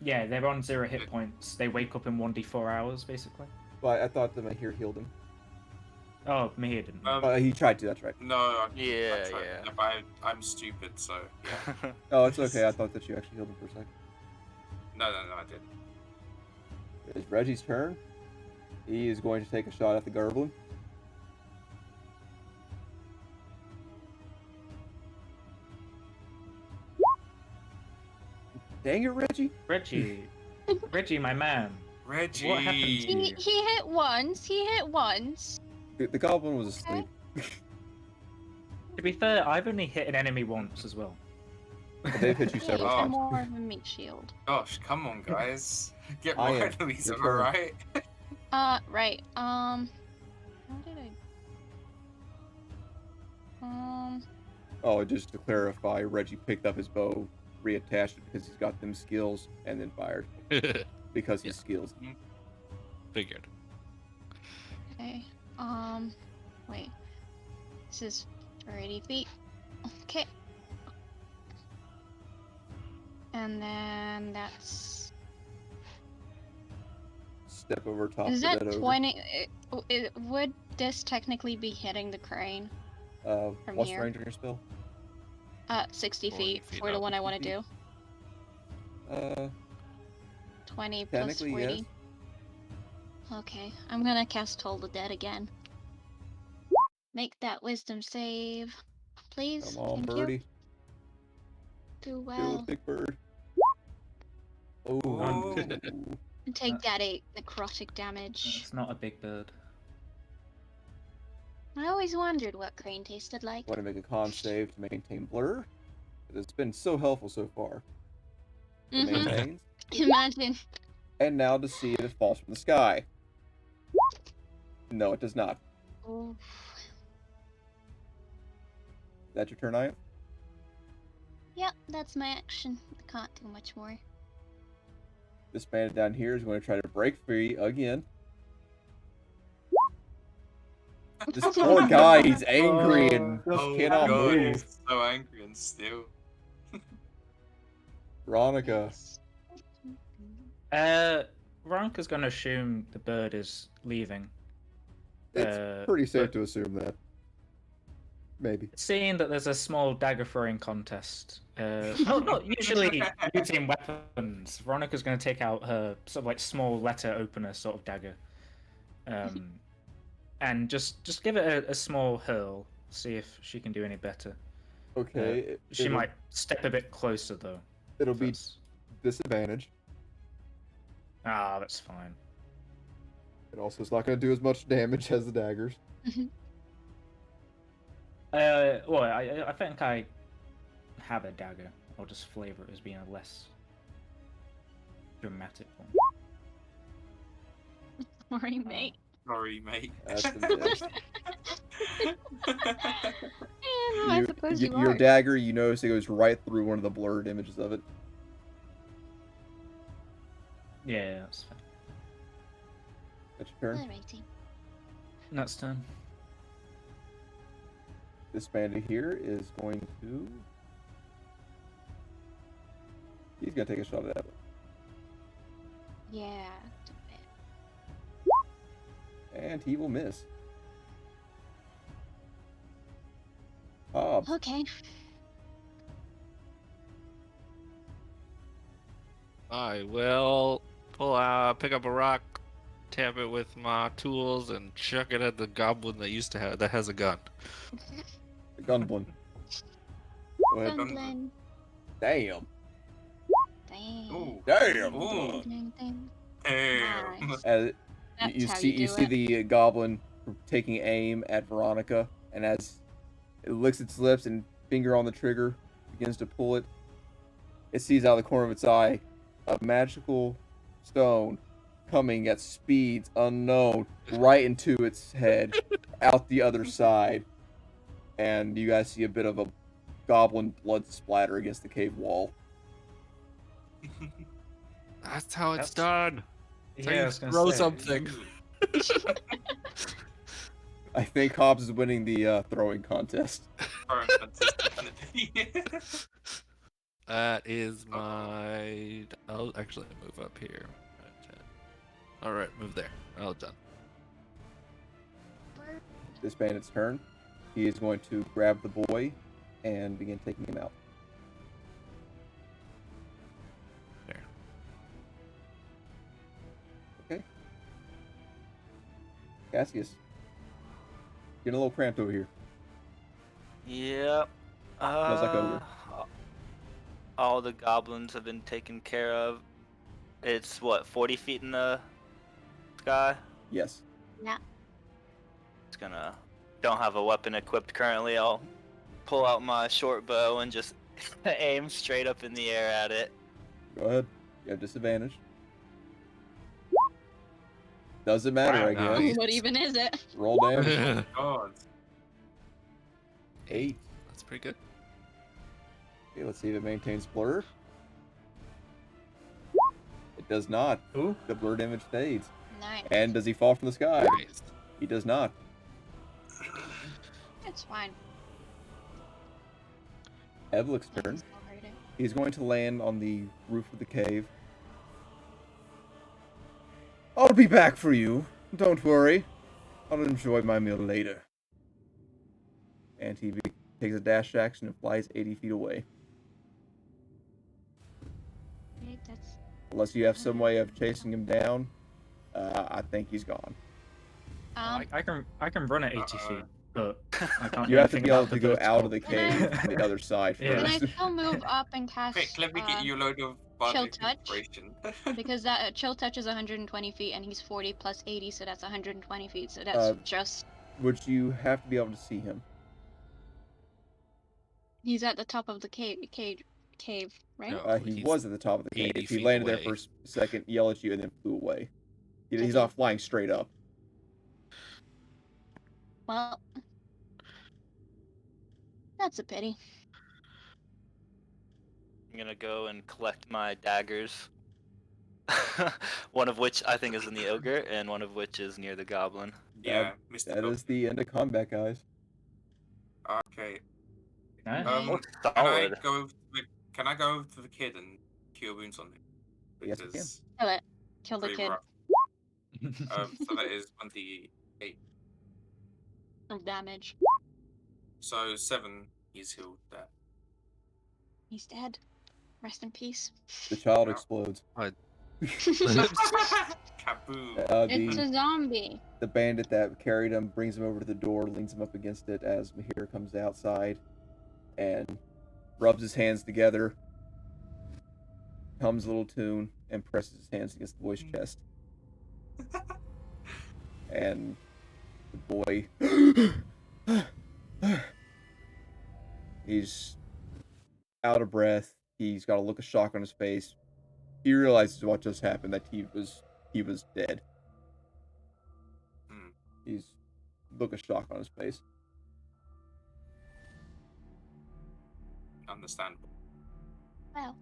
Yeah, they're on 0 hit points. They wake up in 1d4 hours, basically. Well, I thought the Mahir healed him. Oh, Mahir didn't. He tried to, that's right. No. I Yeah, tried. yeah. If I'm stupid, so yeah. Oh, it's okay. I thought that you actually healed him for a second. No, I didn't. It's Reggie's turn. He is going to take a shot at the Goblin. Dang it, Reggie! Reggie, my man. Reggie. What happened to you? He hit once. He hit once. The Goblin was asleep. To be fair, I've only hit an enemy once as well. But they've hit you Hey, several Oh. I'm times. more of a meat shield. Gosh, come on, guys. Get I more am. enemies, Your am I turn. right? Right. How did I? Oh, just to clarify, Reggie picked up his bow, reattached it because he's got them skills, and then fired. Because his skills. Figured. Okay. Wait. This is 30 feet. Okay. And then that's. Step over top Is of that that 20? Would this technically be hitting the crane? over. from What's here? the range on your spell? 60 40 feet feet for the up. one I want to 60 do. 20 plus technically, 40. yes. Okay, I'm gonna cast Toll the Dead again. Make that wisdom save, please. Come on, Thank birdie. you. Do Do it, well. big bird. Oh. Oh. And take that 8 necrotic damage. It's not a big bird. I always wondered what crane tasted like. Want to make a con save to maintain blur? It's been so helpful so far. It Mhm. maintains. Imagine. And now to see if it falls from the sky. No, it does not. Oh. Is that your turn, Ian? Yep, that's my action. I can't do much more. This bandit down here is going to try to break free again. This poor guy, he's angry and Oh cannot god, move. he's so angry and still. Veronica. Veronicca's gonna assume the bird is leaving. It's pretty safe but to assume that. Maybe. seeing that there's a small dagger throwing contest, not usually using weapons, Veronica's going to take out her sort of like small letter opener sort of dagger, and just give it a small hurl, see if she can do any better. Okay. She might step a bit closer though. It'll be That's... disadvantage. Ah, that's fine. It also is not going to do as much damage as the daggers. Well, I think I have a dagger. I'll just flavor it as being a less dramatic one. Sorry, mate. Sorry, mate. That's a miss. I suppose you Your are. dagger, you notice it goes right through one of the blurred images of it. Yeah, that's fine. That's your turn. Alrighty. Next turn. This bandit here is going to... He's going to take a shot at that. Yeah. And he will miss. Hobbs. Okay. I will pick up a rock, tap it with my tools, and chuck it at the goblin that has a gun. The gunblin. Go ahead. Gunblin. Damn. Damn. Ooh. Damn. Ooh. Ding, ding. Damn. Nice. As That's you how see, you you do see it. the goblin taking aim at Veronica, and as it licks its lips and finger on the trigger, begins to pull it. It sees out of the corner of its eye a magical stone coming at speeds unknown right into its head, out the other side, and you guys see a bit of a goblin blood splatter against the cave wall. That's how it's That's- done. Yeah, you I was gonna throw say. something. I think Hobbs is winning the throwing contest. Alright, definitely. That is my. I'll actually move up here. All right, move there. All done. This bandit's turn. He is going to grab the boy and begin taking him out. There. Okay. Cassius. Getting a little cramped over here. Yep. Smells like ogre. All the goblins have been taken care of. It's what, 40 feet in the sky? Yes. It's gonna. Don't have a weapon equipped currently. I'll pull out my short bow and just aim straight up in the air at it. Go ahead. You have disadvantage. Doesn't matter, Wow, I guess. nice. What even is it? Roll damage. That's God. 8. pretty good. Okay, let's see if it maintains blur. It does not. Ooh. The blurred image fades. Nice. And does he fall from the sky? Nice. He does not. It's fine. Evlick's I turn. can still hurt it. He's going to land on the roof of the cave. I'll be back for you. Don't worry. I'll enjoy my meal later. And he takes a dash action and flies 80 feet away. Right, that's Unless you have some way of chasing him down, I think he's gone. I can run at 80 feet, but I can't. You do have to anything be able about to the go out of the vertical. cave to the other side Yeah. Can I first. still move up and cast Quick, let me get you a load of chill bardic touch? inspiration. because that chill touch is 120 feet and he's 40 plus 80, so that's 120 feet. So that's Uh, just Which you have to be able to see him. he's at the top of the cage. cave, right? No, He he's was at the top of the 80 cave. He feet landed there away. for a second, yelled at you, and then flew away. He's Okay. not flying straight up. Well, that's a pity. I'm gonna go and collect my daggers. One of which I think is in the ogre, and one of which is near the goblin. Yeah, Mr. That is the end of combat, guys. Okay. Nice. Oh, Can I solid. go over to can I go over to the kid and cure wounds on him? Yes, you can. Because Kill it. Kill the pretty kid. rough. So that is 28. Of damage. So 7, he's healed that. He's dead. Rest in peace. The child Wow. explodes. Kaboom. It's a zombie. The bandit that carried him brings him over to the door, leans him up against it as Mahir comes outside, and rubs his hands together, hums a little tune, and presses his hands against the boy's chest. And the boy, he's out of breath. He's got a look of shock on his face. He realizes what just happened, that he was dead. He's look of shock on his face. Understandable. Well,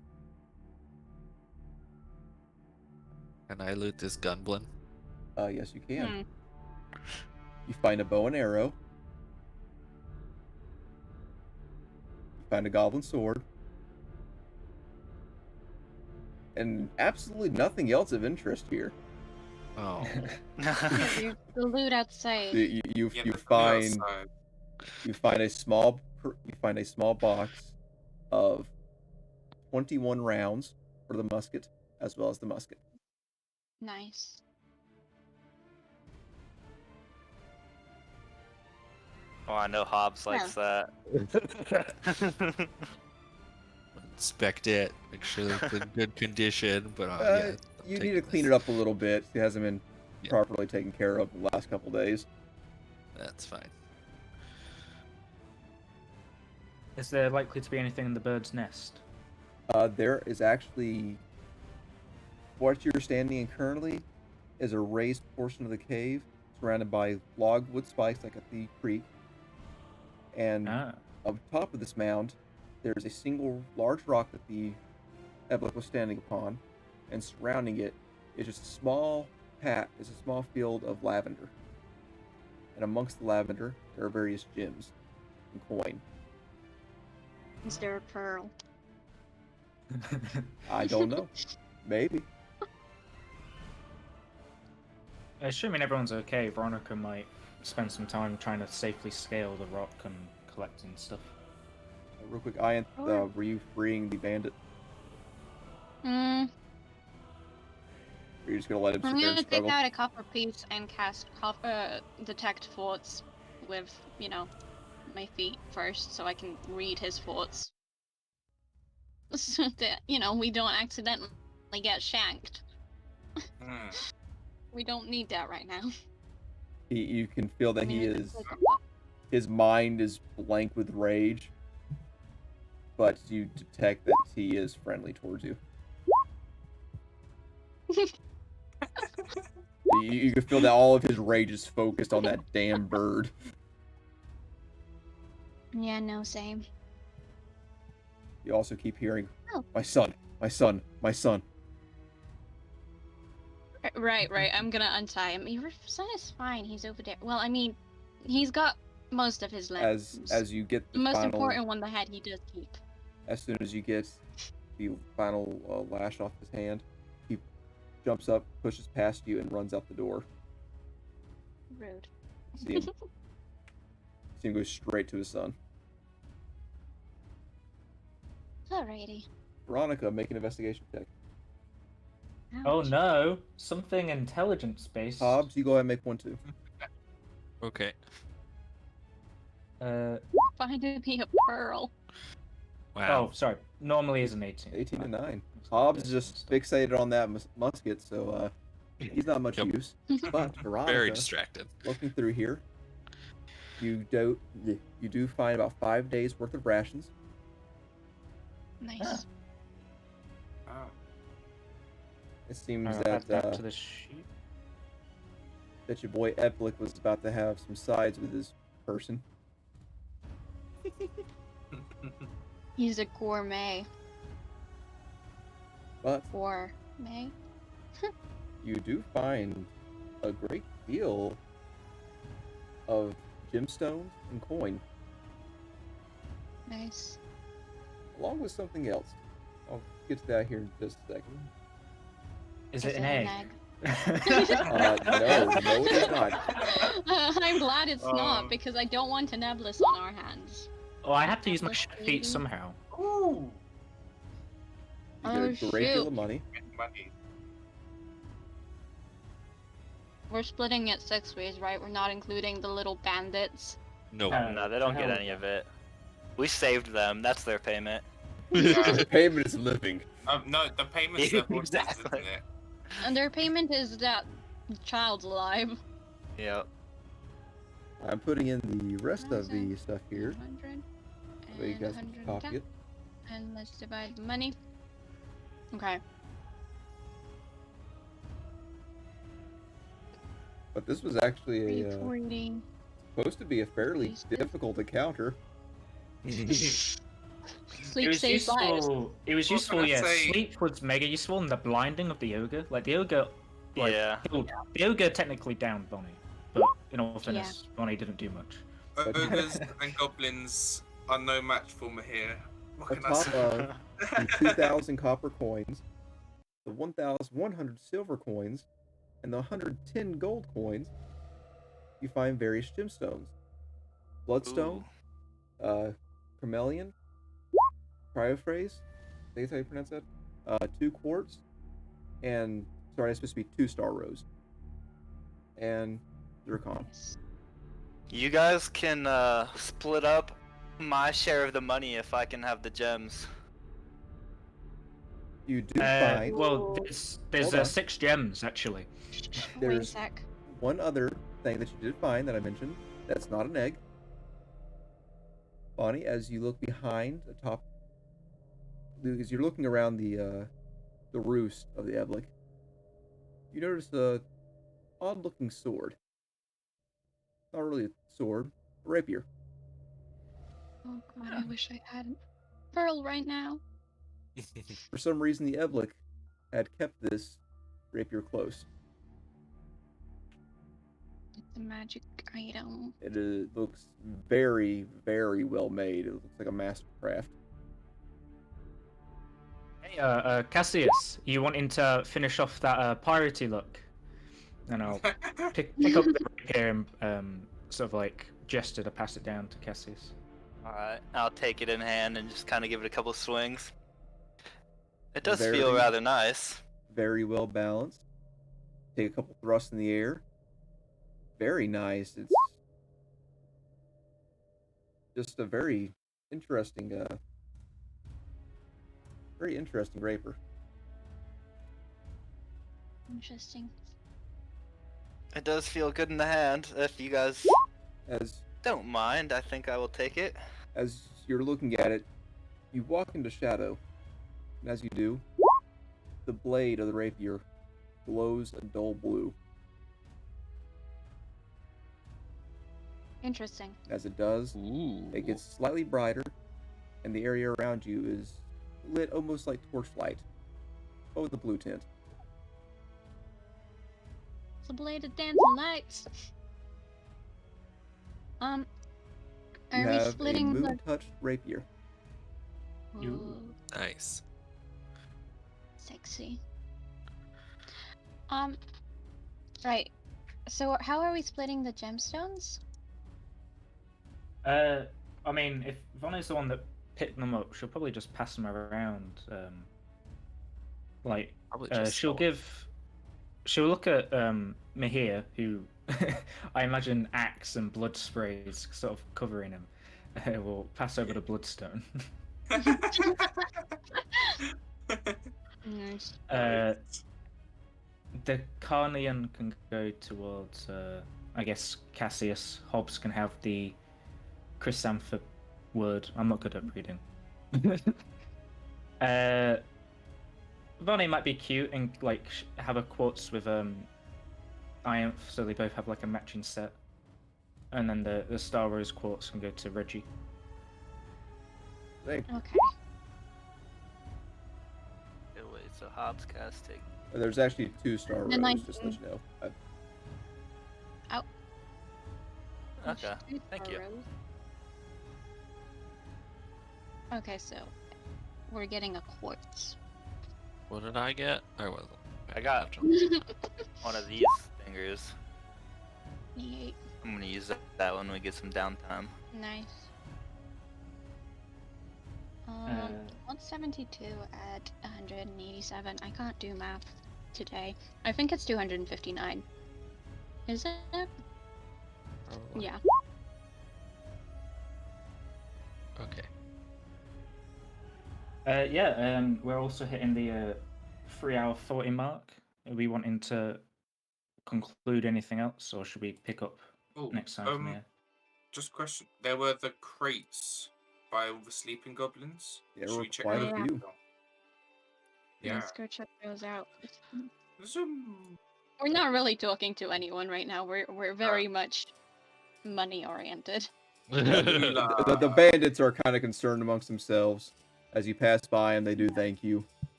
Can I loot this gunblin? Yes, you can. You find a bow and arrow. You find a goblin sword. And absolutely nothing else of interest here. Oh. the loot outside. You Yeah, the clue find outside. you find a small box of 21 rounds for the musket, as well as the musket. Nice. Oh, I know Hobbs likes that. Inspect it, make sure it's in good condition, but You need to clean it up a little bit. It hasn't been properly taken care of the last couple days. That's fine. Is there likely to be anything in the bird's nest? There is actually, what you're standing in currently is a raised portion of the cave surrounded by logwood spikes like at the creek. And up top of this mound, there's a single large rock that the Eblik was standing upon, and surrounding it is just a small field of lavender. And amongst the lavender, there are various gems and coin. Is there a pearl? I don't know. Maybe. Assuming everyone's okay, Veronica might spend some time trying to safely scale the rock and collecting stuff. Real quick, Ian, Sure. were you freeing the bandit? Hmm. Or you're just gonna let him sit I'm there gonna and take struggle? out a copper piece and cast copper detect thoughts with, my feet first, so I can read his thoughts. So that, we don't accidentally get shanked. We don't need that right now. You can feel that he it's is. like His mind is blank with rage, but you detect that he is friendly towards you. You can feel that all of his rage is focused on that damn bird. Yeah, no, same. You also keep hearing, Oh. "My son, my son, my son." Right. I'm gonna untie him. Your son is fine. He's over there. Well, I mean, he's got most of his limbs. As you get the the most final, important one, the head, he does keep. as soon as you get the final lash off his hand, he jumps up, pushes past you, and runs out the door. Rude. See him go straight to his son. Alrighty. Veronica, make an investigation check. Oh Ouch. no! Something intelligence based. Hobbs, you go ahead and make one too. Okay. Finding me a pearl. Wow. Oh, sorry. Normally is an 18. 18 to 9. Hobbs is just fixated on that musket, so he's not much Yep. use. But Veronica, Very distracted. looking through here, you do find about 5 days worth of rations. Nice. Ah. It seems I'll that add that to the sheet. that your boy Eplic was about to have some sides with his person. He's a gourmet. But Gourmet? you do find a great deal of gemstones and coin, Nice. along with something else. I'll get to that here in just a second. Is it an egg? No, it is not. I'm glad it's not, Um, because I don't want an Neblis on our hands. Oh, I have to use my Neblis, feet baby. somehow. Ooh. You Oh, get a great deal shoot. of money. Money. We're splitting it 6 ways, right? We're not including the little bandits. No. No, they don't get hell any no. of it. We saved them. That's their payment. The payment is living. No, the payment's their horses, Exactly. isn't it? And their payment is that the child's alive. Yep. I'm putting in the rest of the stuff here, 100, so you and guys can 110. copy it. And let's divide the money. Okay. But this was actually a 340. supposed to be a fairly Wasted. difficult encounter. Sleep saves lives. It was What useful, can I yeah. say? Sleep was mega useful, and the blinding of the ogre. Like the ogre, like, Yeah. the ogre technically downed Bonnie, but in all fairness, Bonnie didn't do much. Ogres and goblins are no match for me here. What On can I top say? of the 2,000 copper coins, the 1,100 silver coins, and the 110 gold coins, you find various gemstones. Bloodstone, Carmelian, Cryophrase, I think that's how you pronounce that, 2 quartz, and, sorry, it's supposed to be 2 star rose, and zircon. You guys can split up my share of the money if I can have the gems. You do find Well, there's Hold on. 6 gems actually. Wait a there's sec. one other thing that you did find that I mentioned. That's not an egg. Bonnie, as you look behind the top, as you're looking around the roost of the Eblick, you notice a odd-looking sword. Not really a sword, a rapier. Oh god, I wish I had a pearl right now. For some reason, the Eblick had kept this rapier close. It's a magic item. It looks very, very well made. It looks like a master craft. Hey, Cassius, you wanting to finish off that piratey look? And I'll pick up the rapier and sort of like gesture to pass it down to Cassius. Alright, I'll take it in hand and just kind of give it a couple swings. It does feel Very- rather nice. Very well balanced. Take a couple thrusts in the air. Very nice. It's just a very interesting rapier. Interesting. It does feel good in the hand. If you guys As don't mind, I think I will take it. as you're looking at it, you walk into shadow, and as you do, the blade of the rapier glows a dull blue. Interesting. As it does, Ooh. it gets slightly brighter, and the area around you is lit almost like torchlight, but with a blue tint. It's a blade of dancing lights. You Are we have a splitting the? moon-touched rapier. Ooh, Nice. sexy. Right. So how are we splitting the gemstones? I mean, if Vonna's the one that picked them up, she'll probably just pass them around. Like, Probably just she'll sell 'em. she'll look at Mihir, who I imagine axe and blood sprays sort of covering him. Will pass over the bloodstone. Nice. The Carnian can go towards, I guess, Cassius. Hobbs can have the Chrysanthemum word. I'm not good at reading. Vonnie might be cute and like have a quartz with Ianth, so they both have like a matching set. And then the Star Rose quartz can go to Reggie. Thank you. Okay. Okay, wait, so Hobbs casting. There's actually 2 Star Then I Rose, just to let you know. Okay, Two thank Star you. Rose. Okay, so we're getting a quartz. What did I get? I wasn't. I got attention. one of these fingers. Neat. I'm gonna use that when we get some downtime. Nice. 172 at 187. I can't do math today. I think it's 259. Is it? Probably. Yeah. Okay. We're also hitting the 3 hour 40 mark. Are we wanting to conclude anything else, or should we pick up Oh, next time from here? just a question. There were the crates by all the sleeping goblins. Yeah, Should we're we check quite those a Yeah. few. out? Yeah. Yeah. Let's go check those out. Zoom. We're not really talking to anyone right now. We're very much money oriented. The bandits are kind of concerned amongst themselves. As you pass by and they do thank you.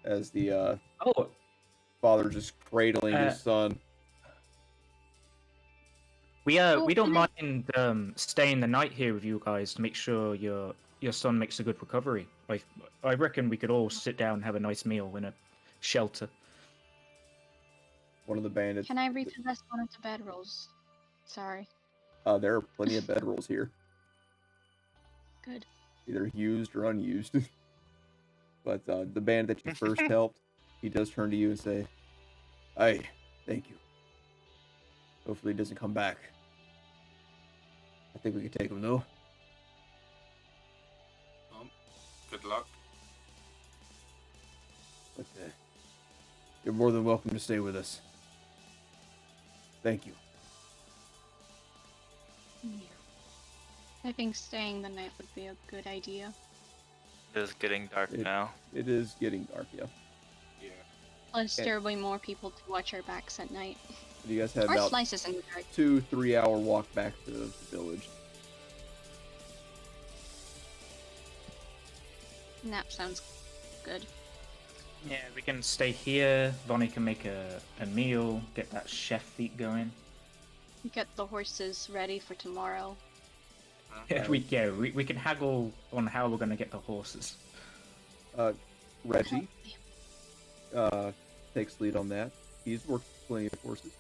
As the Oh, father just cradling his son. we Oh, don't can mind staying the night here with you guys to make sure your son makes a good recovery. I reckon we could all sit down and have a nice meal in a shelter. One of the bandits. Can I repossess one of the bedrolls? Sorry. There are plenty of bedrolls here. Good. Either used or unused. But the bandit that you first helped, he does turn to you and say, "Hey, thank you. Hopefully he doesn't come back. I think we can take him, though." Good luck. But you're more than welcome to stay with us. Thank you. I think staying the night would be a good idea. It's getting dark now. It is getting dark, yeah. Yeah. Plus, Okay. there will be more people to watch our backs at night. You guys have Or about slices in the dark. 2-3 hour walk back to the village. Nap sounds good. Yeah, we can stay here. Vonnie can make a meal, get that chef feet going. Get the horses ready for tomorrow. We can haggle on how we're gonna get the horses. Reggie takes lead on that. He's worked plenty of horses.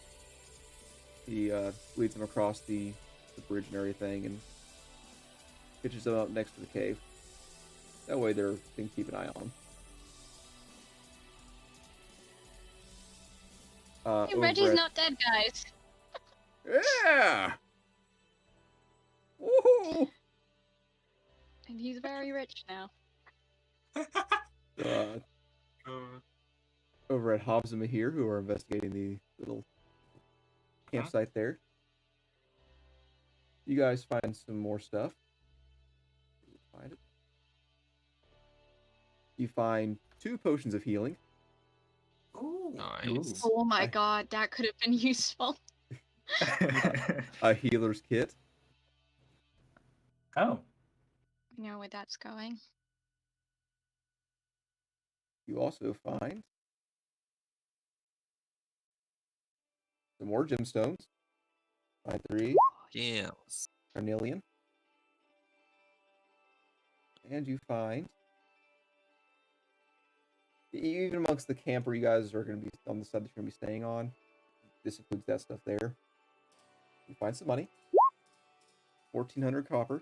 He leads them across the bridge and everything and pitches them up next to the cave. That way they can keep an eye on them. Hey, Reggie's not dead, guys. Yeah! Woohoo! And he's very rich now. Over at Hobbs and Mahir, who are investigating the little campsite there. You guys find some more stuff. Find it. You find 2 potions of healing. Ooh. Nice. Oh my god, that could have been useful. A healer's kit. Oh, I know where that's going. You also find some more gemstones. Find 3. Yes. Carnelian. And you find, even amongst the camper you guys are going to be on the side that you're going to be staying on, this includes that stuff there. You find some money. 1,400 copper.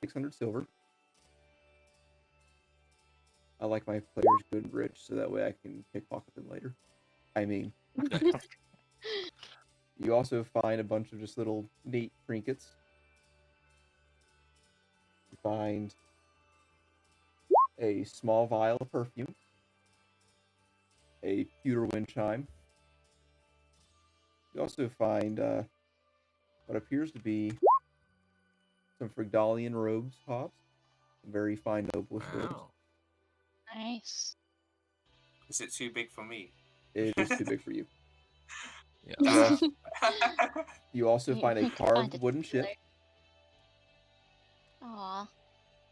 600 silver. I like my players good and rich, so that way I can pickpocket them later. I mean, you also find a bunch of just little neat trinkets. You find a small vial of perfume, a pewter wind chime. You also find what appears to be some Frigdalian robes, Hobbs. Some very fine noblest robes. Wow. Nice. Is it too big for me? It is too big for you. Yeah. You also find a You could find carved it wooden ship together. Aw.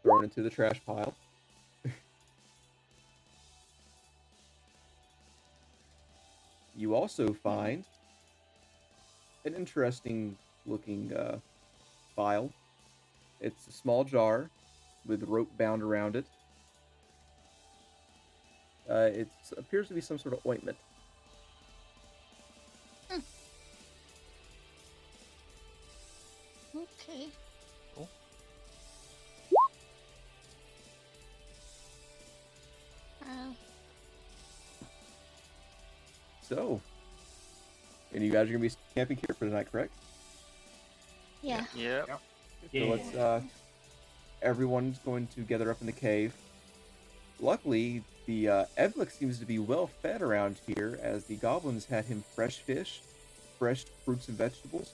thrown into the trash pile. You also find an interesting looking vial. It's a small jar with rope bound around it. It appears to be some sort of ointment. Okay. Cool. So, and you guys are gonna be camping here for the night, correct? Yeah. Yep. So Yeah. let's everyone's going to gather up in the cave. Luckily, the Evlik seems to be well fed around here, as the goblins had him fresh fish, fresh fruits and vegetables,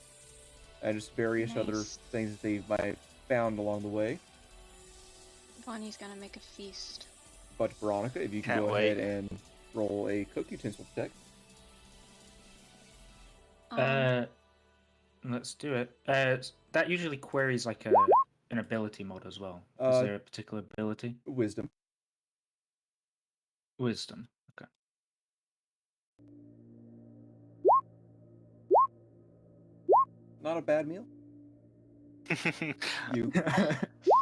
and just various other Nice. things that they might have found along the way. Bonnie's gonna make a feast. But Veronica, if you can Can't go wait. ahead and roll a cook utensil check. Let's do it. That usually queries like an ability mod as well. Is Uh, there a particular ability? Wisdom. Wisdom. Okay. Not a bad meal. You,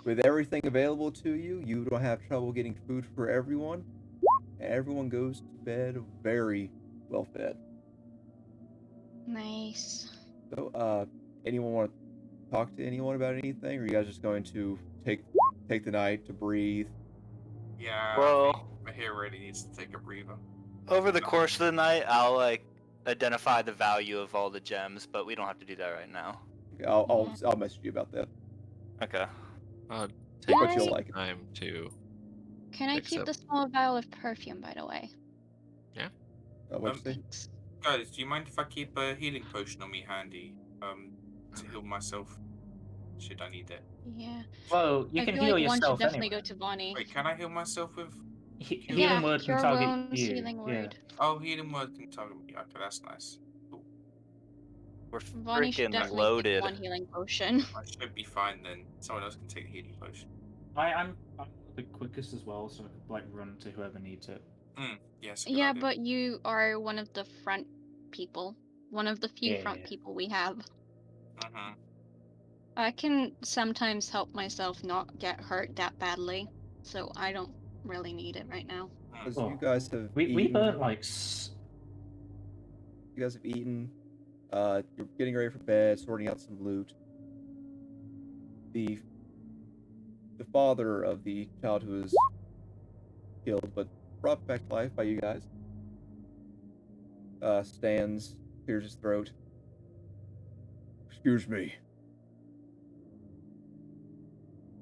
with everything available to you, you don't have trouble getting food for everyone. Everyone goes to bed very well fed. Nice. So, anyone want to talk to anyone about anything, or are you guys just going to take the night to breathe? Yeah, Well, my hair really needs to take a breather. over the course of the night, I'll like identify the value of all the gems, but we don't have to do that right now. I'll message you about that. Okay. Take But you'll I- like it. time to Can I Fix keep up. the small vial of perfume, by the way? What'd you say? Thanks. Guys, do you mind if I keep a healing potion on me handy? To heal myself, should I need it? Yeah. Well, you I can feel heal like one should yourself definitely anyway. go to Bonnie. Wait, can I heal myself with? Healing word can cure target wounds, you. healing Yeah. word. Oh, healing word can target me. Okay, that's nice. Cool. We're Bonnie should freaking definitely loaded. take one healing potion. I should be fine then. Someone else can take the healing potion. I'm the quickest as well, so I could like run to whoever needs it. Yes. Good Yeah, idea. but you are one of the front people. One of the few front Yeah. people we have. Mm-hmm. I can sometimes help myself not get hurt that badly, so I don't really need it right now. As Oh, you guys have we eaten, burnt like you guys have eaten. You're getting ready for bed, sorting out some loot. The father of the child who was killed but brought back to life by you guys stands, clears his throat. Excuse me.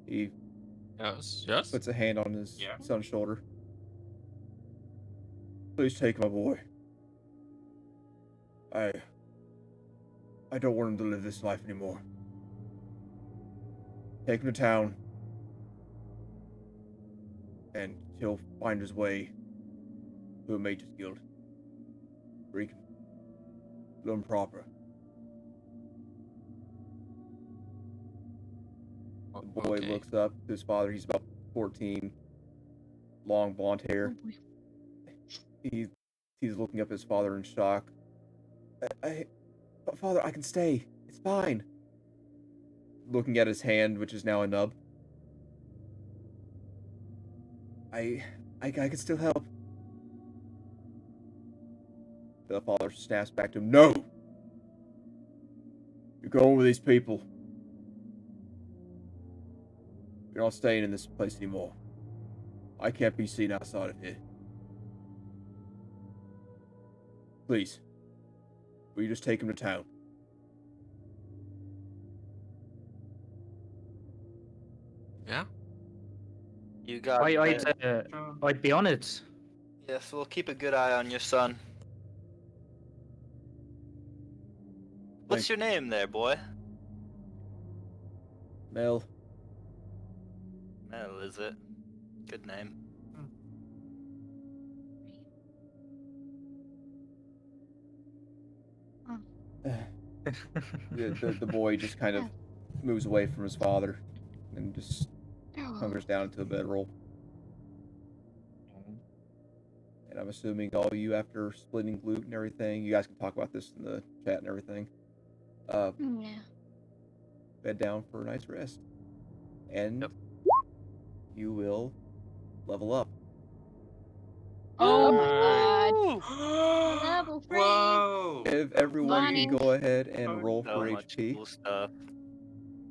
He Yes. puts a hand on his Yeah. son's shoulder. Please take my boy. I don't want him to live this life anymore. Take him to town, and he'll find his way to a mage's guild, where he can learn proper. The boy Okay. looks up to his father. He's about 14, long blonde hair. Oh boy. He's looking up at his father in shock. Father, I can stay. It's fine. Looking at his hand, which is now a nub. I can still help. The father snaps back to him. No! You're going with these people. You're not staying in this place anymore. I can't be seen outside of here. Please. Will you just take him to town? You got I'd be honored. Yes, we'll keep a good eye on your son. What's your name there, boy? Mel. Mel, is it? Good name. The boy just kind of moves away from his father and just hunkers down into a bedroll. And I'm assuming all you, after splitting loot and everything, you guys can talk about this in the chat and everything. Yeah. Bed down for a night's rest. And Yep. you will level up. Oh my god. Ooh, Level 3. Whoa! If everyone Bonnie. can go ahead and roll so for much HP. cool stuff.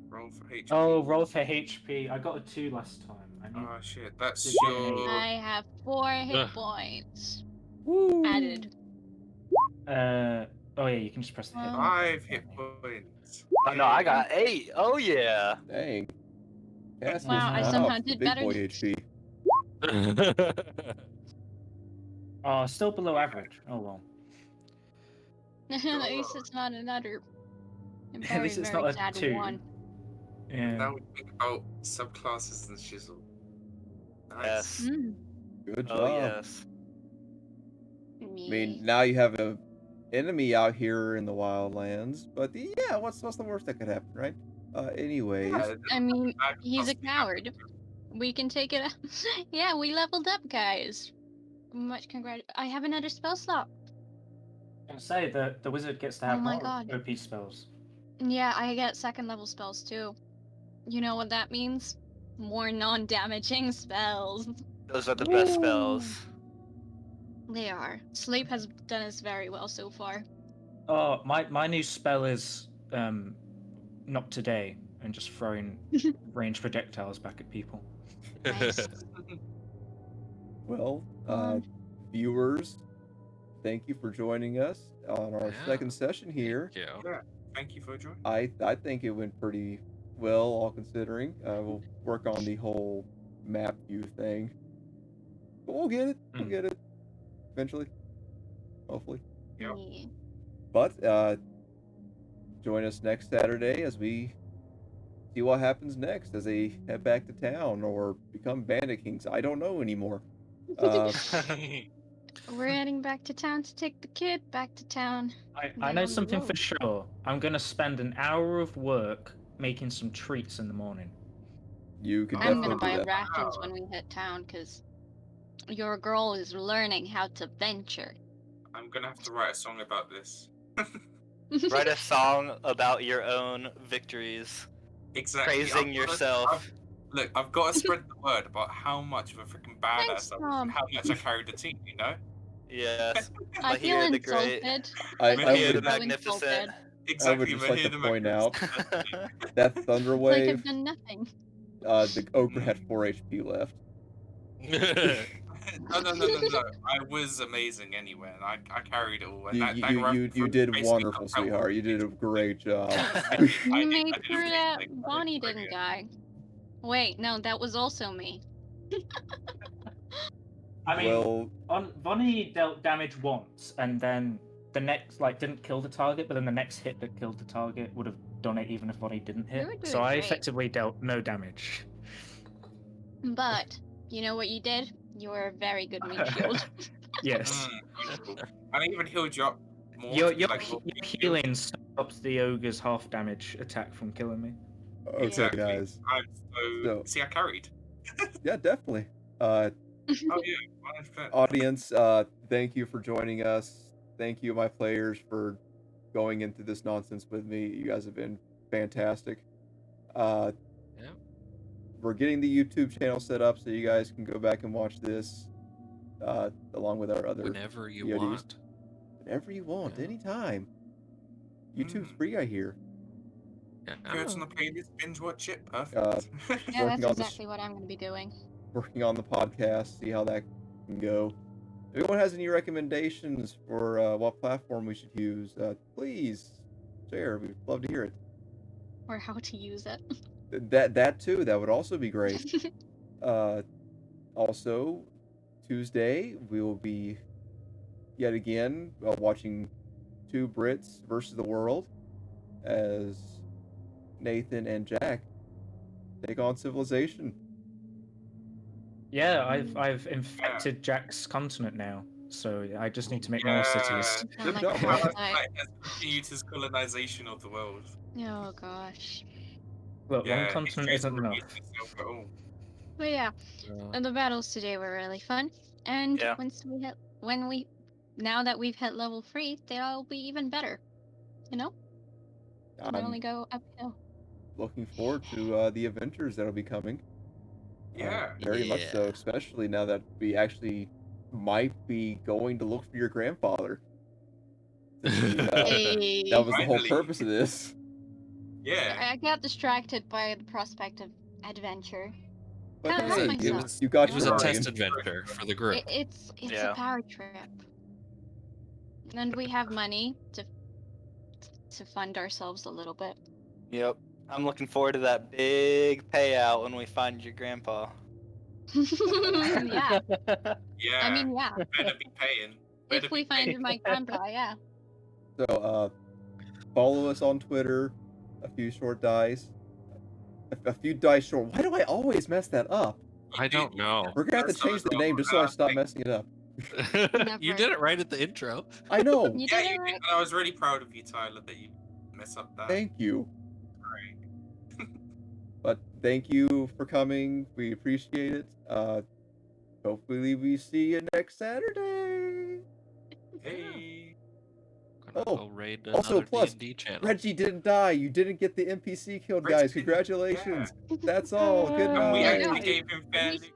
Roll for HP. Oh, roll for HP. I got a 2 last time. I need. Oh shit, that's Did you get an your. I have 4 hit Ugh. points. Woo! Added. Oh yeah, you can just press the hit. Um, button, 5 hit can't points. Oh no, I got 8. Oh yeah. Dang. Cassie's Wow, I not somehow up for the did big better boy than- HP. you? Oh, still below average. Oh well. At least it's not another At least it's not a sad 2. one. Yeah. Now we think about subclasses and shizzle. Nice. Yes. Mm. Good job. Oh yes. I mean, now you have a enemy out here in the wildlands, but yeah, what's the worst that could happen, right? Anyways, Yeah, I mean, I he's a possibly coward. We can take it. Yeah, we leveled up, guys. Much congrat. I have another spell slot. I can say that the wizard gets to Oh have my more god. OP spells. Yeah, I get second level spells too. You know what that means? More non-damaging spells. Those are the best spells. They are. Sleep has done us very well so far. Oh, my new spell is not today and just throwing ranged projectiles back at people. Nice. well, Um, viewers, thank you for joining us on our Yeah. second session here. Thank you. Yeah, thank you for joining. I think it went pretty well, all considering. We'll work on the whole map view thing. But we'll get it. We'll Mm. get it. Eventually. Hopefully. Yep. yeah. But join us next Saturday as we see what happens next as they head back to town or become bandit kings. I don't know anymore. We're heading back to town to take the kid back to town. I Get know on the something for road. sure. I'm gonna spend an hour of work making some treats in the morning. You could I'm definitely gonna buy do that. rations when we hit town because your girl is learning how to venture. I'm gonna have to write a song about this. Write a song about your own victories. Exactly. Praising yourself. Look, I've got to spread the word about how much of a freaking Thanks, badass I was Tom. and how much I carried the team, you know? Yes. I feel Mahir the Great. insulted. I Mahir the would, Magnificent. Exactly. just like Mahir to the point out Magnificent. that Thunder It's like I've Wave, done nothing. the ogre had 4 HP left. No. I was amazing anyway, and I carried it all. And You did wonderful, sweetheart. You did a great job. You made did sure that amazing. Bonnie didn't die. Wait, no, that was also me. I mean, Well, Vonnie dealt damage once, and then the next didn't kill the target, but then the next hit that killed the target would have done it even if Vonnie didn't hit. were doing So I great. effectively dealt no damage. But you know what you did? You were a very good meat shield. Yes. Beautiful. And I even healed you up more. Your to be like, your "Look, you healing stops the ogre's half damage attack from killing me. okay, Exactly. guys. I'm So- see, I carried. Yeah, definitely. Oh yeah, 100%. Audience, thank you for joining us. Thank you, my players, for going into this nonsense with me. You guys have been fantastic. Yeah. We're getting the YouTube channel set up so you guys can go back and watch this along with our other Whenever you VODs. want. Whenever you want, Yeah. anytime. YouTube's Mm. free, I hear. Yeah. Go to the playlist, binge watch it. Perfect. Yeah, Working that's on this- exactly what I'm going to be doing. Working on the podcast, see how that can go. If anyone has any recommendations for what platform we should use, please share. We'd love to hear it. Or how to use it. That too. That would also be great. Also, Tuesday we will be yet again watching two Brits versus the world as Nathan and Jack take on Civilization. Yeah, I've infected Jack's continent now. So I just need to make more cities. Oh Good my job, gosh, man. Palestine has continued his colonization of the world. Oh gosh. Look, one Yeah, continent history's isn't enough. repeating itself at all. But yeah, Uh, the battles today were really fun. And Yeah. now that we've hit level 3, they'll be even better. You know? Can I'm only go uphill. looking forward to the adventures that'll be coming. Yeah. Very much so, Yeah. especially now that we actually might be going to look for your grandfather. Since Hey. that was the whole Finally. purpose of this. Yeah. I got distracted by the prospect of adventure. But Can't help hey, myself. you got It your was a wagon. test adventure for the group. It's Yeah. a power trip. And we have money to fund ourselves a little bit. Yep. I'm looking forward to that big payout when we find your grandpa. Yeah. Yeah. I mean, yeah. Better be paying. Better If we be paying. find my grandpa, yeah. So follow us on Twitter. A few short dice. A few dice short. Why do I always mess that up? I don't know. We're gonna have to That's how change it's the all name just so I about. stop messing it up. You Never. did it right at the intro. I know. You Yeah, did you it did. right. And I was really proud of you, Tyler, that you mess up that. Thank you. Right. But thank you for coming. We appreciate it. Hopefully we see you next Saturday. Hey. Gonna Oh, go raid also, another plus, D&D channel. Reggie didn't die. You didn't get the NPC killed, Reggie guys. didn't- Congratulations. That's all. Good And we night. actually gave him fair We loot.